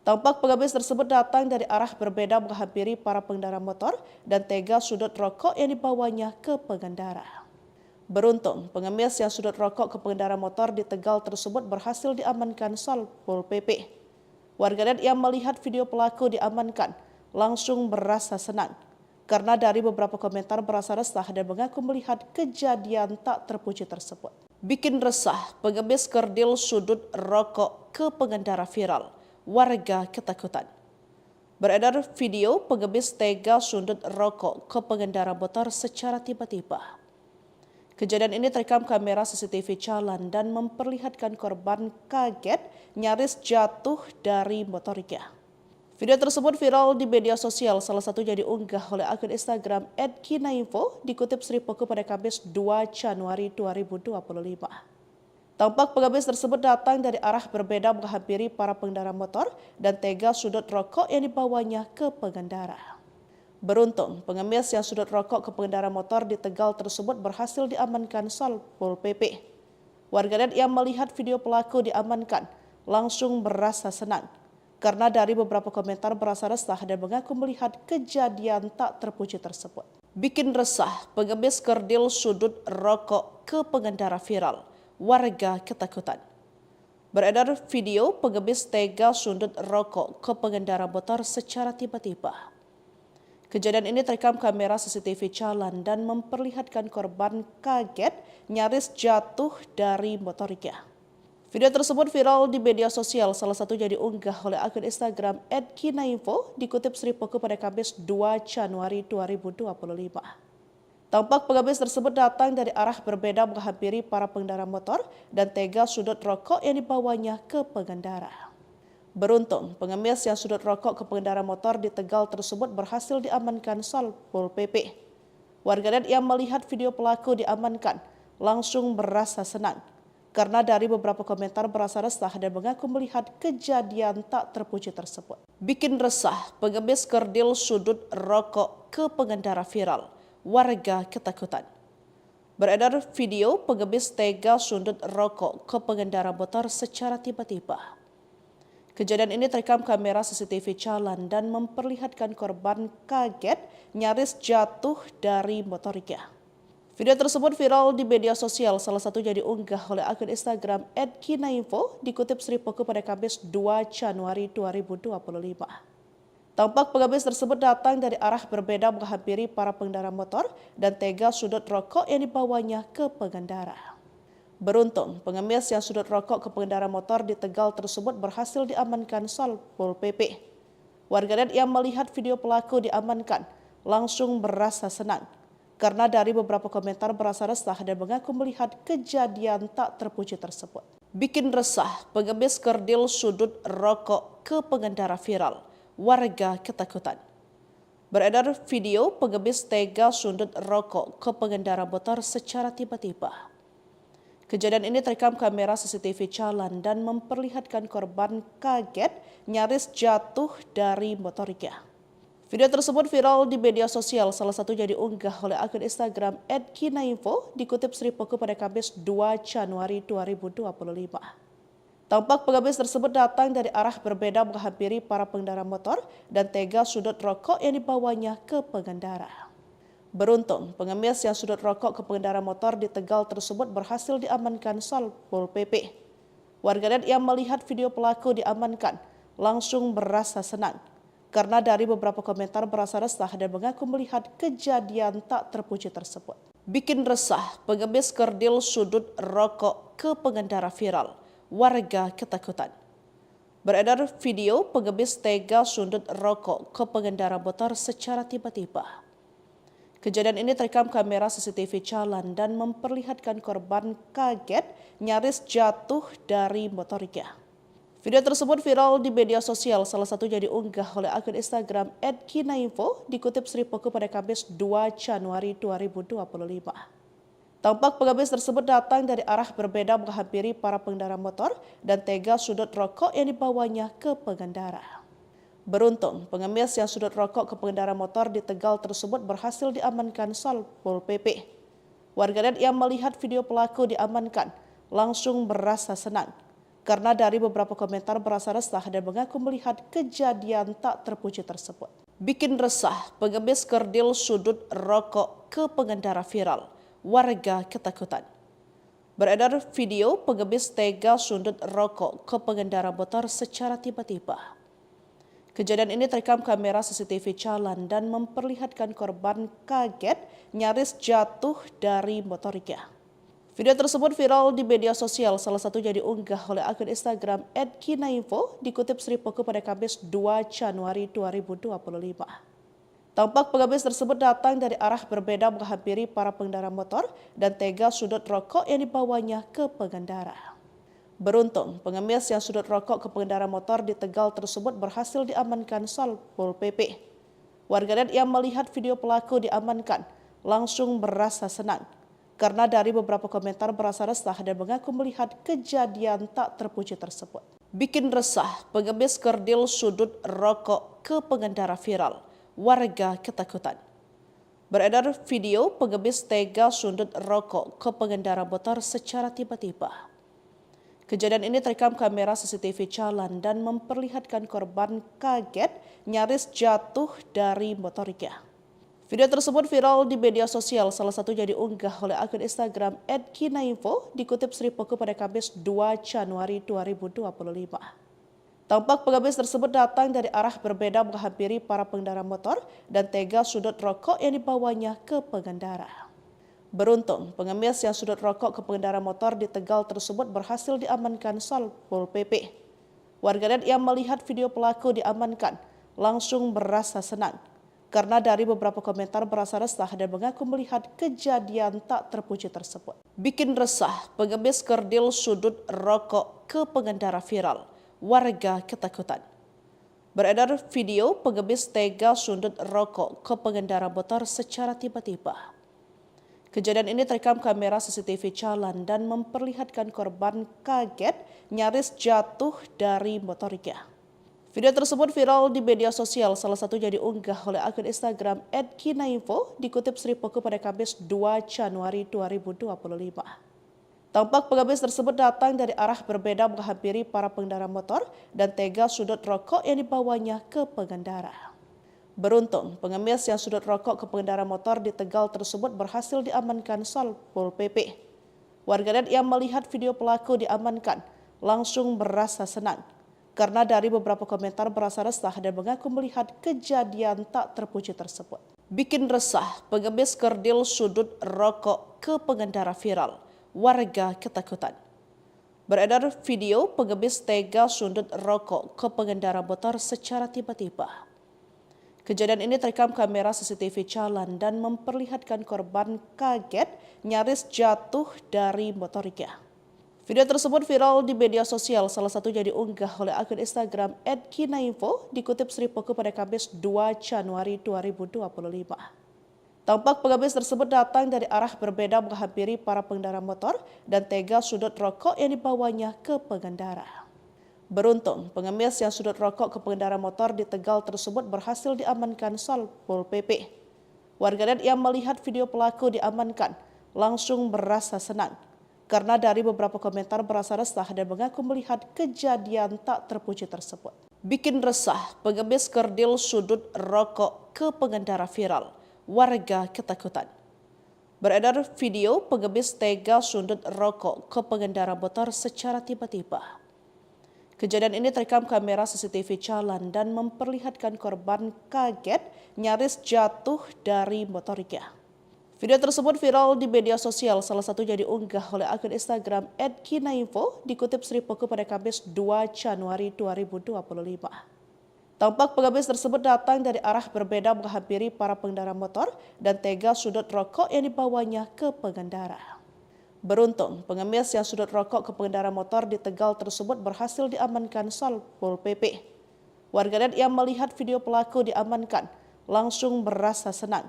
Tampak pengemis tersebut datang dari arah berbeda menghampiri para pengendara motor dan tega sudut rokok yang dibawanya ke pengendara. Beruntung, pengemis yang sudut rokok ke pengendara motor di Tegal tersebut berhasil diamankan Satpol PP. Warganet yang melihat video pelaku diamankan langsung merasa senang karena dari beberapa komentar berasa resah dan mengaku melihat kejadian tak terpuji tersebut. Bikin resah, pengemis kerdil sudut rokok ke pengendara viral. Warga ketakutan. Beredar video pengemis tega sundut rokok ke pengendara motor secara tiba-tiba. Kejadian ini terekam kamera CCTV jalan dan memperlihatkan korban kaget nyaris jatuh dari motornya. Video tersebut viral di media sosial, salah satunya diunggah oleh akun Instagram @kinainfo dikutip Sri Poko pada Kamis 2 Januari 2025. Tampak pengemis tersebut datang dari arah berbeda menghampiri para pengendara motor dan tega sudut rokok yang dibawanya ke pengendara. Beruntung, pengemis yang sudut rokok ke pengendara motor di Tegal tersebut berhasil diamankan Satpol PP. Warganet yang melihat video pelaku diamankan langsung merasa senang karena dari beberapa komentar berasa resah dan mengaku melihat kejadian tak terpuji tersebut. Bikin resah, pengemis kerdil sudut rokok ke pengendara viral. Warga ketakutan. Beredar video pengemis tega sundut rokok ke pengendara motor secara tiba-tiba. Kejadian ini terekam kamera CCTV jalan dan memperlihatkan korban kaget nyaris jatuh dari motornya. Video tersebut viral di media sosial, salah satunya diunggah oleh akun Instagram @kinainfo dikutip Sri Poko pada Kamis 2 Januari 2025. Tampak pengemis tersebut datang dari arah berbeda menghampiri para pengendara motor dan tega sudut rokok yang dibawanya ke pengendara. Beruntung, pengemis yang sudut rokok ke pengendara motor di Tegal tersebut berhasil diamankan Satpol PP. Warganet yang melihat video pelaku diamankan langsung merasa senang karena dari beberapa komentar berasa resah dan mengaku melihat kejadian tak terpuji tersebut. Bikin resah, pengemis kerdil sudut rokok ke pengendara viral. Warga ketakutan. Beredar video pengemis tega sundut rokok ke pengendara motor secara tiba-tiba. Kejadian ini terekam kamera CCTV jalan dan memperlihatkan korban kaget nyaris jatuh dari motornya. Video tersebut viral di media sosial, salah satunya diunggah oleh akun Instagram @kinainfo dikutip Sri Poko pada Kamis 2 Januari 2025. Tampak pengemis tersebut datang dari arah berbeda menghampiri para pengendara motor dan tega sudut rokok yang dibawanya ke pengendara. Beruntung, pengemis yang sudut rokok ke pengendara motor di Tegal tersebut berhasil diamankan Satpol PP. Warganet yang melihat video pelaku diamankan langsung merasa senang karena dari beberapa komentar berasa resah dan mengaku melihat kejadian tak terpuji tersebut. Bikin resah, pengemis kerdil sudut rokok ke pengendara viral. Warga ketakutan. Beredar video pengemis tega sundut rokok ke pengendara motor secara tiba-tiba. Kejadian ini terekam kamera CCTV jalan dan memperlihatkan korban kaget nyaris jatuh dari motornya. Video tersebut viral di media sosial, salah satunya diunggah oleh akun Instagram @kinainfo dikutip Sri Poko pada Kamis 2 Januari 2025. Tampak pengemis tersebut datang dari arah berbeda menghampiri para pengendara motor dan tega sudut rokok yang dibawanya ke pengendara. Beruntung, pengemis yang sudut rokok ke pengendara motor di Tegal tersebut berhasil diamankan Satpol PP. Warganet yang melihat video pelaku diamankan langsung merasa senang karena dari beberapa komentar berasa resah dan mengaku melihat kejadian tak terpuji tersebut. Bikin resah, pengemis kerdil sudut rokok ke pengendara viral. warga ketakutan. Beredar video pengemis tega sundut rokok ke pengendara motor secara tiba-tiba. Kejadian ini terekam kamera CCTV jalan dan memperlihatkan korban kaget nyaris jatuh dari motornya. Video tersebut viral di media sosial, salah satunya diunggah oleh akun Instagram @kinainfo, dikutip Sri Poko pada Kamis 2 Januari 2025. Tampak pengemis tersebut datang dari arah berbeda menghampiri para pengendara motor dan tega sudut rokok yang dibawanya ke pengendara. Beruntung, pengemis yang sudut rokok ke pengendara motor di Tegal tersebut berhasil diamankan Satpol PP. Warganet yang melihat video pelaku diamankan langsung merasa senang, karena dari beberapa komentar berasa resah dan mengaku melihat kejadian tak terpuji tersebut. Bikin resah, pengemis kerdil sudut rokok ke pengendara viral. Warga ketakutan. Beredar video pengemis tega sundut rokok ke pengendara motor secara tiba-tiba. Kejadian ini terekam kamera CCTV jalan dan memperlihatkan korban kaget nyaris jatuh dari motornya. Video tersebut viral di media sosial, salah satunya diunggah oleh akun Instagram @kinainfo, dikutip Sri Poko pada Kamis 2 Januari 2025. Tampak pengemis tersebut datang dari arah berbeda menghampiri para pengendara motor dan tega sudut rokok yang dibawanya ke pengendara. Beruntung, pengemis yang sudut rokok ke pengendara motor di Tegal tersebut berhasil diamankan Satpol PP. Warganet yang melihat video pelaku diamankan langsung merasa senang, karena dari beberapa komentar berasa resah dan mengaku melihat kejadian tak terpuji tersebut. Bikin resah, pengemis kerdil sudut rokok ke pengendara viral. Warga ketakutan. Beredar video pengemis tega sundut rokok ke pengendara motor secara tiba-tiba. Kejadian ini terekam kamera CCTV jalan dan memperlihatkan korban kaget nyaris jatuh dari motornya. Video tersebut viral di media sosial, salah satunya diunggah oleh akun Instagram @kinainfo, dikutip Sri Poko pada Kamis 2 Januari 2025. Tampak pengemis tersebut datang dari arah berbeda menghampiri para pengendara motor dan tega sudut rokok yang dibawanya ke pengendara. Beruntung, pengemis yang sudut rokok ke pengendara motor di Tegal tersebut berhasil diamankan Satpol PP. Warganet yang melihat video pelaku diamankan langsung merasa senang, karena dari beberapa komentar berasa resah dan mengaku melihat kejadian tak terpuji tersebut. Bikin resah, pengemis kerdil sudut rokok ke pengendara viral. Warga ketakutan. Beredar video pengemis tega sundut rokok ke pengendara motor secara tiba-tiba. Kejadian ini terekam kamera CCTV jalan dan memperlihatkan korban kaget nyaris jatuh dari motornya. Video tersebut viral di media sosial, salah satunya diunggah oleh akun Instagram @kinainfo, dikutip Sri Poko pada Kamis 2 Januari 2025. Tampak pengemis tersebut datang dari arah berbeda menghampiri para pengendara motor dan tega sudut rokok yang dibawanya ke pengendara. Beruntung, pengemis yang sudut rokok ke pengendara motor di Tegal tersebut berhasil diamankan Satpol PP. Warganet yang melihat video pelaku diamankan langsung merasa senang, karena dari beberapa komentar berasa resah dan mengaku melihat kejadian tak terpuji tersebut. Bikin resah, pengemis kerdil sudut rokok ke pengendara viral. Warga ketakutan. Beredar video pengemis tega sundut rokok ke pengendara motor secara tiba-tiba. Kejadian ini terekam kamera CCTV jalan dan memperlihatkan korban kaget nyaris jatuh dari motornya. Video tersebut viral di media sosial, salah satunya diunggah oleh akun Instagram @kinainfo, dikutip Sri Poko pada Kamis 2 Januari 2025. Tampak pengemis tersebut datang dari arah berbeda menghampiri para pengendara motor dan tega sudut rokok yang dibawanya ke pengendara. Beruntung, pengemis yang sudut rokok ke pengendara motor di Tegal tersebut berhasil diamankan Satpol PP. Warganet yang melihat video pelaku diamankan langsung merasa senang, karena dari beberapa komentar berasa resah dan mengaku melihat kejadian tak terpuji tersebut. Bikin resah, pengemis kerdil sudut rokok ke pengendara viral. Warga ketakutan. Beredar video pengemis tega sundut rokok ke pengendara motor secara tiba-tiba. Kejadian ini terekam kamera CCTV jalan dan memperlihatkan korban kaget nyaris jatuh dari motornya. Video tersebut viral di media sosial, salah satunya diunggah oleh akun Instagram @kinainfo, dikutip Sri Poko pada Kamis 2 Januari 2025. Tampak pengemis tersebut datang dari arah berbeda menghampiri para pengendara motor dan tega sudut rokok yang dibawanya ke pengendara. Beruntung, pengemis yang sudut rokok ke pengendara motor di Tegal tersebut berhasil diamankan Satpol PP. Warganet yang melihat video pelaku diamankan langsung merasa senang,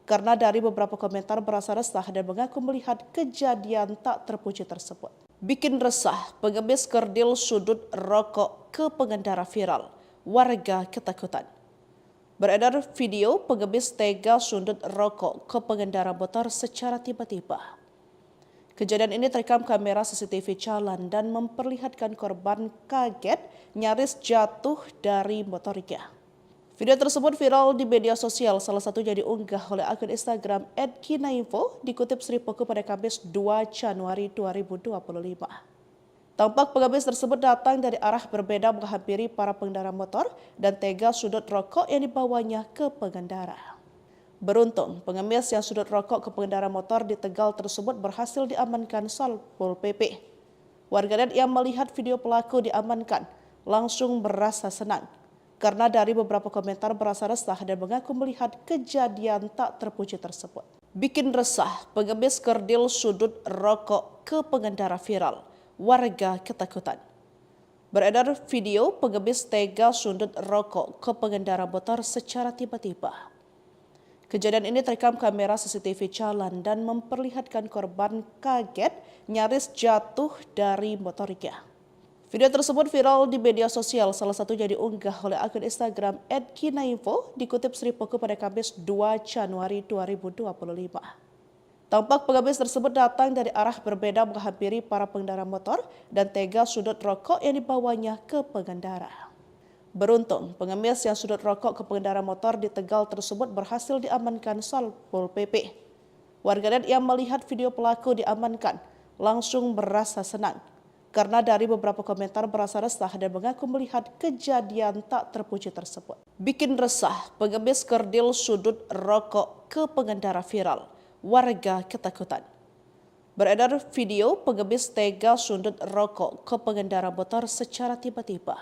karena dari beberapa komentar berasa resah dan mengaku melihat kejadian tak terpuji tersebut. Bikin resah, pengemis kerdil sudut rokok ke pengendara viral. Warga ketakutan. Beredar video pengemis tega sundut rokok ke pengendara motor secara tiba-tiba. Kejadian ini terekam kamera CCTV jalan dan memperlihatkan korban kaget nyaris jatuh dari motornya. Video tersebut viral di media sosial, salah satunya diunggah oleh akun Instagram @kinainfo, dikutip Sri Poko pada Kamis 2 Januari 2025. Tampak pengemis tersebut datang dari arah berbeda menghampiri para pengendara motor dan tega sudut rokok yang dibawanya ke pengendara. Beruntung, pengemis yang sudut rokok ke pengendara motor di Tegal tersebut berhasil diamankan Satpol PP. Warganet yang melihat video pelaku diamankan langsung merasa senang, karena dari beberapa komentar berasa resah dan mengaku melihat kejadian tak terpuji tersebut. Bikin resah, pengemis kerdil sudut rokok ke pengendara viral. Warga ketakutan. Beredar video pengemis tega sundut rokok ke pengendara motor secara tiba-tiba. Kejadian ini terekam kamera CCTV jalan dan memperlihatkan korban kaget nyaris jatuh dari motornya. Video tersebut viral di media sosial, salah satunya diunggah oleh akun Instagram @kinainfo, dikutip Sri Poko pada Kamis 2 Januari 2025. Tampak pengemis tersebut datang dari arah berbeda menghampiri para pengendara motor dan tega sudut rokok yang dibawanya ke pengendara. Beruntung, pengemis yang sudut rokok ke pengendara motor di Tegal tersebut berhasil diamankan Satpol PP. Warganet yang melihat video pelaku diamankan langsung merasa senang, karena dari beberapa komentar berasa resah dan mengaku melihat kejadian tak terpuji tersebut. Bikin resah, pengemis kerdil sudut rokok ke pengendara viral. Warga ketakutan. Beredar video pengemis tega sundut rokok ke pengendara motor secara tiba-tiba.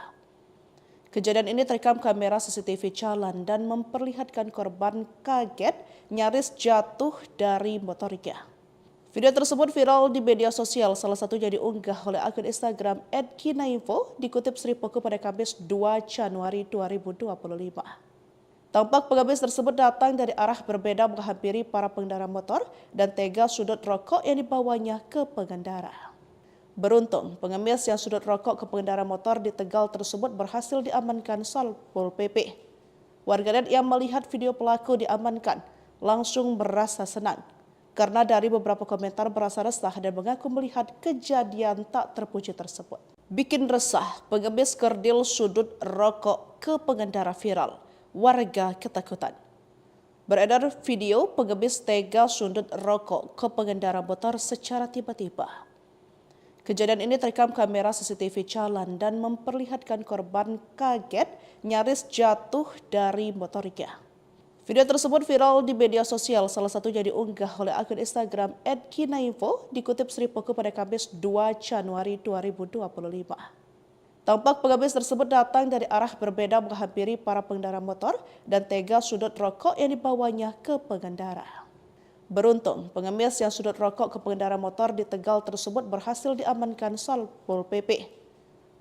Kejadian ini terekam kamera CCTV jalan dan memperlihatkan korban kaget nyaris jatuh dari motornya. Video tersebut viral di media sosial, salah satunya diunggah oleh akun Instagram @kinainfo, dikutip Sri Poko pada Kamis 2 Januari 2025. Tampak pengemis tersebut datang dari arah berbeda menghampiri para pengendara motor dan tega sudut rokok yang dibawanya ke pengendara. Beruntung, pengemis yang sudut rokok ke pengendara motor di Tegal tersebut berhasil diamankan Satpol PP. Warganet yang melihat video pelaku diamankan langsung merasa senang, karena dari beberapa komentar berasa resah dan mengaku melihat kejadian tak terpuji tersebut. Bikin resah, pengemis kerdil sudut rokok ke pengendara viral. Warga ketakutan. Beredar video pengemis tega sundut rokok ke pengendara motor secara tiba-tiba. Kejadian ini terekam kamera CCTV jalan dan memperlihatkan korban kaget nyaris jatuh dari motornya. Video tersebut viral di media sosial, salah satunya diunggah oleh akun Instagram @kinainfo, dikutip Sri Poko pada Kamis 2 Januari 2025. Tampak pengemis tersebut datang dari arah berbeda menghampiri para pengendara motor dan tega sudut rokok yang dibawanya ke pengendara. Beruntung, pengemis yang sudut rokok ke pengendara motor di Tegal tersebut berhasil diamankan Satpol PP.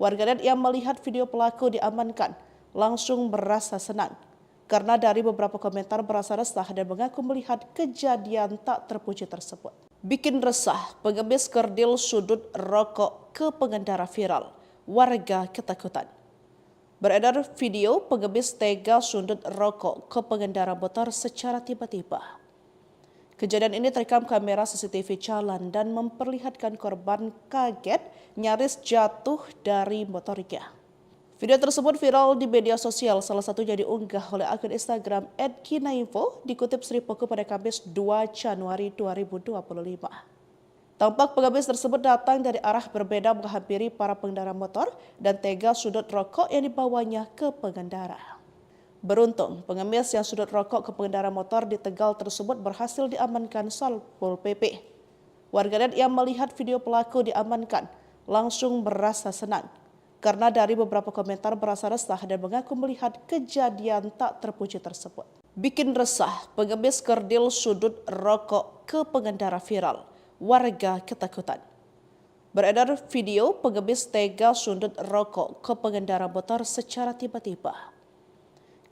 Warganet yang melihat video pelaku diamankan langsung merasa senang, karena dari beberapa komentar berasa resah dan mengaku melihat kejadian tak terpuji tersebut. Bikin resah, pengemis kerdil sudut rokok ke pengendara viral. Warga ketakutan. Beredar video pengemis tega sundut rokok ke pengendara motor secara tiba-tiba. Kejadian ini terekam kamera CCTV jalan dan memperlihatkan korban kaget nyaris jatuh dari motornya. Video tersebut viral di media sosial, salah satunya diunggah oleh akun Instagram @kinainfo, dikutip Sri Poko pada Kamis 2 Januari 2025. Tampak pengemis tersebut datang dari arah berbeda menghampiri para pengendara motor dan tega sudut rokok yang dibawanya ke pengendara. Beruntung, pengemis yang sudut rokok ke pengendara motor di Tegal tersebut berhasil diamankan Satpol PP. Warganet yang melihat video pelaku diamankan langsung merasa senang karena dari beberapa komentar berasa resah dan mengaku melihat kejadian tak terpuji tersebut. Bikin resah, pengemis kerdil sudut rokok ke pengendara viral. Warga ketakutan. Beredar video pengemis tega sundut rokok ke pengendara motor secara tiba-tiba.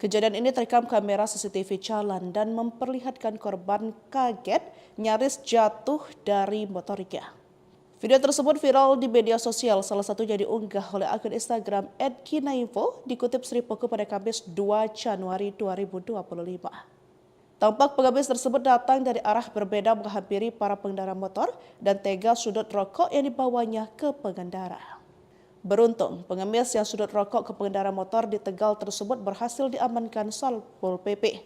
Kejadian ini terekam kamera CCTV jalan dan memperlihatkan korban kaget nyaris jatuh dari motornya. Video tersebut viral di media sosial, salah satunya diunggah oleh akun Instagram @kinainfo, dikutip Sri Poko pada Kamis 2 Januari 2025. Tampak pengemis tersebut datang dari arah berbeda menghampiri para pengendara motor dan tega sudut rokok yang dibawanya ke pengendara. Beruntung, pengemis yang sudut rokok ke pengendara motor di Tegal tersebut berhasil diamankan Satpol PP.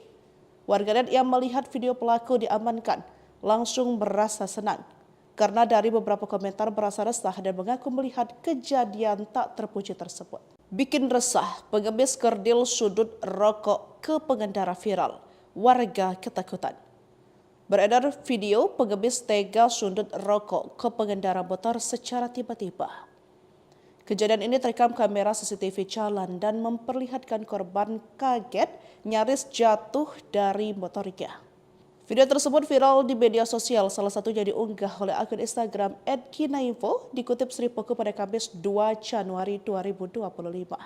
Warganet yang melihat video pelaku diamankan langsung merasa senang karena dari beberapa komentar berasa resah dan mengaku melihat kejadian tak terpuji tersebut. Bikin resah, pengemis kerdil sudut rokok ke pengendara viral. Warga ketakutan. Beredar video pengemis tega sundut rokok ke pengendara motor secara tiba-tiba. Kejadian ini terekam kamera CCTV jalan dan memperlihatkan korban kaget nyaris jatuh dari motornya. Video tersebut viral di media sosial, salah satunya diunggah oleh akun Instagram @kinainfo, dikutip Sri Poko pada Kamis 2 Januari 2025.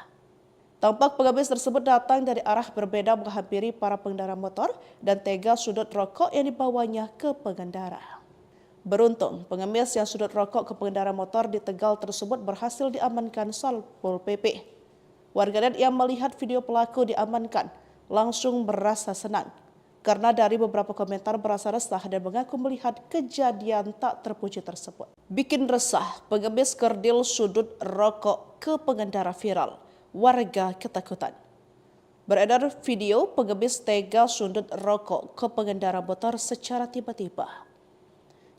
Tampak pengemis tersebut datang dari arah berbeda menghampiri para pengendara motor dan tega sudut rokok yang dibawanya ke pengendara. Beruntung, pengemis yang sudut rokok ke pengendara motor di Tegal tersebut berhasil diamankan Satpol PP. Warganet yang melihat video pelaku diamankan langsung merasa senang karena dari beberapa komentar berasa resah dan mengaku melihat kejadian tak terpuji tersebut. Bikin resah, pengemis kerdil sudut rokok ke pengendara viral. Warga ketakutan. Beredar video pengemis tega sundut rokok ke pengendara motor secara tiba-tiba.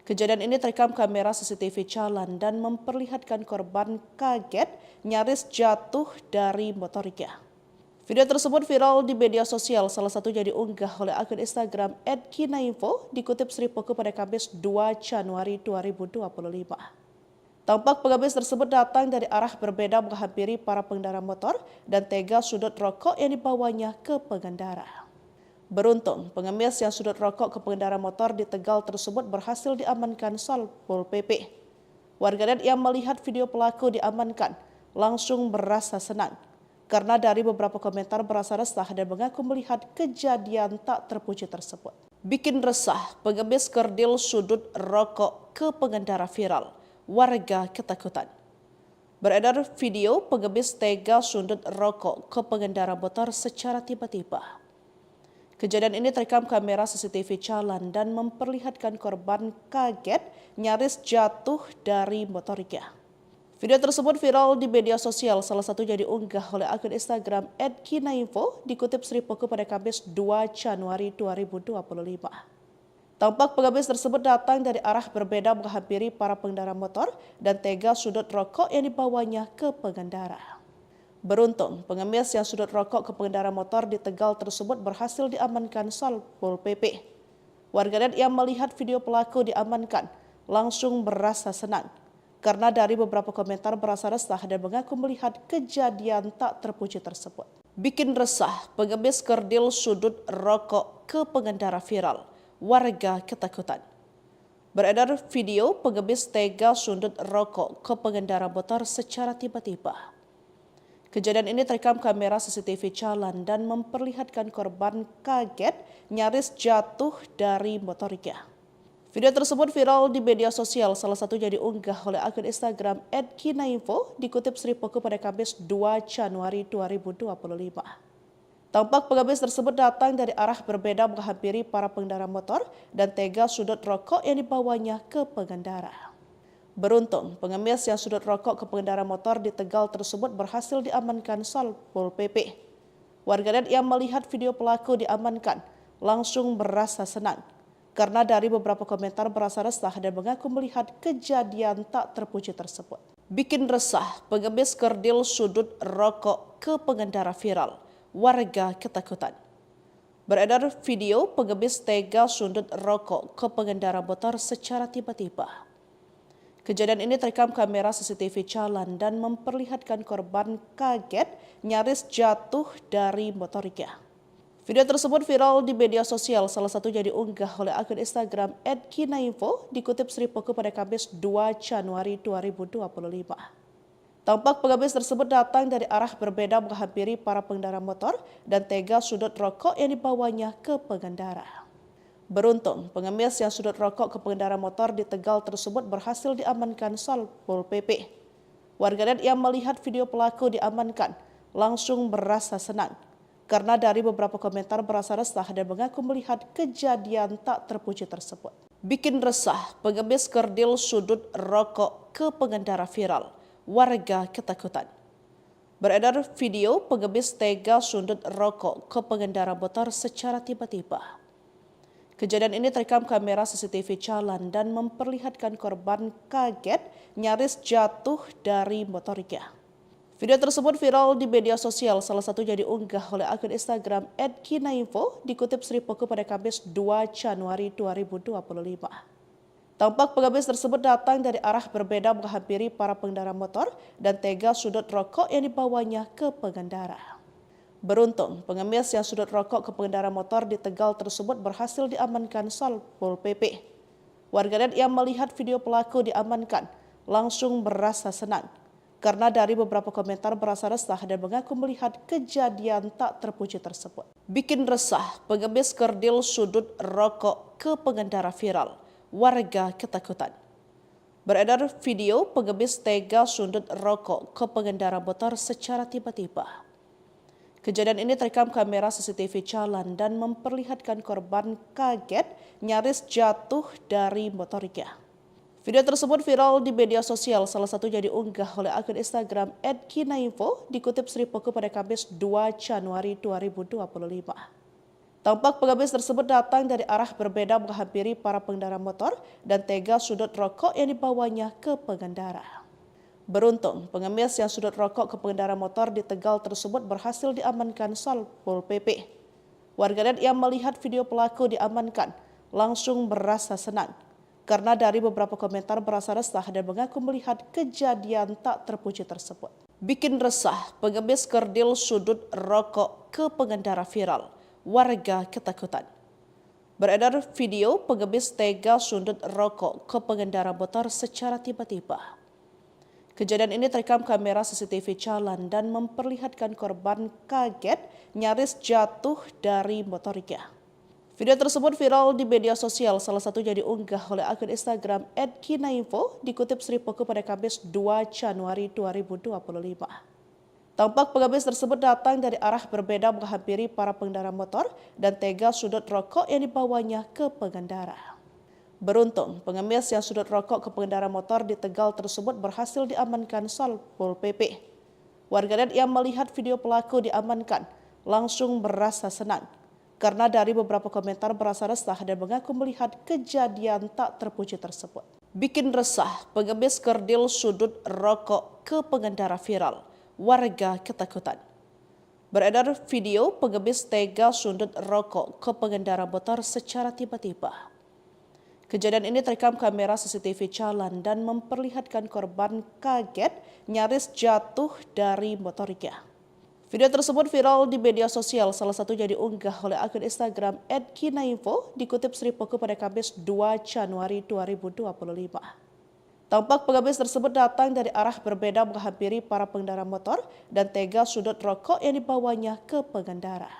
Kejadian ini terekam kamera CCTV jalan dan memperlihatkan korban kaget nyaris jatuh dari motornya. Video tersebut viral di media sosial, salah satunya diunggah oleh akun Instagram @kinainfo, dikutip Sri Poko pada Kamis 2 Januari 2025. Tampak pengemis tersebut datang dari arah berbeda menghampiri para pengendara motor dan tega sudut rokok yang dibawanya ke pengendara. Beruntung, pengemis yang sudut rokok ke pengendara motor di Tegal tersebut berhasil diamankan Satpol PP. Warganet yang melihat video pelaku diamankan langsung merasa senang karena dari beberapa komentar berasa resah dan mengaku melihat kejadian tak terpuji tersebut. Bikin resah, pengemis kerdil sudut rokok ke pengendara viral. Warga ketakutan. Beredar video pengemis tega sundut rokok ke pengendara motor secara tiba-tiba. Kejadian ini terekam kamera CCTV jalan dan memperlihatkan korban kaget nyaris jatuh dari motornya. Video tersebut viral di media sosial, salah satunya diunggah oleh akun Instagram @kinainfo, dikutip Sri Poko pada Kamis 2 Januari 2025. Tampak pengemis tersebut datang dari arah berbeda menghampiri para pengendara motor dan tega sudut rokok yang dibawanya ke pengendara. Beruntung, pengemis yang sudut rokok ke pengendara motor di Tegal tersebut berhasil diamankan Satpol PP. Warganet yang melihat video pelaku diamankan langsung merasa senang karena dari beberapa komentar berasa resah dan mengaku melihat kejadian tak terpuji tersebut. Bikin resah, pengemis kerdil sudut rokok ke pengendara viral. Warga ketakutan. Beredar video pengemis tega sundut rokok ke pengendara motor secara tiba-tiba. Kejadian ini terekam kamera CCTV jalan dan memperlihatkan korban kaget nyaris jatuh dari motornya. Video tersebut viral di media sosial, salah satunya diunggah oleh akun Instagram @kinainfo, dikutip Sri Poko pada Kamis 2 Januari 2025. Tampak pengemis tersebut datang dari arah berbeda menghampiri para pengendara motor dan tega sudut rokok yang dibawanya ke pengendara. Beruntung, pengemis yang sudut rokok ke pengendara motor di Tegal tersebut berhasil diamankan Satpol PP. Warganet yang melihat video pelaku diamankan langsung merasa senang karena dari beberapa komentar berasa resah dan mengaku melihat kejadian tak terpuji tersebut. Bikin resah, pengemis kerdil sudut rokok ke pengendara viral. warga ketakutan. Beredar video pengemis tega sundut rokok ke pengendara motor secara tiba-tiba. Kejadian ini terekam kamera CCTV jalan dan memperlihatkan korban kaget nyaris jatuh dari motornya. Video tersebut viral di media sosial, salah satunya diunggah oleh akun Instagram @kinainfo, dikutip Sri Poko pada Kamis 2 Januari 2025. Tampak pengemis tersebut datang dari arah berbeda menghampiri para pengendara motor dan tega sudut rokok yang dibawanya ke pengendara. Beruntung, pengemis yang sudut rokok ke pengendara motor di Tegal tersebut berhasil diamankan Satpol PP. Warganet yang melihat video pelaku diamankan langsung merasa senang karena dari beberapa komentar berasa resah dan mengaku melihat kejadian tak terpuji tersebut. Bikin resah, pengemis kerdil sudut rokok ke pengendara viral. Warga ketakutan. Beredar video pengemis tega sundut rokok ke pengendara motor secara tiba-tiba. Kejadian ini terekam kamera CCTV jalan dan memperlihatkan korban kaget nyaris jatuh dari motornya. Video tersebut viral di media sosial, salah satunya diunggah oleh akun Instagram @kinainfo, dikutip Sri Poko pada Kamis 2 Januari 2025. Tampak pengemis tersebut datang dari arah berbeda menghampiri para pengendara motor dan tega sudut rokok yang dibawanya ke pengendara. Beruntung, pengemis yang sudut rokok ke pengendara motor di Tegal tersebut berhasil diamankan Satpol PP. Warganet yang melihat video pelaku diamankan langsung merasa senang karena dari beberapa komentar berasa resah dan mengaku melihat kejadian tak terpuji tersebut. Bikin resah, pengemis kerdil sudut rokok ke pengendara viral. Warga ketakutan. Beredar video pengemis tega sundut rokok ke pengendara motor secara tiba-tiba. Kejadian ini terekam kamera CCTV jalan dan memperlihatkan korban kaget nyaris jatuh dari motornya. Video tersebut viral di media sosial, salah satunya diunggah oleh akun Instagram @kinainfo, dikutip Sri Poko pada Kamis 2 Januari 2025. Tampak pengemis tersebut datang dari arah berbeda menghampiri para pengendara motor dan tega sudut rokok yang dibawanya ke pengendara. Beruntung, pengemis yang sudut rokok ke pengendara motor di Tegal tersebut berhasil diamankan Satpol PP. Warganet yang melihat video pelaku diamankan langsung merasa senang karena dari beberapa komentar berasa resah dan mengaku melihat kejadian tak terpuji tersebut. Bikin resah, pengemis kerdil sudut rokok ke pengendara viral. Warga ketakutan. Beredar video pengemis tega sundut rokok ke pengendara motor secara tiba-tiba. Kejadian ini terekam kamera CCTV jalan dan memperlihatkan korban kaget nyaris jatuh dari motornya. Video tersebut viral di media sosial, salah satunya diunggah oleh akun Instagram @kinainfo, dikutip Sri Poko pada Kamis 2 Januari 2025. Tampak pengemis tersebut datang dari arah berbeda menghampiri para pengendara motor dan tega sudut rokok yang dibawanya ke pengendara. Beruntung, pengemis yang sudut rokok ke pengendara motor di Tegal tersebut berhasil diamankan Satpol PP. Warganet yang melihat video pelaku diamankan langsung merasa senang karena dari beberapa komentar berasa resah dan mengaku melihat kejadian tak terpuji tersebut. Bikin resah, pengemis kerdil sudut rokok ke pengendara viral. Warga ketakutan. Beredar video pengemis tega sundut rokok ke pengendara motor secara tiba-tiba. Kejadian ini terekam kamera CCTV jalan dan memperlihatkan korban kaget nyaris jatuh dari motornya. Video tersebut viral di media sosial, salah satunya diunggah oleh akun Instagram @kinainfo, dikutip Sri Poko pada Kamis 2 Januari 2025. Tampak pengemis tersebut datang dari arah berbeda menghampiri para pengendara motor dan tega sudut rokok yang dibawanya ke pengendara.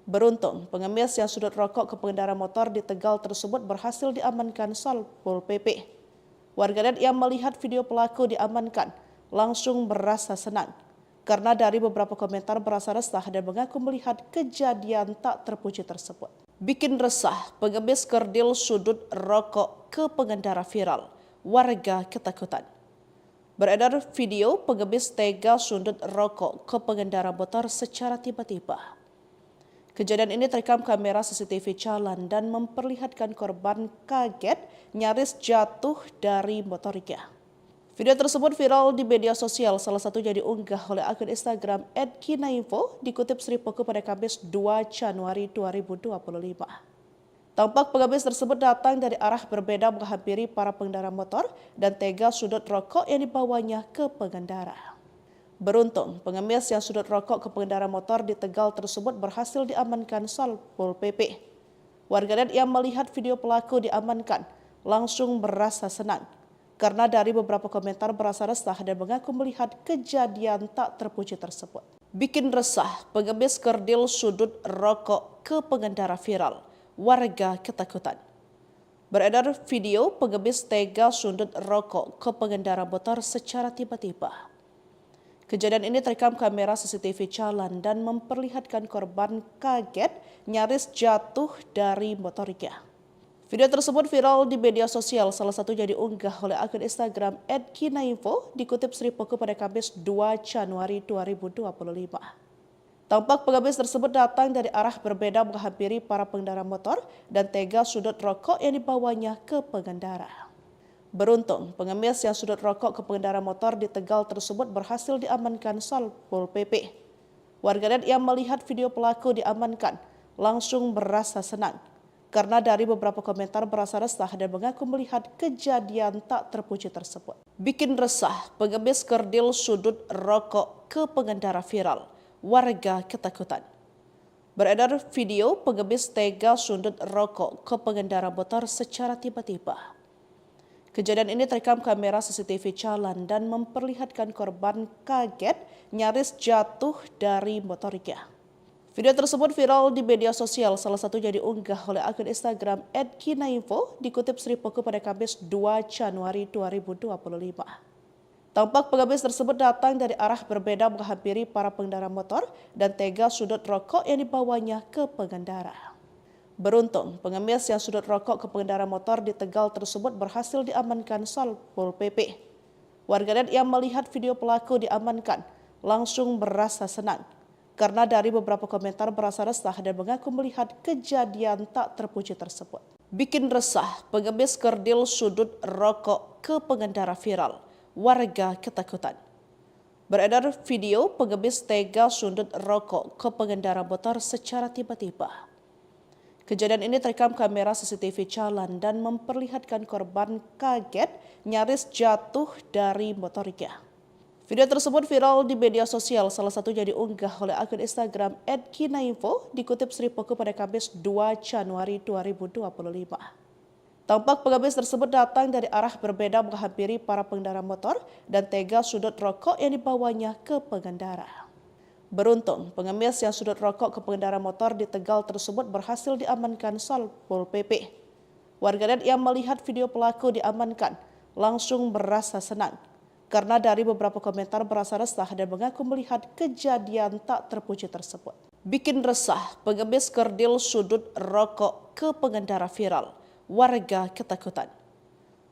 Beruntung, pengemis yang sudut rokok ke pengendara motor di Tegal tersebut berhasil diamankan Satpol PP. Warganet yang melihat video pelaku diamankan langsung merasa senang karena dari beberapa komentar berasa resah dan mengaku melihat kejadian tak terpuji tersebut. Bikin resah, pengemis kerdil sudut rokok ke pengendara viral. Warga ketakutan. Beredar video pengemis tega sundut rokok ke pengendara motor secara tiba-tiba. Kejadian ini terekam kamera CCTV jalan dan memperlihatkan korban kaget nyaris jatuh dari motornya. Video tersebut viral di media sosial, salah satunya diunggah oleh akun Instagram @kinainfo, dikutip Sri Poko pada Kamis 2 Januari 2025. Tampak pengemis tersebut datang dari arah berbeda menghampiri para pengendara motor dan tega sudut rokok yang dibawanya ke pengendara. Beruntung, pengemis yang sudut rokok ke pengendara motor di Tegal tersebut berhasil diamankan Satpol PP. Warganet yang melihat video pelaku diamankan langsung merasa senang karena dari beberapa komentar berasa resah dan mengaku melihat kejadian tak terpuji tersebut. Bikin resah, pengemis kerdil sudut rokok ke pengendara viral. Warga ketakutan. Beredar video pengemis tega sundut rokok ke pengendara motor secara tiba-tiba. Kejadian ini terekam kamera CCTV jalan dan memperlihatkan korban kaget nyaris jatuh dari motornya. Video tersebut viral di media sosial, salah satunya diunggah oleh akun Instagram @kinainfo, dikutip Sri Poko pada Kamis 2 Januari 2025. Tampak pengemis tersebut datang dari arah berbeda menghampiri para pengendara motor dan tega sudut rokok yang dibawanya ke pengendara. Beruntung, pengemis yang sudut rokok ke pengendara motor di Tegal tersebut berhasil diamankan Satpol PP. Warganet yang melihat video pelaku diamankan langsung merasa senang karena dari beberapa komentar berasa resah dan mengaku melihat kejadian tak terpuji tersebut. Bikin resah, pengemis kerdil sudut rokok ke pengendara viral. Warga ketakutan. Beredar video pengemis tega sundut rokok ke pengendara motor secara tiba-tiba. Kejadian ini terekam kamera CCTV jalan dan memperlihatkan korban kaget nyaris jatuh dari motornya. Video tersebut viral di media sosial, salah satunya diunggah oleh akun Instagram @kinainfo, dikutip Sri Poko pada Kamis 2 Januari 2025. Tampak pengemis tersebut datang dari arah berbeda menghampiri para pengendara motor dan tega sudut rokok yang dibawanya ke pengendara. Beruntung, pengemis yang sudut rokok ke pengendara motor di Tegal tersebut berhasil diamankan Satpol PP. Warganet yang melihat video pelaku diamankan langsung merasa senang karena dari beberapa komentar berasa resah dan mengaku melihat kejadian tak terpuji tersebut. Bikin resah, pengemis kerdil sudut rokok ke pengendara viral. Warga ketakutan. Beredar video pengemis tega sundut rokok ke pengendara motor secara tiba-tiba. Kejadian ini terekam kamera CCTV jalan dan memperlihatkan korban kaget nyaris jatuh dari motornya. Video tersebut viral di media sosial, salah satunya diunggah oleh akun Instagram @kinainfo, dikutip Sri Poko pada Kamis 2 Januari 2025. Tampak pengemis tersebut datang dari arah berbeda menghampiri para pengendara motor dan tega sudut rokok yang dibawanya ke pengendara. Beruntung, pengemis yang sudut rokok ke pengendara motor di Tegal tersebut berhasil diamankan Satpol PP. Warganet yang melihat video pelaku diamankan langsung merasa senang karena dari beberapa komentar berasa resah dan mengaku melihat kejadian tak terpuji tersebut. Bikin resah, pengemis kerdil sudut rokok ke pengendara viral. Warga ketakutan.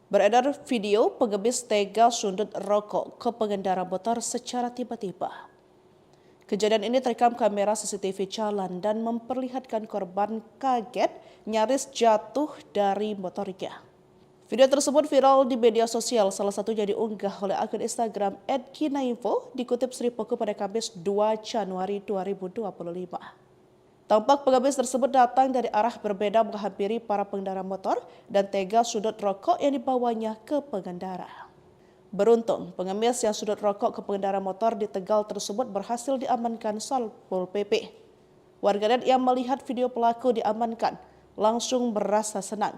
Beredar video pengemis tega sundut rokok ke pengendara motor secara tiba-tiba. Kejadian ini terekam kamera CCTV jalan dan memperlihatkan korban kaget nyaris jatuh dari motornya. Video tersebut viral di media sosial, salah satunya diunggah oleh akun Instagram @kinainfo, dikutip Sri Poko pada Kamis 2 Januari 2025. Tampak pengemis tersebut datang dari arah berbeda menghampiri para pengendara motor dan tega sudut rokok yang dibawanya ke pengendara. Beruntung, pengemis yang sudut rokok ke pengendara motor di Tegal tersebut berhasil diamankan Satpol PP. Warganet yang melihat video pelaku diamankan langsung merasa senang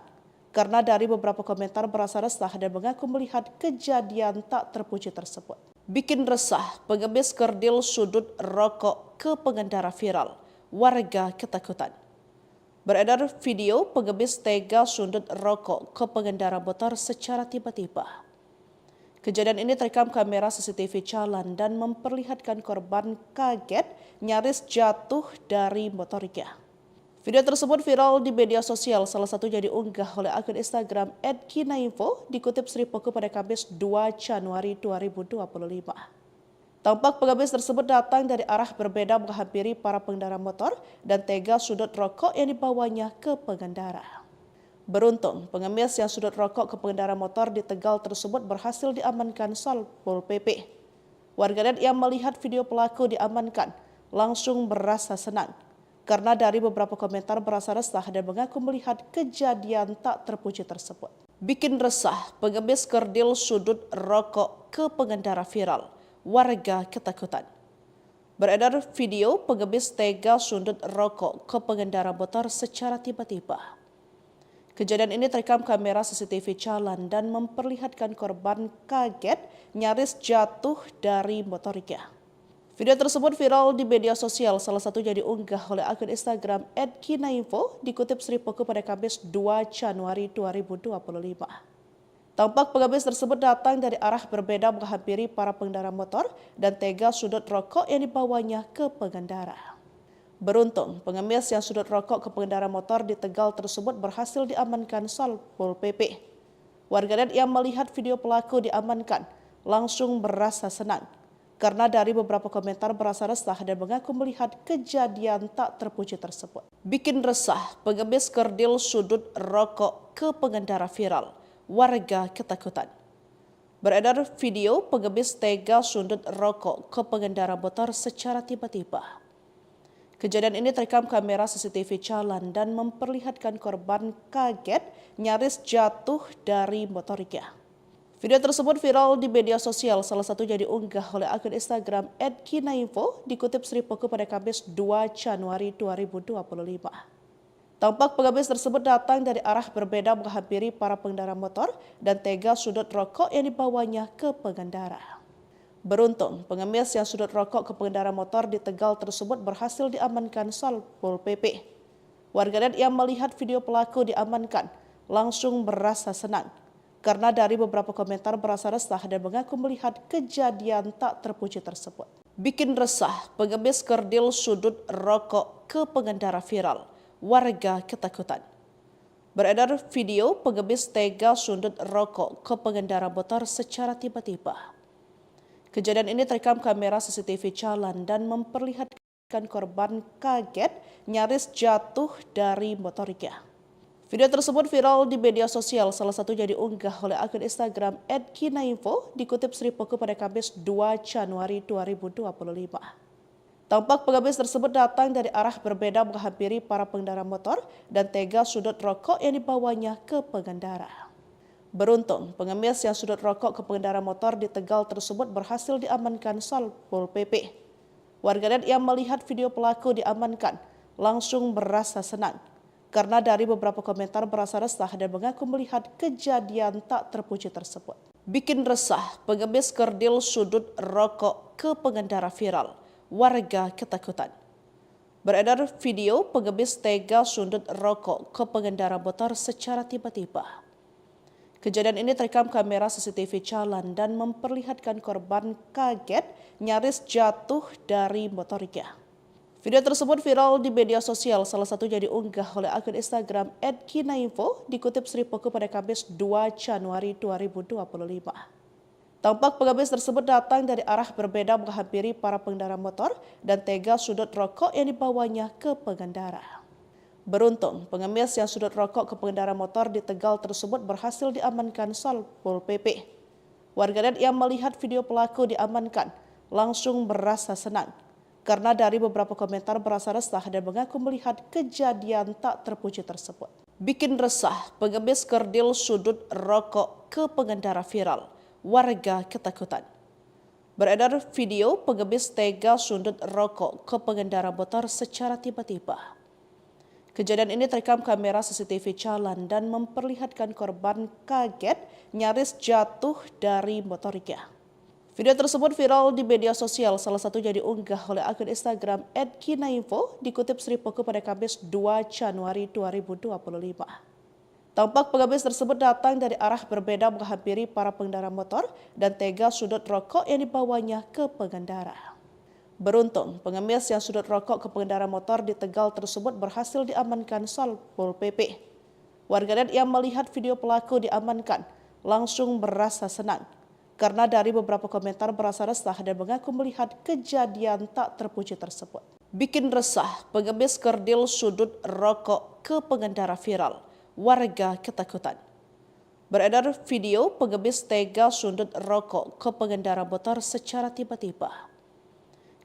karena dari beberapa komentar berasa resah dan mengaku melihat kejadian tak terpuji tersebut. Bikin resah, pengemis kerdil sudut rokok ke pengendara viral. Warga ketakutan. Beredar video pengemis tega sundut rokok ke pengendara motor secara tiba-tiba. Kejadian ini terekam kamera CCTV jalan dan memperlihatkan korban kaget nyaris jatuh dari motornya. Video tersebut viral di media sosial, salah satunya diunggah oleh akun Instagram @kinainfo, dikutip Sri Poko pada Kamis 2 Januari 2025. Tampak pengemis tersebut datang dari arah berbeda menghampiri para pengendara motor dan tega sudut rokok yang dibawanya ke pengendara. Beruntung, pengemis yang sudut rokok ke pengendara motor di Tegal tersebut berhasil diamankan Satpol PP. Warganet yang melihat video pelaku diamankan langsung berasa senang karena dari beberapa komentar berasa resah dan mengaku melihat kejadian tak terpuji tersebut. Bikin resah, pengemis kerdil sudut rokok ke pengendara viral. Warga ketakutan. Beredar video pengemis tega sundut rokok ke pengendara motor secara tiba-tiba. Kejadian ini terekam kamera CCTV jalan dan memperlihatkan korban kaget nyaris jatuh dari motornya. Video tersebut viral di media sosial, salah satunya diunggah oleh akun Instagram @kinainfo dikutip Sri Poko pada Kamis 2 Januari 2025. Tampak pengemis tersebut datang dari arah berbeda menghampiri para pengendara motor dan tega sudut rokok yang dibawanya ke pengendara. Beruntung, pengemis yang sudut rokok ke pengendara motor di Tegal tersebut berhasil diamankan Satpol PP. Warganet yang melihat video pelaku diamankan langsung berasa senang karena dari beberapa komentar berasa resah dan mengaku melihat kejadian tak terpuji tersebut. Bikin resah, pengemis kerdil sudut rokok ke pengendara viral. Warga ketakutan. Beredar video pengemis tega sundut rokok ke pengendara motor secara tiba-tiba. Kejadian ini terekam kamera CCTV jalan dan memperlihatkan korban kaget nyaris jatuh dari motornya. Video tersebut viral di media sosial, salah satunya diunggah oleh akun Instagram @kinainfo dikutip Sri Poko pada Kamis 2 Januari 2025. Tampak pengemis tersebut datang dari arah berbeda menghampiri para pengendara motor dan tega sudut rokok yang dibawanya ke pengendara. Beruntung, pengemis yang sudut rokok ke pengendara motor di Tegal tersebut berhasil diamankan Satpol PP. Warganet yang melihat video pelaku diamankan langsung berasa senang karena dari beberapa komentar berasa resah dan mengaku melihat kejadian tak terpuji tersebut. Bikin resah, pengemis kerdil sudut rokok ke pengendara viral. Warga ketakutan. Beredar video pengemis tega sundut rokok ke pengendara motor secara tiba-tiba. Kejadian ini terekam kamera CCTV jalan dan memperlihatkan korban kaget nyaris jatuh dari motornya. Video tersebut viral di media sosial, salah satunya diunggah oleh akun Instagram @kinainfo dikutip Sri Poko pada Kamis 2 Januari 2025. Tampak pengemis tersebut datang dari arah berbeda menghampiri para pengendara motor dan tega sudut rokok yang dibawanya ke pengendara. Beruntung, pengemis yang sudut rokok ke pengendara motor di Tegal tersebut berhasil diamankan Satpol PP. Warganet yang melihat video pelaku diamankan langsung berasa senang karena dari beberapa komentar berasa resah dan mengaku melihat kejadian tak terpuji tersebut. Bikin resah, pengemis kerdil sudut rokok ke pengendara viral. Warga ketakutan. Beredar video pengemis tega sundut rokok ke pengendara motor secara tiba-tiba. Kejadian ini terekam kamera CCTV jalan dan memperlihatkan korban kaget nyaris jatuh dari motornya. Video tersebut viral di media sosial, salah satunya diunggah oleh akun Instagram @kinainfo dikutip Sri Poko pada Kamis 2 Januari 2025. Tampak pengemis tersebut datang dari arah berbeda menghampiri para pengendara motor dan tega sudut rokok yang dibawanya ke pengendara. Beruntung, pengemis yang sudut rokok ke pengendara motor di Tegal tersebut berhasil diamankan Satpol PP. Warganet yang melihat video pelaku diamankan langsung berasa senang karena dari beberapa komentar berasa resah dan mengaku melihat kejadian tak terpuji tersebut. Bikin resah, pengemis kerdil sudut rokok ke pengendara viral. Warga ketakutan. Beredar video pengemis tega sundut rokok ke pengendara motor secara tiba-tiba. Kejadian ini terekam kamera CCTV jalan dan memperlihatkan korban kaget nyaris jatuh dari motornya. Video tersebut viral di media sosial, salah satunya diunggah oleh akun Instagram @kinainfo dikutip Sri Poko pada Kamis 2 Januari 2025. Tampak pengemis tersebut datang dari arah berbeda menghampiri para pengendara motor dan tega sudut rokok yang dibawanya ke pengendara. Beruntung, pengemis yang sudut rokok ke pengendara motor di Tegal tersebut berhasil diamankan Satpol PP. Warganet yang melihat video pelaku diamankan langsung berasa senang karena dari beberapa komentar berasa resah dan mengaku melihat kejadian tak terpuji tersebut. Bikin resah, pengemis kerdil sudut rokok ke pengendara viral. warga ketakutan. Beredar video pengemis tega sundut rokok ke pengendara motor secara tiba-tiba.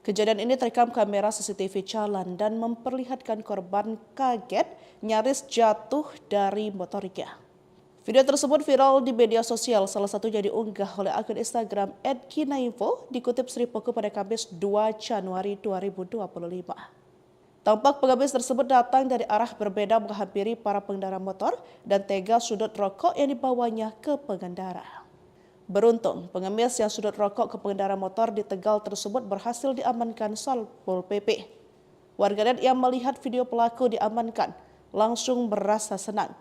Kejadian ini terekam kamera CCTV jalan dan memperlihatkan korban kaget nyaris jatuh dari motornya. Video tersebut viral di media sosial, salah satunya diunggah oleh akun Instagram @kinainfo, dikutip Sri Poko pada Kamis 2 Januari 2025. Tampak pengemis tersebut datang dari arah berbeda menghampiri para pengendara motor dan tega sudut rokok yang dibawanya ke pengendara. Beruntung, pengemis yang sudut rokok ke pengendara motor di Tegal tersebut berhasil diamankan Satpol PP. Warganet yang melihat video pelaku diamankan langsung merasa senang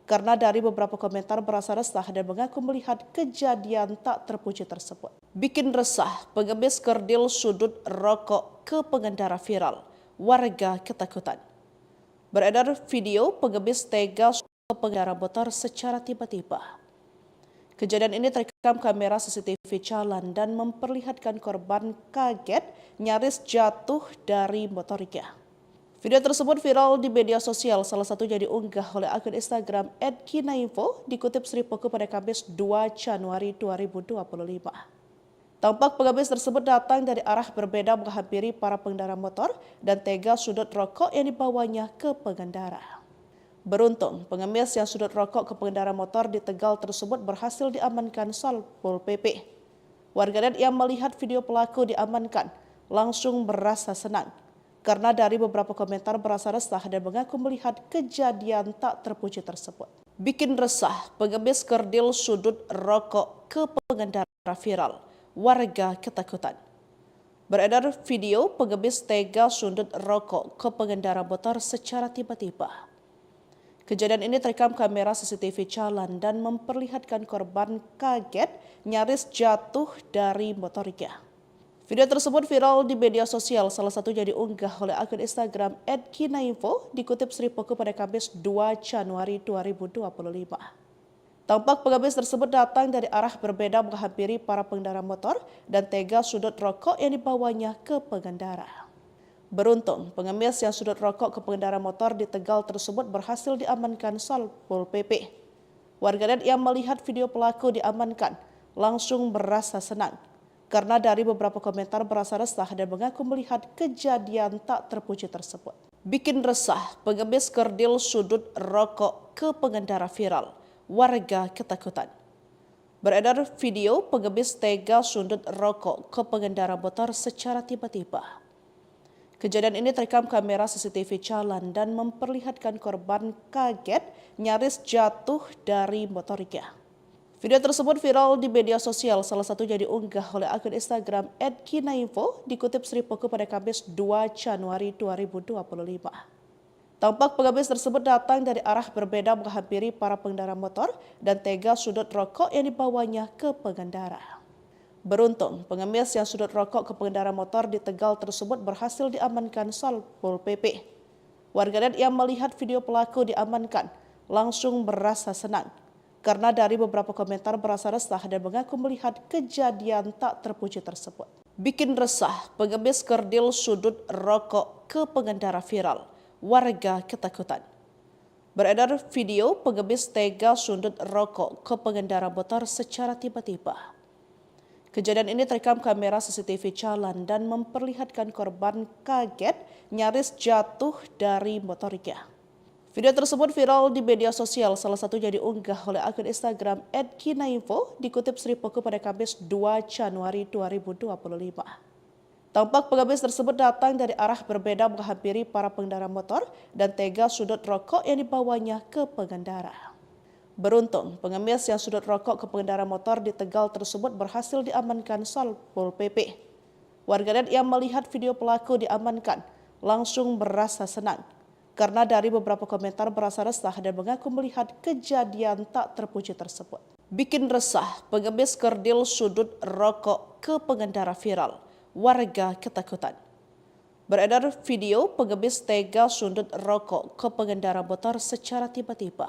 karena dari beberapa komentar berasa resah dan mengaku melihat kejadian tak terpuji tersebut. Bikin resah, pengemis kerdil sudut rokok ke pengendara viral. Warga ketakutan. Beredar video pengemis tega ke pengendara motor secara tiba-tiba. Kejadian ini terekam kamera CCTV jalan dan memperlihatkan korban kaget nyaris jatuh dari motornya. Video tersebut viral di media sosial, salah satunya diunggah oleh akun Instagram @kinainfo, dikutip Sri Poko pada Kamis 2 Januari 2025. Tampak pengemis tersebut datang dari arah berbeda menghampiri para pengendara motor dan tega sudut rokok yang dibawanya ke pengendara. Beruntung, pengemis yang sudut rokok ke pengendara motor di Tegal tersebut berhasil diamankan Satpol PP. Warganet yang melihat video pelaku diamankan langsung merasa senang karena dari beberapa komentar berasa resah dan mengaku melihat kejadian tak terpuji tersebut. Bikin resah, pengemis kerdil sudut rokok ke pengendara viral. Warga ketakutan. Beredar video pengemis tega sundut rokok ke pengendara motor secara tiba-tiba. Kejadian ini terekam kamera CCTV jalan dan memperlihatkan korban kaget nyaris jatuh dari motornya. Video tersebut viral di media sosial, salah satunya diunggah oleh akun Instagram @kinainfo, dikutip Sri Poko pada Kamis 2 Januari 2025. Tampak pengemis tersebut datang dari arah berbeda menghampiri para pengendara motor dan tega sudut rokok yang dibawanya ke pengendara. Beruntung, pengemis yang sudut rokok ke pengendara motor di Tegal tersebut berhasil diamankan Satpol PP. Warganet yang melihat video pelaku diamankan langsung merasa senang karena dari beberapa komentar berasa resah dan mengaku melihat kejadian tak terpuji tersebut. Bikin resah, pengemis kerdil sudut rokok ke pengendara viral. Warga ketakutan. Beredar video pengemis tega sundut rokok ke pengendara motor secara tiba-tiba. Kejadian ini terekam kamera CCTV jalan dan memperlihatkan korban kaget nyaris jatuh dari motornya. Video tersebut viral di media sosial, salah satunya diunggah oleh akun Instagram @kinainfo, dikutip Sri Poko pada Kamis 2 Januari 2025. Tampak pengemis tersebut datang dari arah berbeda menghampiri para pengendara motor dan tega sudut rokok yang dibawanya ke pengendara. Beruntung, pengemis yang sudut rokok ke pengendara motor di Tegal tersebut berhasil diamankan Satpol PP. Warganet yang melihat video pelaku diamankan langsung merasa senang karena dari beberapa komentar berasa resah dan mengaku melihat kejadian tak terpuji tersebut. Bikin resah, pengemis kerdil sudut rokok ke pengendara viral. Warga ketakutan. Beredar video pengemis tega sundut rokok ke pengendara motor secara tiba-tiba. Kejadian ini terekam kamera CCTV jalan dan memperlihatkan korban kaget nyaris jatuh dari motornya. Video tersebut viral di media sosial, salah satunya diunggah oleh akun Instagram @kinainfo, dikutip Sri Poko pada Kamis 2 Januari 2025. Tampak pengemis tersebut datang dari arah berbeda menghampiri para pengendara motor dan tega sudut rokok yang dibawanya ke pengendara. Beruntung, pengemis yang sudut rokok ke pengendara motor di Tegal tersebut berhasil diamankan Satpol PP. Warganet yang melihat video pelaku diamankan langsung merasa senang karena dari beberapa komentar berasa resah dan mengaku melihat kejadian tak terpuji tersebut. Bikin resah, pengemis kerdil sudut rokok ke pengendara viral. Warga ketakutan. Beredar video pengemis tega sundut rokok ke pengendara motor secara tiba-tiba.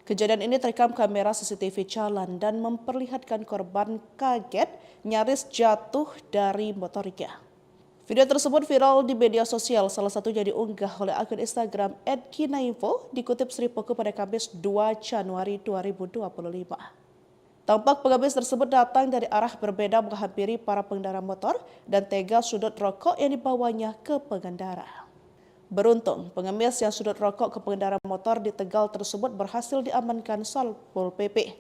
Kejadian ini terekam kamera CCTV jalan dan memperlihatkan korban kaget nyaris jatuh dari motornya. Video tersebut viral di media sosial, salah satunya diunggah oleh akun Instagram @kinainfo, dikutip Sri Poko pada Kamis 2 Januari 2025. Tampak pengemis tersebut datang dari arah berbeda menghampiri para pengendara motor dan tega sudut rokok yang dibawanya ke pengendara. Beruntung, pengemis yang sudut rokok ke pengendara motor di Tegal tersebut berhasil diamankan Satpol PP.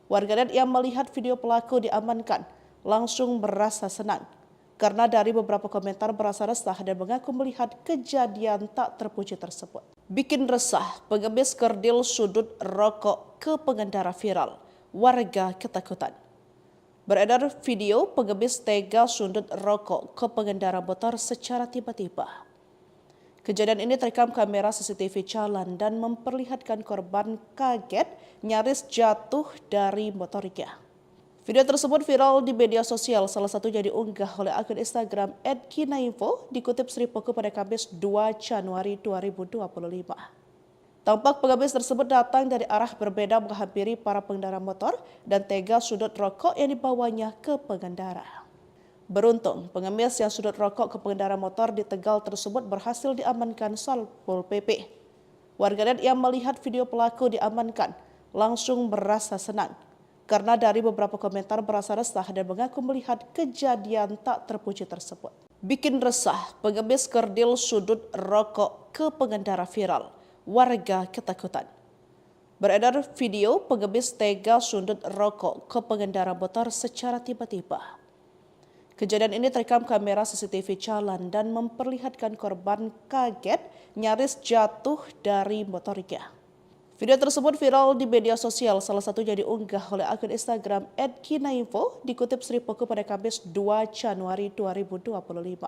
Warganet yang melihat video pelaku diamankan langsung merasa senang karena dari beberapa komentar berasa resah dan mengaku melihat kejadian tak terpuji tersebut. Bikin resah, pengemis kerdil sudut rokok ke pengendara viral. Warga ketakutan. Beredar video pengemis tega sundut rokok ke pengendara motor secara tiba-tiba. Kejadian ini terekam kamera CCTV jalan dan memperlihatkan korban kaget nyaris jatuh dari motornya. Video tersebut viral di media sosial, salah satunya diunggah oleh akun Instagram @kinainfo, dikutip Sri Poko pada Kamis 2 Januari 2025. Tampak pengemis tersebut datang dari arah berbeda menghampiri para pengendara motor dan tega sudut rokok yang dibawanya ke pengendara. Beruntung, pengemis yang sudut rokok ke pengendara motor di Tegal tersebut berhasil diamankan Satpol PP. Warganet yang melihat video pelaku diamankan langsung merasa senang karena dari beberapa komentar berasa resah dan mengaku melihat kejadian tak terpuji tersebut. Bikin resah, pengemis kerdil sudut rokok ke pengendara viral. Warga ketakutan. Beredar video pengemis tega sundut rokok ke pengendara motor secara tiba-tiba. Kejadian ini terekam kamera CCTV jalan dan memperlihatkan korban kaget nyaris jatuh dari motornya. Video tersebut viral di media sosial, salah satunya diunggah oleh akun Instagram @kinainfo, dikutip Sri Poko pada Kamis 2 Januari 2025.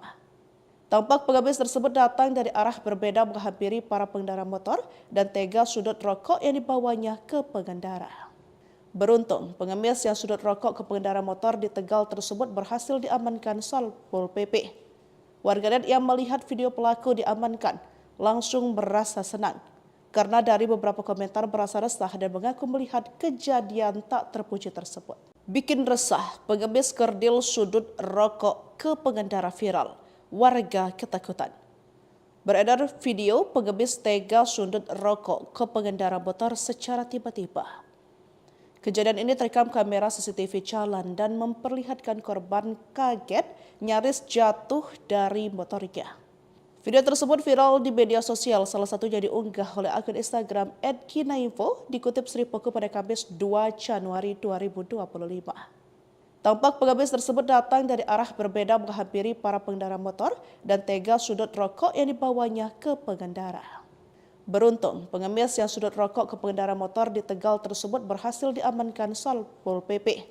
Tampak pengemis tersebut datang dari arah berbeda menghampiri para pengendara motor dan tega sudut rokok yang dibawanya ke pengendara. Beruntung, pengemis yang sudut rokok ke pengendara motor di Tegal tersebut berhasil diamankan Satpol PP. Warganet yang melihat video pelaku diamankan langsung merasa senang karena dari beberapa komentar berasa resah dan mengaku melihat kejadian tak terpuji tersebut. Bikin resah, pengemis kerdil sudut rokok ke pengendara viral. Warga ketakutan. Beredar video pengemis tega sundut rokok ke pengendara motor secara tiba-tiba. Kejadian ini terekam kamera CCTV jalan dan memperlihatkan korban kaget nyaris jatuh dari motornya. Video tersebut viral di media sosial, salah satunya diunggah oleh akun Instagram @kinainfo, dikutip Sri Poko pada Kamis 2 Januari 2025. Tampak pengemis tersebut datang dari arah berbeda menghampiri para pengendara motor dan tega sudut rokok yang dibawanya ke pengendara. Beruntung, pengemis yang sudut rokok ke pengendara motor di Tegal tersebut berhasil diamankan Satpol PP.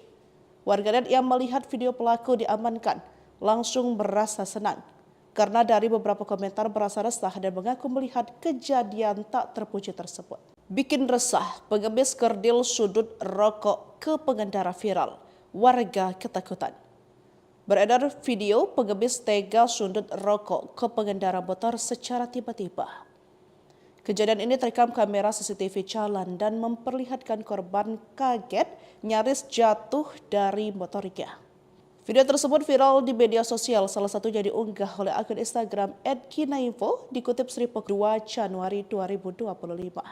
Warganet yang melihat video pelaku diamankan langsung merasa senang karena dari beberapa komentar berasa resah dan mengaku melihat kejadian tak terpuji tersebut. Bikin resah, pengemis kerdil sudut rokok ke pengendara viral. Warga ketakutan. Beredar video pengemis tega sundut rokok ke pengendara motor secara tiba-tiba. Kejadian ini terekam kamera CCTV jalan dan memperlihatkan korban kaget nyaris jatuh dari motornya. Video tersebut viral di media sosial, salah satunya diunggah oleh akun Instagram @kinainfo, dikutip Sri Poko 2 Januari 2025.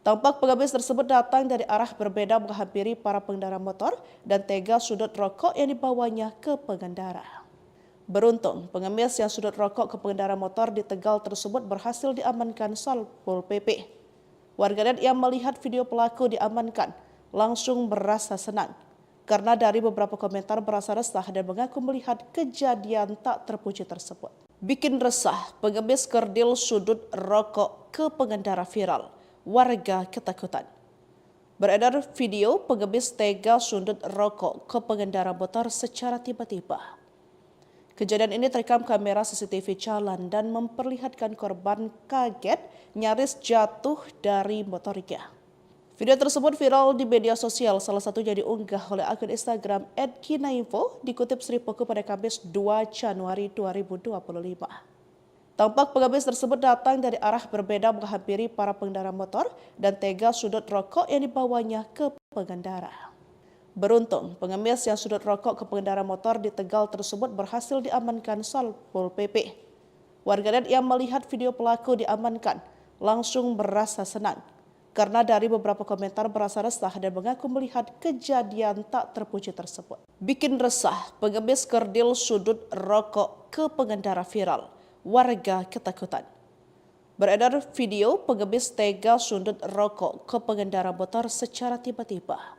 Tampak pengemis tersebut datang dari arah berbeda menghampiri para pengendara motor dan tega sudut rokok yang dibawanya ke pengendara. Beruntung, pengemis yang sudut rokok ke pengendara motor di Tegal tersebut berhasil diamankan Satpol PP. Warganet yang melihat video pelaku diamankan langsung merasa senang karena dari beberapa komentar berasa resah dan mengaku melihat kejadian tak terpuji tersebut. Bikin resah, pengemis kerdil sudut rokok ke pengendara viral. Warga ketakutan. Beredar video pengemis tega sundut rokok ke pengendara motor secara tiba-tiba. Kejadian ini terekam kamera CCTV jalan dan memperlihatkan korban kaget nyaris jatuh dari motornya. Video tersebut viral di media sosial, salah satunya diunggah oleh akun Instagram @kinainfo, dikutip Sri Poko pada Kamis 2 Januari 2025. Tampak pengemis tersebut datang dari arah berbeda menghampiri para pengendara motor dan tega sudut rokok yang dibawanya ke pengendara. Beruntung, pengemis yang sudut rokok ke pengendara motor di Tegal tersebut berhasil diamankan Satpol PP. Warganet yang melihat video pelaku diamankan langsung merasa senang karena dari beberapa komentar berasa resah dan mengaku melihat kejadian tak terpuji tersebut. Bikin resah, pengemis kerdil sudut rokok ke pengendara viral. Warga ketakutan. Beredar video pengemis tega sundut rokok ke pengendara motor secara tiba-tiba.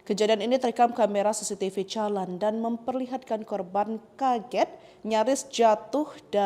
Kejadian ini terekam kamera CCTV jalan dan memperlihatkan korban kaget nyaris jatuh dari